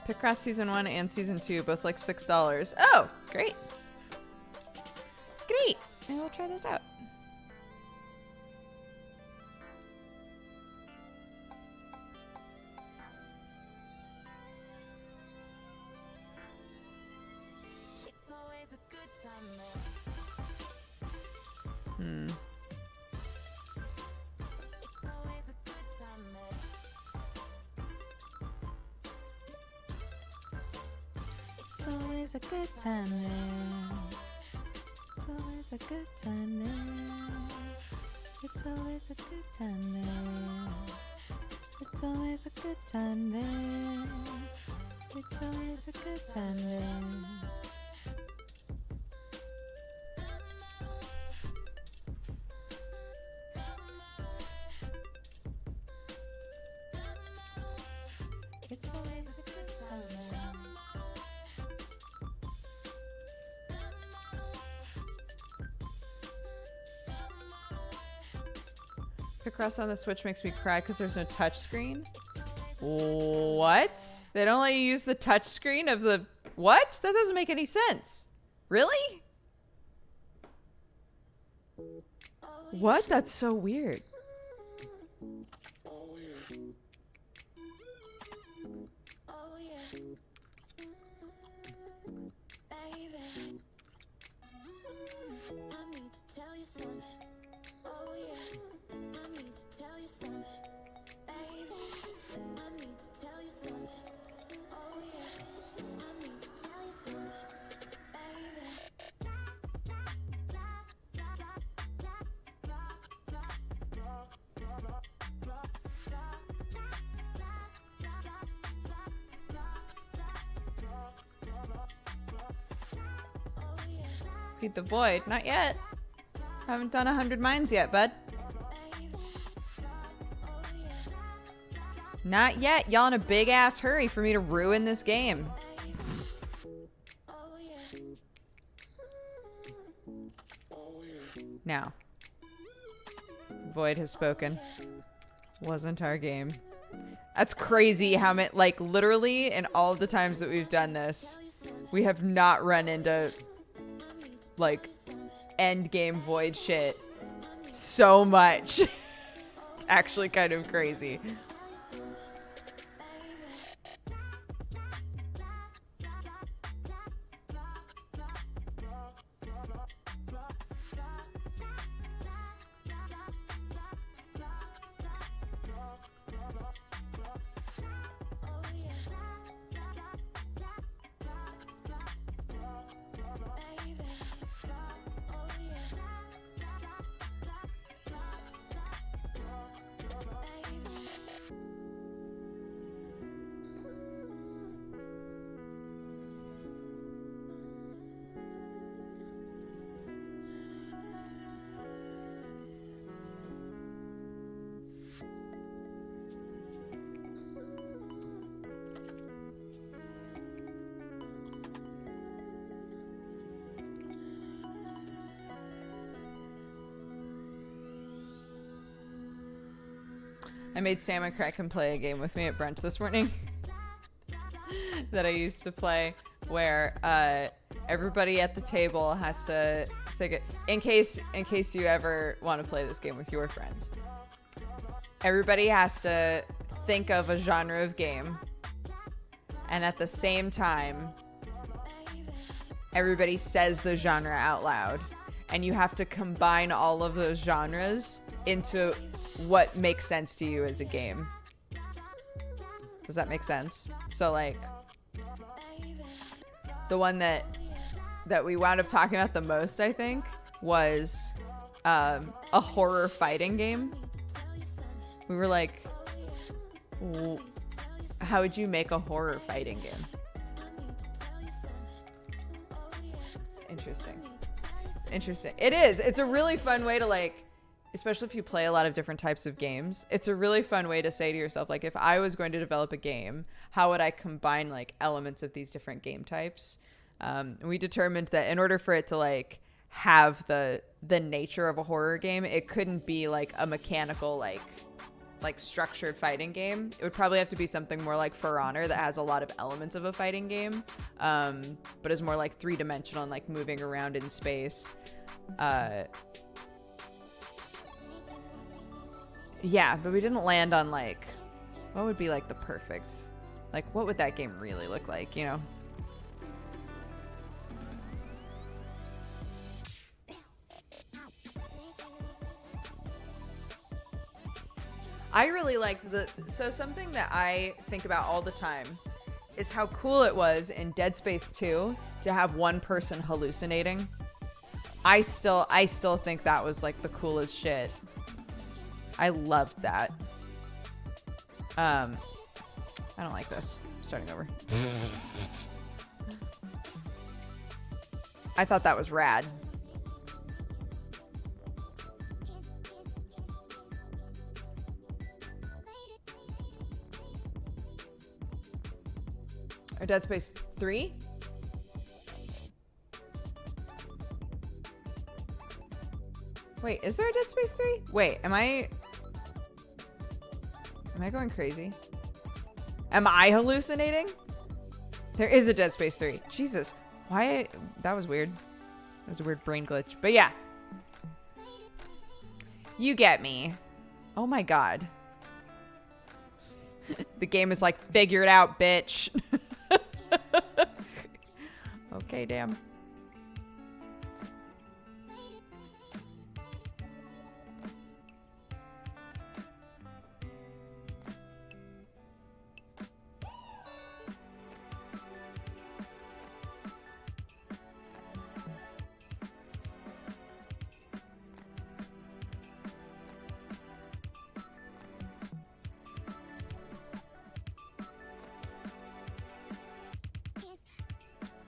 Picross Season 1 and Season 2, both like $6. Oh, great. Great. Maybe we'll try this out. It's always a good time there. It's always a good time there. It's always a good time there. It's always a good time there. It's always a good time there. It's always a good time there. It's always a good time there. Picross on the Switch makes me cry because there's no touch screen. What? They don't let you use the touch screen of the... What? That doesn't make any sense. Really? What? That's so weird. Oh yeah. Baby. I need to tell you something. Oh yeah. I need to tell you something. Baby. I need to tell you something. Oh yeah. I need to tell you something. Feed the void. Not yet. Haven't done 100 mines yet, bud. Not yet. Y'all in a big ass hurry for me to ruin this game. Now. Void has spoken. Wasn't our game. That's crazy how many, like, literally in all the times that we've done this, we have not run into, like, end game Void shit so much. It's actually kind of crazy. I made Sam and Kraken play a game with me at brunch this morning that I used to play where everybody at the table has to think it, in case you ever want to play this game with your friends. Everybody has to think of a genre of game, and at the same time everybody says the genre out loud, and you have to combine all of those genres into what makes sense to you as a game. Does that make sense? So like the one that we wound up talking about the most, I think, was a horror fighting game. We were like, how would you make a horror fighting game? Interesting. It is. It's a really fun way to, like, especially if you play a lot of different types of games, it's a really fun way to say to yourself, like, if I was going to develop a game, how would I combine, like, elements of these different game types? And we determined that in order for it to, like, have the nature of a horror game, it couldn't be, like, a mechanical, like structured fighting game. It would probably have to be something more like For Honor that has a lot of elements of a fighting game, but is more like three-dimensional and, like, moving around in space. Yeah, but we didn't land on, like, what would be, like, the perfect, like, what would that game really look like, you know? I really liked so something that I think about all the time is how cool it was in Dead Space 2 to have one person hallucinating. I still think that was like the coolest shit. I loved that. I don't like this. Starting over. I thought that was rad. Or Dead Space 3? Wait, is there a Dead Space 3? Wait, am I going crazy? Am I hallucinating? There is a Dead Space 3. Jesus. Why? That was weird. That was a weird brain glitch. But yeah. You get me. Oh my god. The game is like, figure it out, bitch. Okay, damn.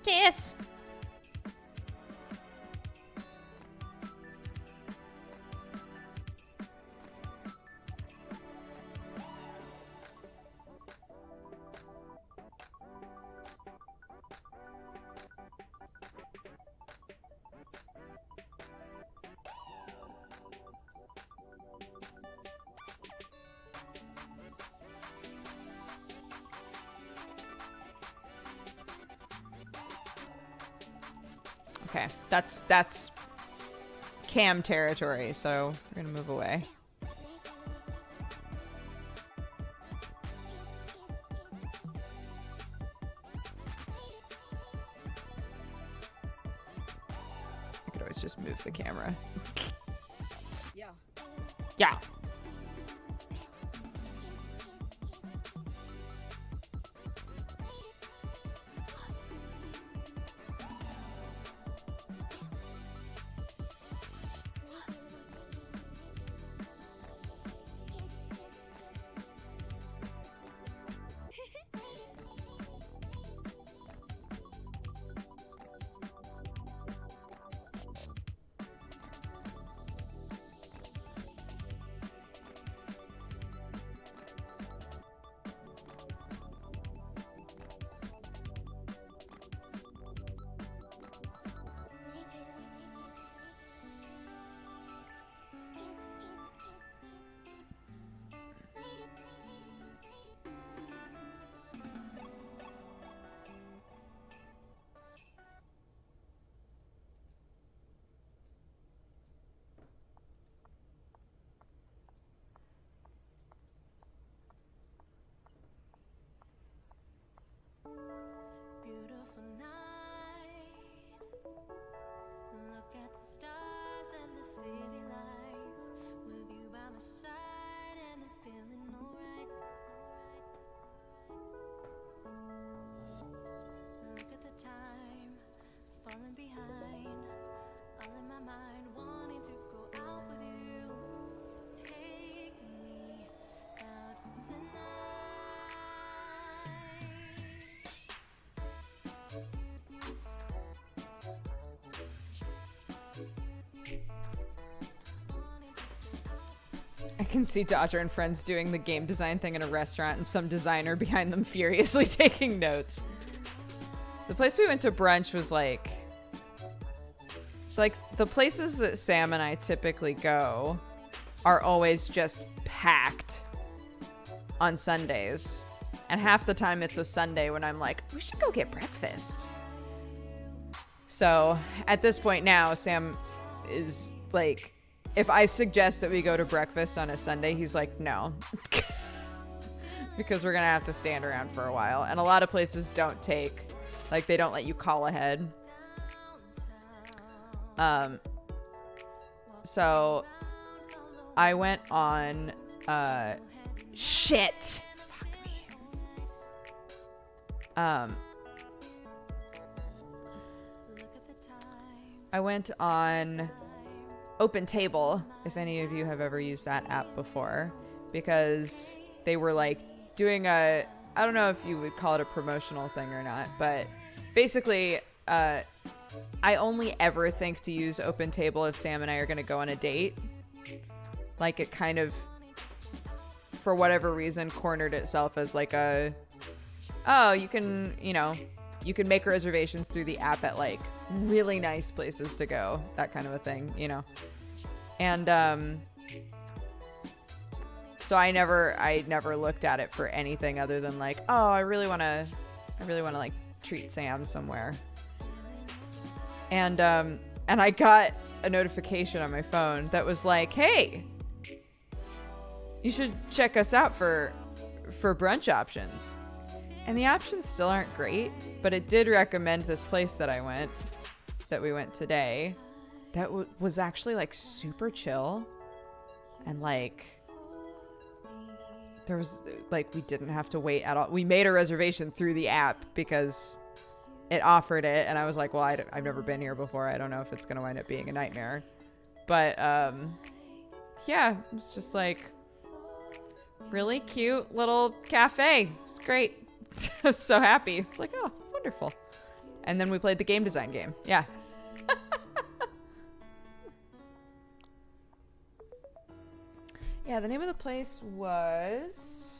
Kiss. Okay, that's cam territory, so we're gonna move away. I could always just move the camera. Yeah. Yeah. Beautiful night. Look at the stars and the city lights. With you by my side and I'm feeling alright. Look at the time, falling behind. All in my mind, wanting to go out with you. Take me out tonight. I can see Dodger and friends doing the game design thing in a restaurant and some designer behind them furiously taking notes. The place we went to brunch was like... It's like the places that Sam and I typically go are always just packed on Sundays. And half the time it's a Sunday when I'm like, we should go get breakfast. So at this point now, Sam is like... If I suggest that we go to breakfast on a Sunday, he's like, no. Because we're going to have to stand around for a while. And a lot of places don't take, like, they don't let you call ahead. So I went on Shit. Fuck me. I went on Open Table, if any of you have ever used that app before, because they were like doing I don't know if you would call it a promotional thing or not, but basically, I only ever think to use Open Table if Sam and I are going to go on a date. Like, it kind of, for whatever reason, cornered itself as like you can make reservations through the app at like really nice places to go, that kind of a thing, And so I never looked at it for anything other than like, oh, I really want to like treat Sam somewhere. And I got a notification on my phone that was like, hey, you should check us out for brunch options. And the options still aren't great, but it did recommend this place that we went today that was actually like super chill. And like, there was like, we didn't have to wait at all. We made a reservation through the app because it offered it. And I was like, well, I've never been here before. I don't know if it's going to wind up being a nightmare. But yeah, it was just like really cute little cafe. It's great. I was so happy. It's like, oh, wonderful. And then we played the game design game. Yeah. Yeah, the name of the place was...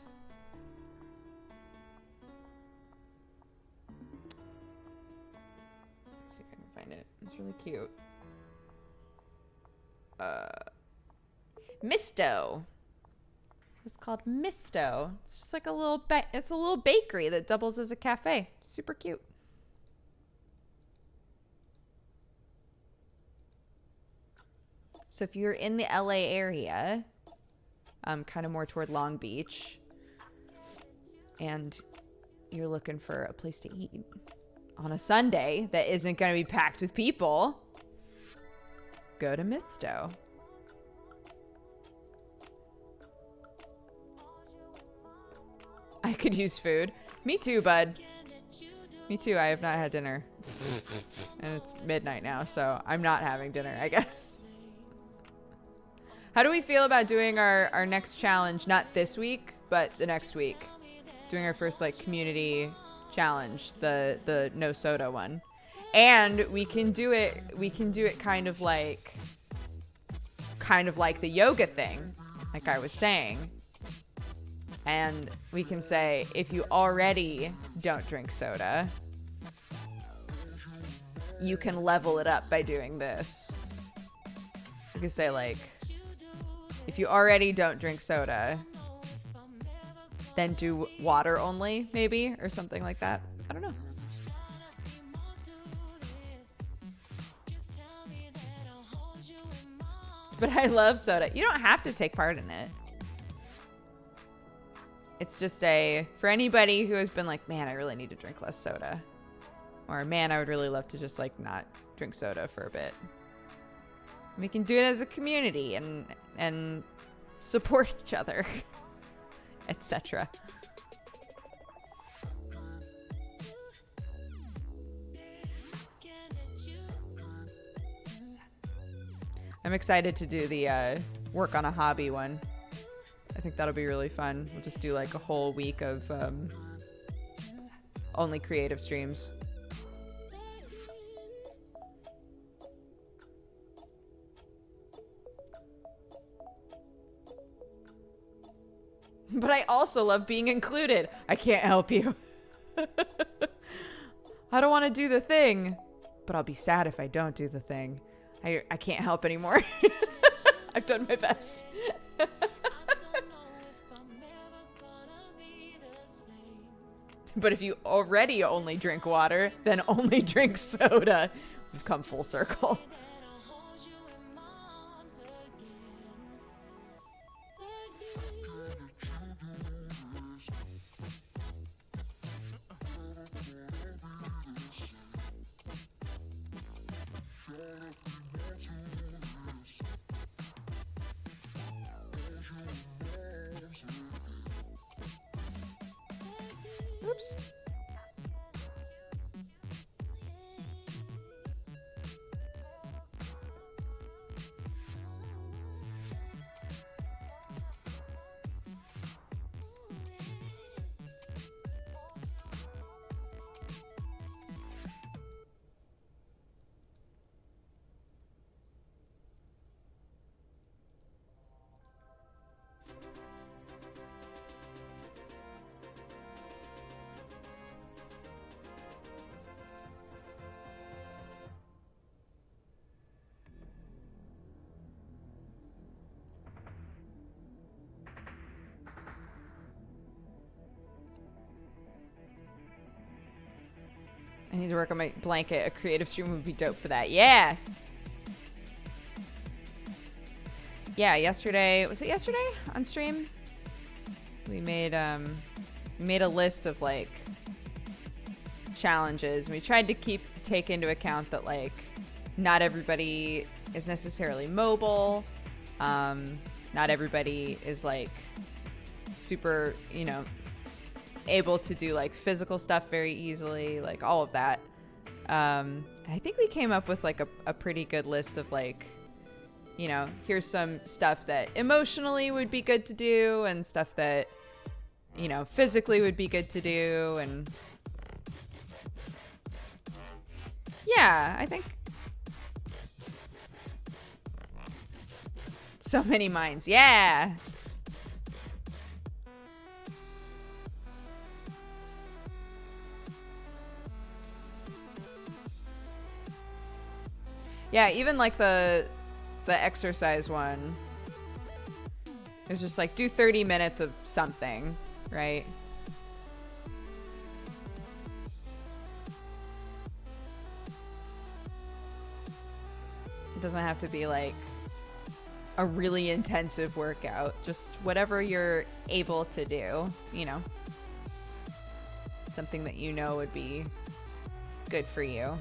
Let's see if I can find it. It's really cute. Misto. It's called Misto. It's just like a little it's a little bakery that doubles as a cafe. Super cute. So if you're in the LA area, kind of more toward Long Beach, and you're looking for a place to eat on a Sunday that isn't going to be packed with people, go to Misto. I could use food. Me too, bud. Me too. I have not had dinner. And it's midnight now, so I'm not having dinner, I guess. How do we feel about doing our next challenge? Not this week, but the next week. Doing our first like community challenge, the no soda one. And we can do it kind of like the yoga thing, like I was saying. And we can say, if you already don't drink soda, you can level it up by doing this. We can say, like, if you already don't drink soda, then do water only, maybe, or something like that. I don't know. But I love soda. You don't have to take part in it. It's just for anybody who has been like, man, I really need to drink less soda. Or, man, I would really love to just, like, not drink soda for a bit. We can do it as a community and support each other, etc. I'm excited to do the work on a hobby one. I think that'll be really fun. We'll just do like a whole week of only creative streams. But I also love being included. I can't help you. I don't want to do the thing, but I'll be sad if I don't do the thing. I can't help anymore. I've done my best. But if you already only drink water, then only drink soda. We've come full circle. Oops. I need to work on my blanket. A creative stream would be dope for that. Yeah. Yeah, yesterday, was it yesterday on stream? We made a list of like challenges. We tried to take into account that like not everybody is necessarily mobile. Not everybody is like super, you know, able to do like physical stuff very easily, like all of that. I think we came up with like a pretty good list of like, you know, here's some stuff that emotionally would be good to do and stuff that, you know, physically would be good to do. And yeah, I think so many minds. Yeah. Yeah, even like the exercise one. It's just like do 30 minutes of something, right? It doesn't have to be like a really intensive workout, just whatever you're able to do, you know. Something that you know would be good for you.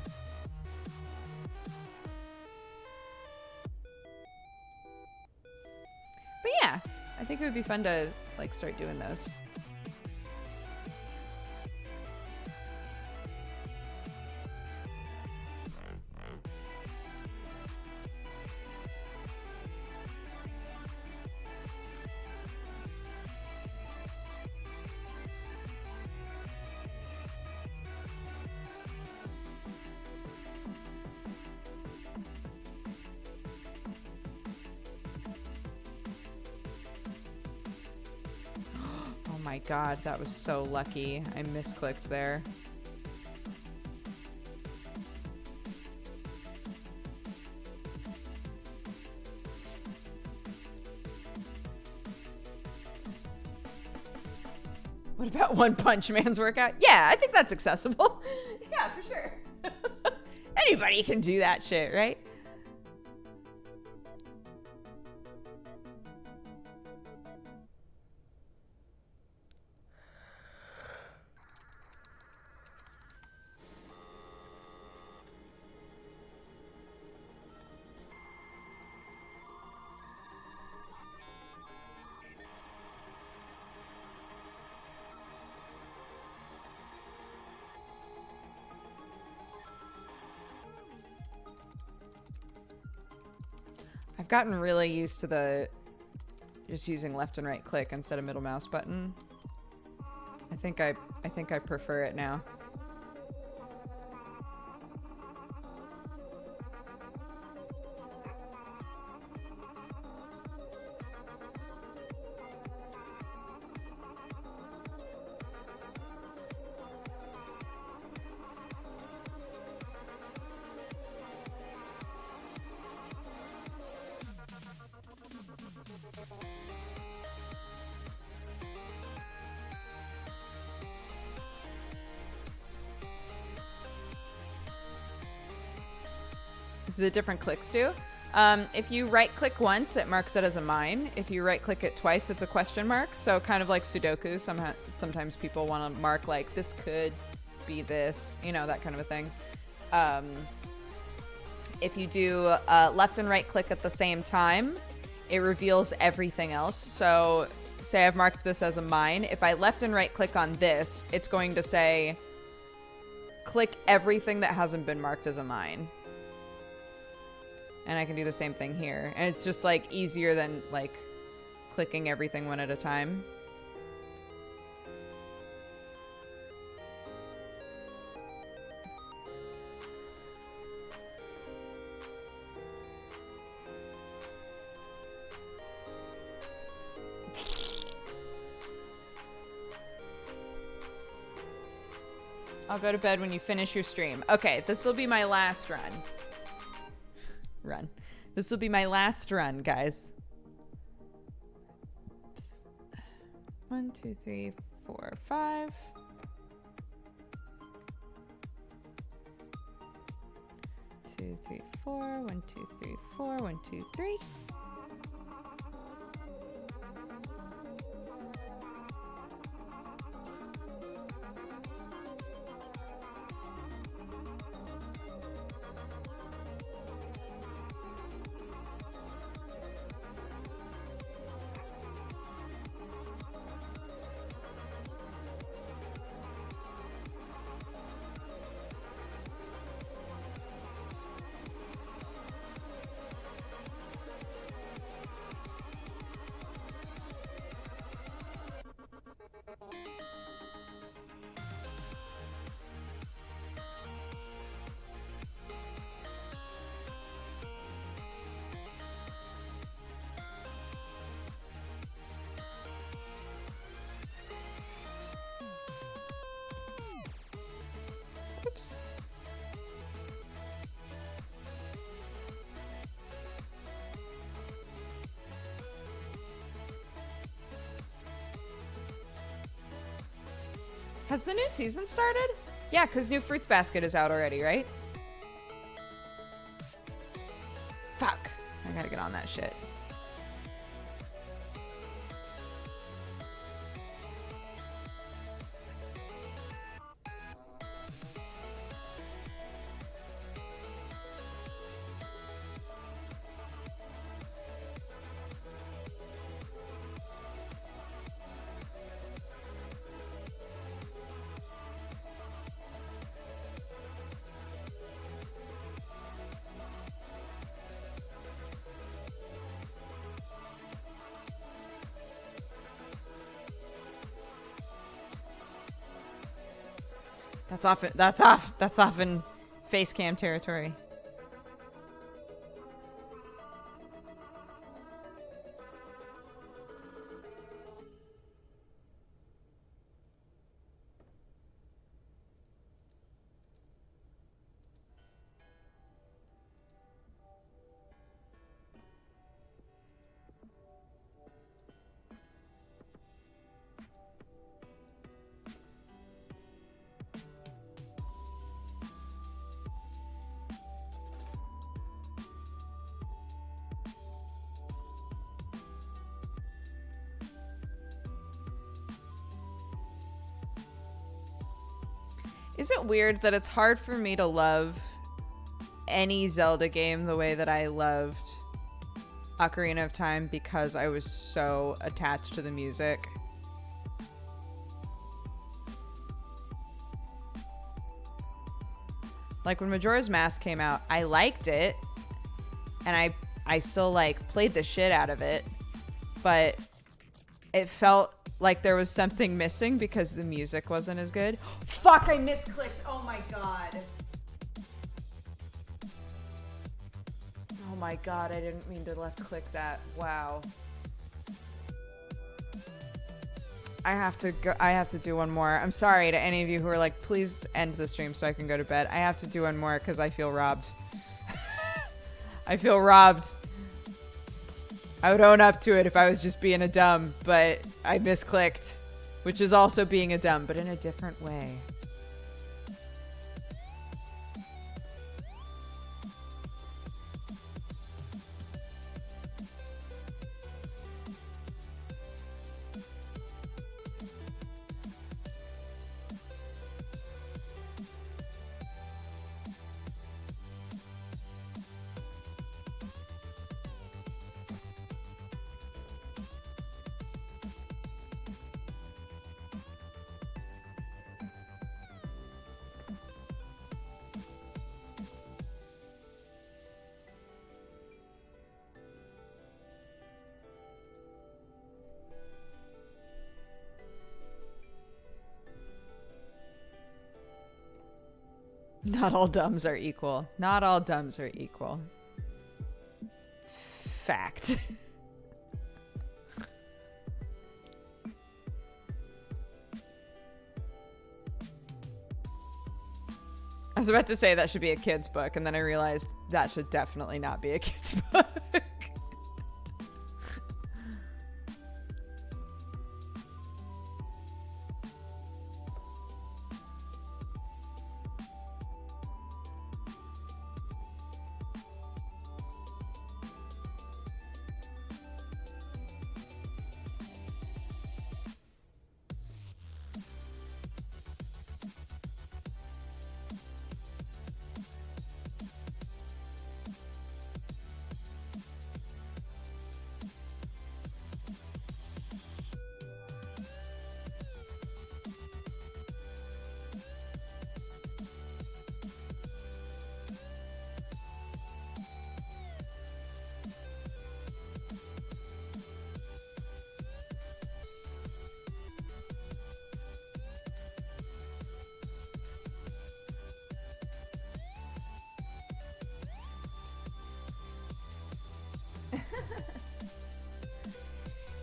But yeah, I think it would be fun to like start doing those. Oh my god, that was so lucky. I misclicked there. What about One Punch Man's workout? Yeah, I think that's accessible. Yeah, for sure. Anybody can do that shit, right? I've gotten really used to the just using left and right click instead of middle mouse button. I think I prefer it now. The different clicks do. If you right click once, it marks it as a mine. If you right click it twice, it's a question mark. So kind of like Sudoku, sometimes people want to mark like this could be this, you know, that kind of a thing. If you do left and right click at the same time, it reveals everything else. So say I've marked this as a mine, if I left and right click on this, it's going to say click everything that hasn't been marked as a mine. And I can do the same thing here. And it's just like easier than like clicking everything one at a time. I'll go to bed when you finish your stream. Okay, this will be my last run. This will be my last run, guys. 1, 2, 3, 4, 5. 2, 3, 4. 1, 2, 3, 4. 1, 2, 3. Oops. Has the new season started? Yeah, because New Fruits Basket is out already, right? Fuck. I gotta get on that shit. That's often face cam territory. Is it weird that it's hard for me to love any Zelda game the way that I loved Ocarina of Time because I was so attached to the music? Like when Majora's Mask came out, I liked it and I still like played the shit out of it, but it felt like there was something missing because the music wasn't as good. Fuck, I misclicked. Oh my god. Oh my god, I didn't mean to left click that. Wow. I have to do one more. I'm sorry to any of you who are like, please end the stream so I can go to bed. I have to do one more because I feel robbed. I feel robbed. I would own up to it if I was just being a dumb, but I misclicked, which is also being a dumb, but in a different way. Not all dumbs are equal. Not all dumbs are equal. Fact. I was about to say that should be a kid's book, and then I realized that should definitely not be a kid's book.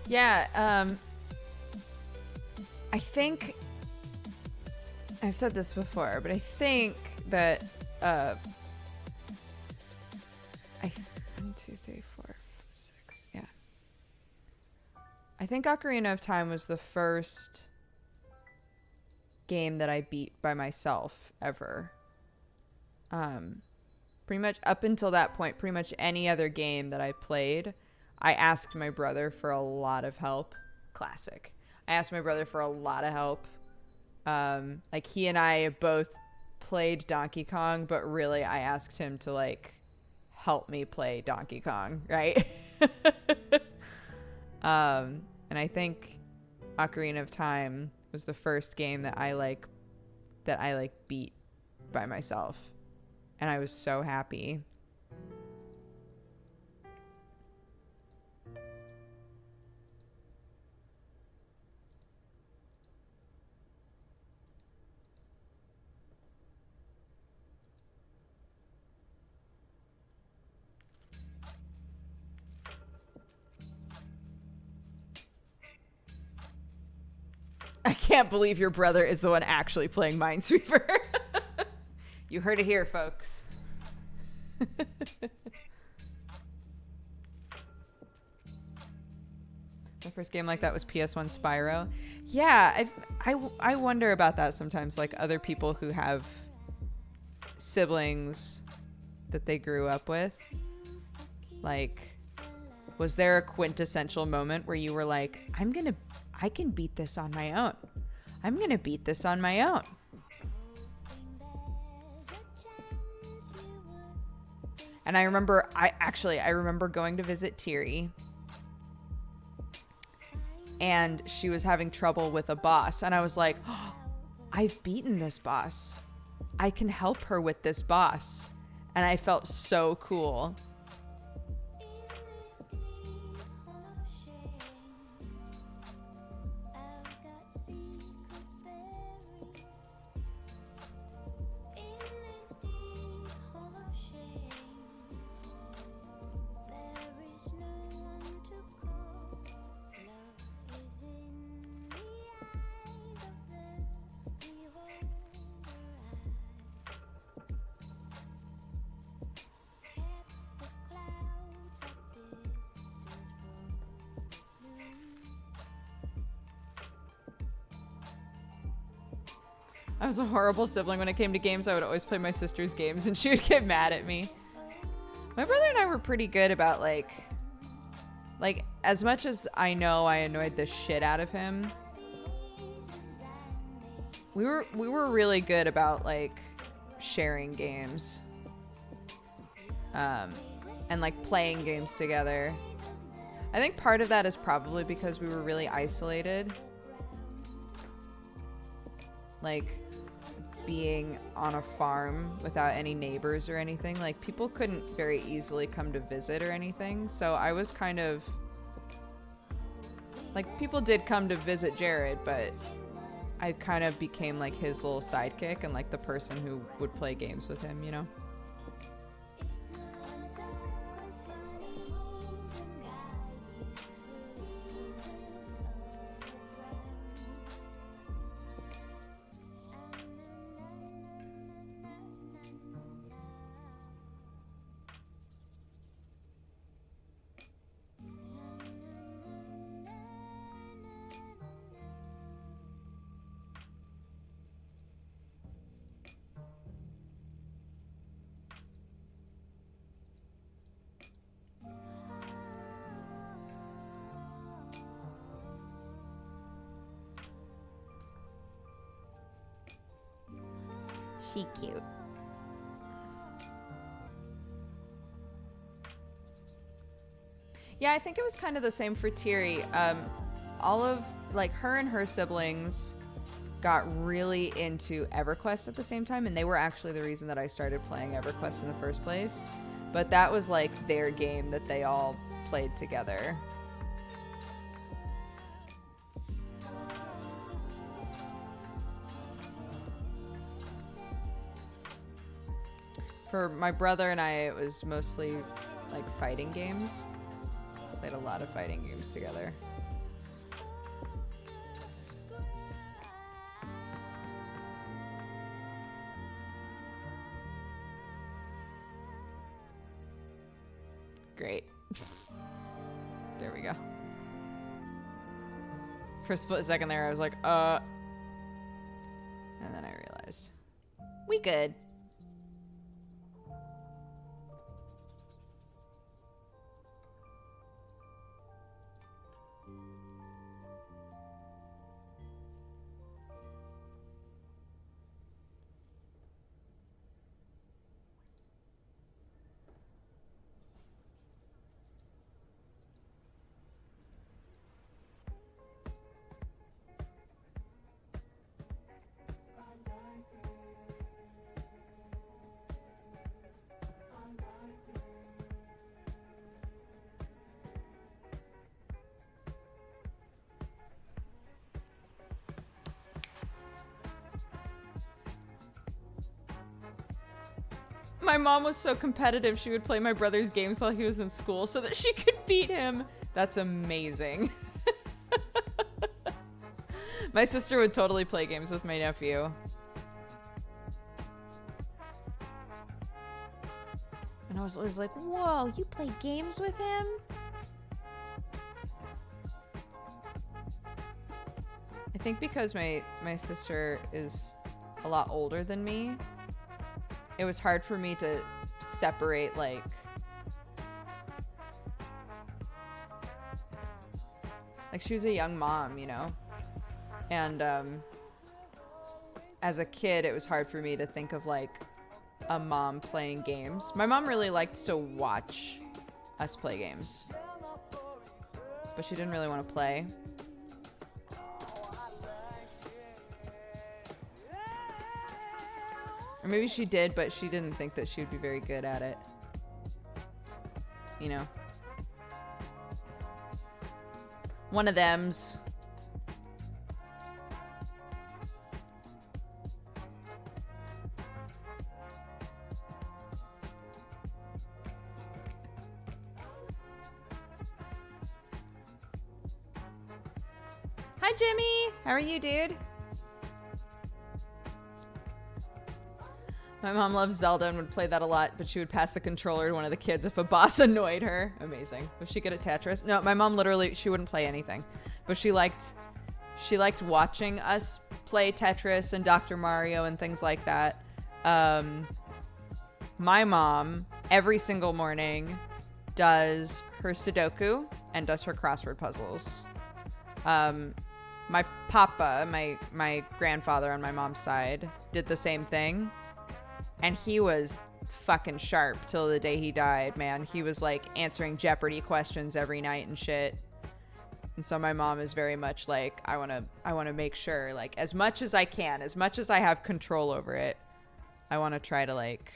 Yeah, I think I've said this before, but I think that I 1, 2, 3, 4, 6, yeah. I think Ocarina of Time was the first game that I beat by myself ever. Pretty much up until that point, pretty much any other game that I played, I asked my brother for a lot of help. Classic. I asked my brother for a lot of help. Like, he and I both played Donkey Kong, but really I asked him to, like, help me play Donkey Kong, right? And I think Ocarina of Time was the first game that I beat by myself. And I was so happy. I can't believe your brother is the one actually playing Minesweeper. You heard it here, folks. My first game like that was PS1 Spyro. Yeah, I wonder about that sometimes, like other people who have siblings that they grew up with. Like, was there a quintessential moment where you were like, I can beat this on my own. I'm gonna beat this on my own. And I remember going to visit Tiri, and she was having trouble with a boss, and I was like, oh, I've beaten this boss. I can help her with this boss. And I felt so cool. I was a horrible sibling when it came to games. I would always play my sister's games and she would get mad at me. My brother and I were pretty good about like as much as I know I annoyed the shit out of him, we were really good about like sharing games. And like playing games together. I think part of that is probably because we were really isolated. Like being on a farm without any neighbors or anything, like people couldn't very easily come to visit or anything. So I was kind of like, people did come to visit Jared, but I kind of became like his little sidekick and like the person who would play games with him, you know? She cute. Yeah, I think it was kind of the same for Tiri. All of, like, her and her siblings got really into EverQuest at the same time, and they were actually the reason that I started playing EverQuest in the first place. But that was, like, their game that they all played together. For my brother and I, it was mostly, like, fighting games. Played a lot of fighting games together. Great. There we go. For a split second there, I was like, And then I realized. We good. My mom was so competitive, she would play my brother's games while he was in school so that she could beat him. That's amazing. My sister would totally play games with my nephew. And I was always like, whoa, you play games with him? I think because my sister is a lot older than me, it was hard for me to separate, like, she was a young mom, you know? And, as a kid, it was hard for me to think of, like, a mom playing games. My mom really liked to watch us play games, but she didn't really want to play. Or maybe she did, but she didn't think that she would be very good at it. You know? One of them's. Hi, Jimmy! How are you, dude? My mom loves Zelda and would play that a lot, but she would pass the controller to one of the kids if a boss annoyed her. Amazing. Was she good at Tetris? No, my mom literally, she wouldn't play anything. But she liked watching us play Tetris and Dr. Mario and things like that. My mom, every single morning, does her Sudoku and does her crossword puzzles. My papa, my grandfather on my mom's side, did the same thing. And he was fucking sharp till the day he died, man. He was, like, answering Jeopardy questions every night and shit. And so my mom is very much like, I want to make sure, like, as much as I can, as much as I have control over it, I want to try to, like,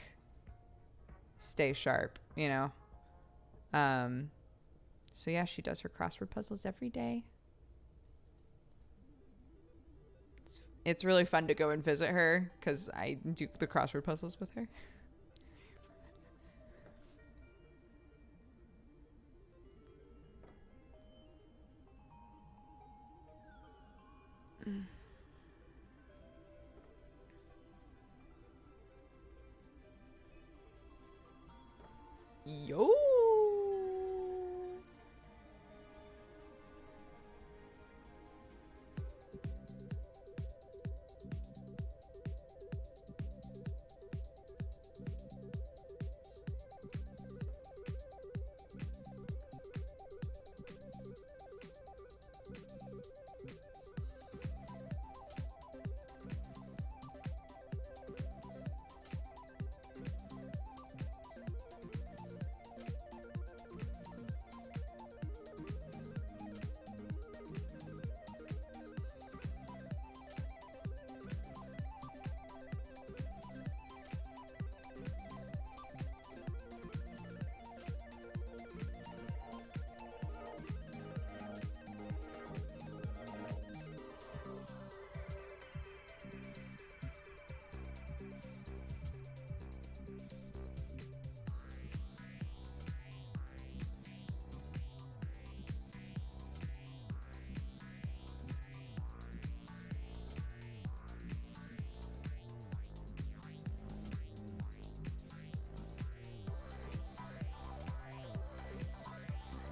stay sharp, you know? So yeah, she does her crossword puzzles every day. It's it's really fun to go and visit her because I do the crossword puzzles with her. Yo.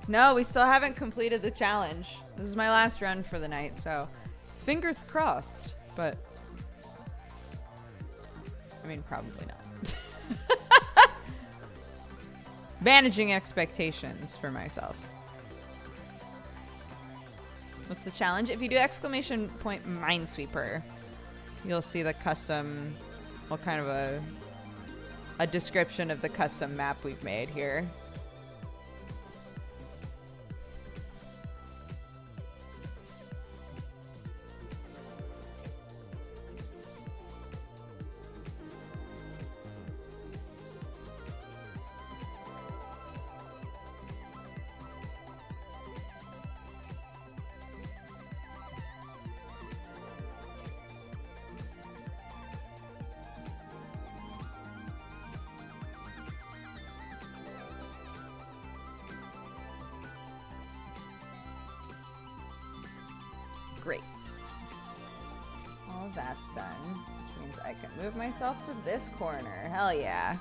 No, we still haven't completed the challenge. This is my last run for the night, so fingers crossed. But I mean, probably not. Managing expectations for myself. What's the challenge? If you do exclamation point Minesweeper, you'll see the custom, well, kind of a description of the custom map we've made here. Great. All that's done, which means I can move myself to this corner. Hell yeah.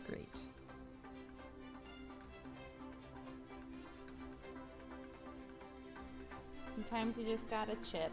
Great. Sometimes you just gotta chip.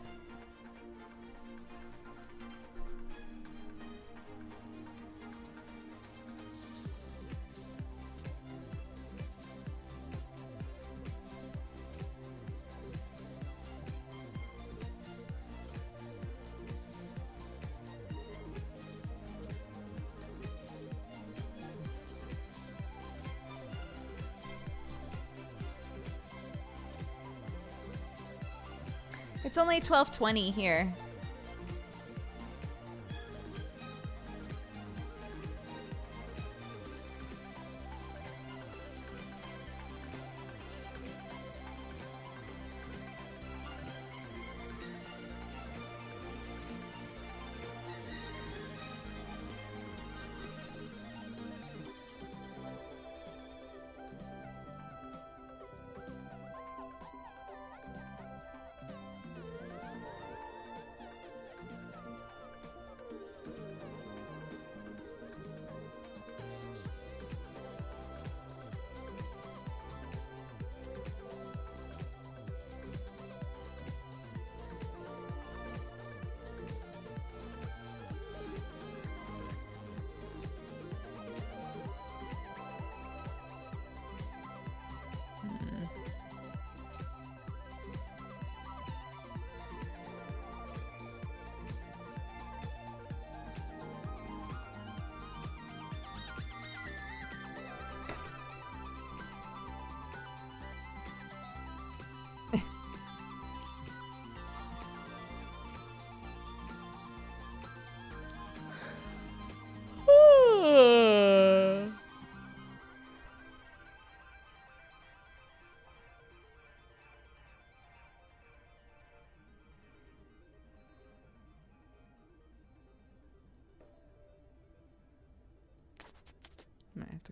It's only 12:20 here.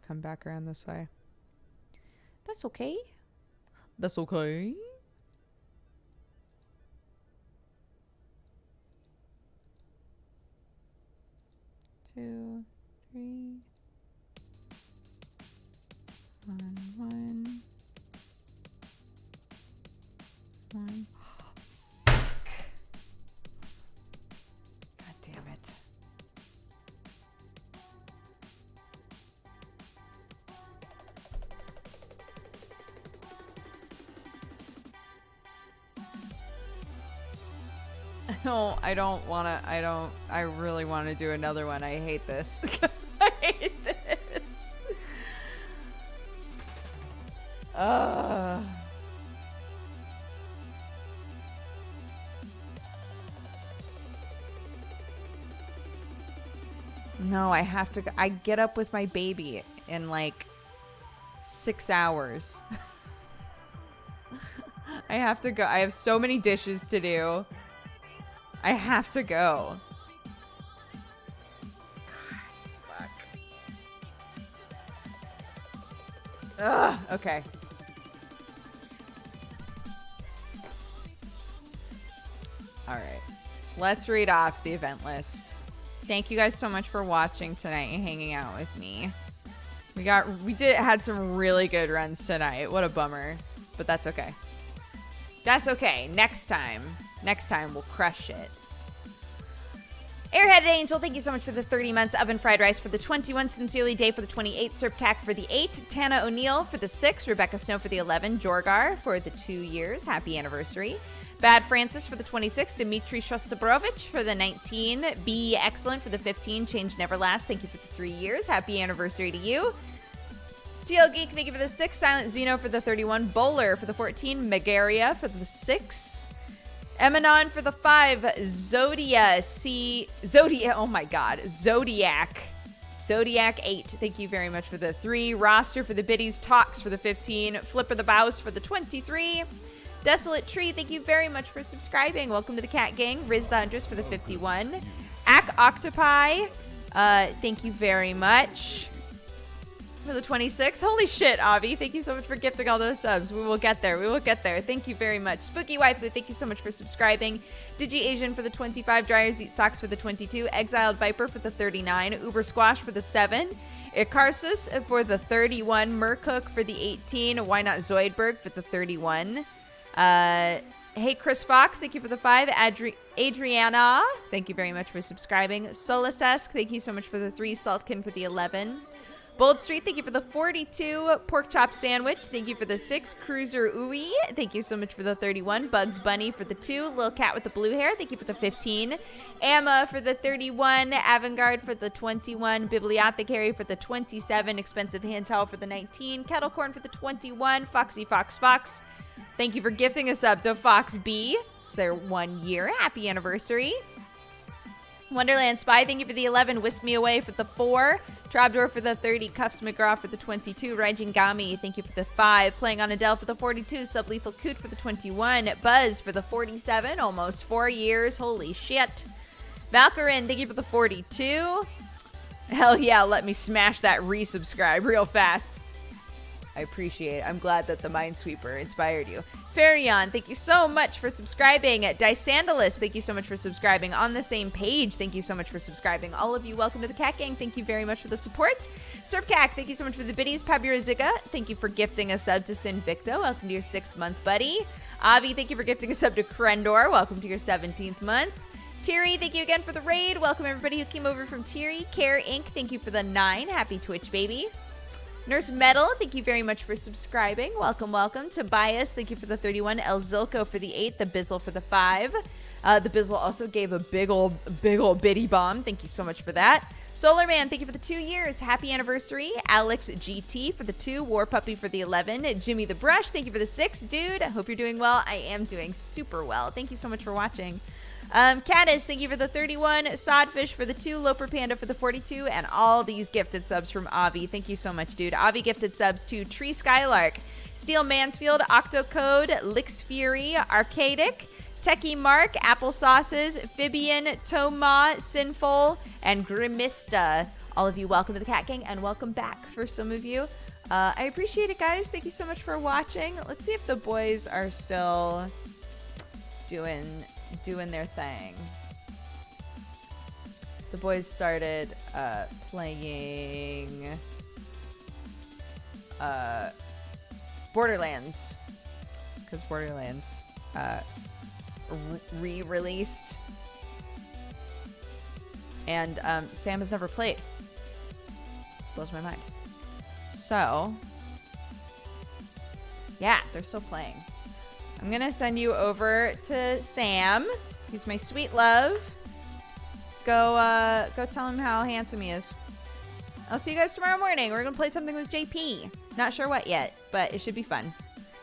come back around this way. That's okay. That's okay. Two, three. One. God damn it. I really want to do another one. I hate this. I hate this. No, I have to go. I get up with my baby in like 6 hours. I have to go. I have so many dishes to do. I have to go. God, fuck. Ugh, okay. All right. Let's read off the event list. Thank you guys so much for watching tonight and hanging out with me. We had some really good runs tonight. What a bummer. But that's okay. That's okay. Next time we'll crush it. Airheaded Angel, thank you so much for the 30 months. Oven Fried Rice for the 21. Sincerely Dave for the 28. Serp Cack for the 8. Tana O'Neill for the 6. Rebecca Snow for the 11. Jorgar for the 2 years. Happy anniversary. Bad Francis for the 26. Dmitry Shostakovich for the 19. Be Excellent for the 15. Change Never Last. Thank you for the 3 years. Happy anniversary to you. TL Geek, thank you for the 6. Silent Zeno for the 31. Bowler for the 14. Megaria for the 6. Emanon for the 5. Zodiac. Oh my god. Zodiac 8. Thank you very much for the 3. Roster for the Biddies. Talks for the 15. Flipper the Bouse for the 23. Desolate Tree, thank you very much for subscribing. Welcome to the Cat Gang. Riz the Huntress for the 51. Ack Octopi, thank you very much for the 26. Holy shit, Avi. Thank you so much for gifting all those subs. We will get there. Thank you very much. Spooky Waifu, thank you so much for subscribing. Digi Asian for the 25. Dryers Eat Socks for the 22. Exiled Viper for the 39. Uber Squash for the 7. Icarsus for the 31. Mercook for the 18. Why Not Zoidberg for the 31. Hey Chris Fox, thank you for the 5. Adriana, thank you very much for subscribing. Solacesk, thank you so much for the 3. Saltkin for the 11. Bold Street, thank you for the 42. Pork Chop Sandwich, thank you for the 6. Cruiser Ooey, thank you so much for the 31. Bugs Bunny for the 2. Lil Cat with the blue hair, thank you for the 15. Amma for the 31. Avantgarde for the 21. Bibliothecary for the 27. Expensive Hand Towel for the 19. Kettle Corn for the 21. Foxy Fox. Thank you for gifting a sub to Fox B. It's their 1 year. Happy anniversary. Wonderland Spy, thank you for the 11. Whisk Me Away for the 4. Trapdoor for the 30. Cuffs McGraw for the 22. Raijingami, thank you for the 5. Playing on Adele for the 42. Sublethal Coot for the 21. Buzz for the 47. Almost 4 years. Holy shit. Valkyrin, thank you for the 42. Hell yeah, let me smash that resubscribe real fast. I appreciate it. I'm glad that the Minesweeper inspired you. Farion, thank you so much for subscribing. Dysandalus, thank you so much for subscribing. On the same page, thank you so much for subscribing. All of you, welcome to the Cat Gang. Thank you very much for the support. Serpcac, thank you so much for the biddies. Paburaziga, thank you for gifting a sub to Sinvicto. Welcome to your 6th month, buddy. Avi, thank you for gifting a sub to Krendor. Welcome to your 17th month. Tiri, thank you again for the raid. Welcome everybody who came over from Tiri. Care Inc., thank you for the 9. Happy Twitch, baby. Nurse Metal, thank you very much for subscribing. Welcome. Tobias, thank you for the 31. El Zilko for the 8. The Bizzle for the 5. The Bizzle also gave a big old bitty bomb. Thank you so much for that. Solar Man, thank you for the 2 years. Happy anniversary. Alex GT for the 2. War Puppy for the 11. Jimmy the Brush, thank you for the 6. Dude, I hope you're doing well. I am doing super well. Thank you so much for watching. Caddis, thank you for the 31. Sodfish for the 2. Loper Panda for the 42. And all these gifted subs from Avi. Thank you so much, dude. Avi gifted subs to Tree Skylark, Steel Mansfield, Octocode, Lix Fury, Arcadic, Techie Mark, Apple Sauces, Fibian, Toma, Sinful, and Grimista. all of you, welcome to the Cat Gang, and welcome back for some of you. I appreciate it, guys. Thank you so much for watching. Let's see if the boys are still doing their thing. The boys started playing Borderlands, because Borderlands re-released, and Sam has never played. Blows my mind. So yeah, they're still playing. I'm gonna send you over to Sam. He's my sweet love. Go tell him how handsome he is. I'll see you guys tomorrow morning. We're gonna play something with JP. Not sure what yet, but it should be fun.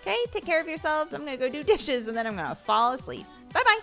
Okay, take care of yourselves. I'm gonna go do dishes and then I'm gonna fall asleep. Bye bye.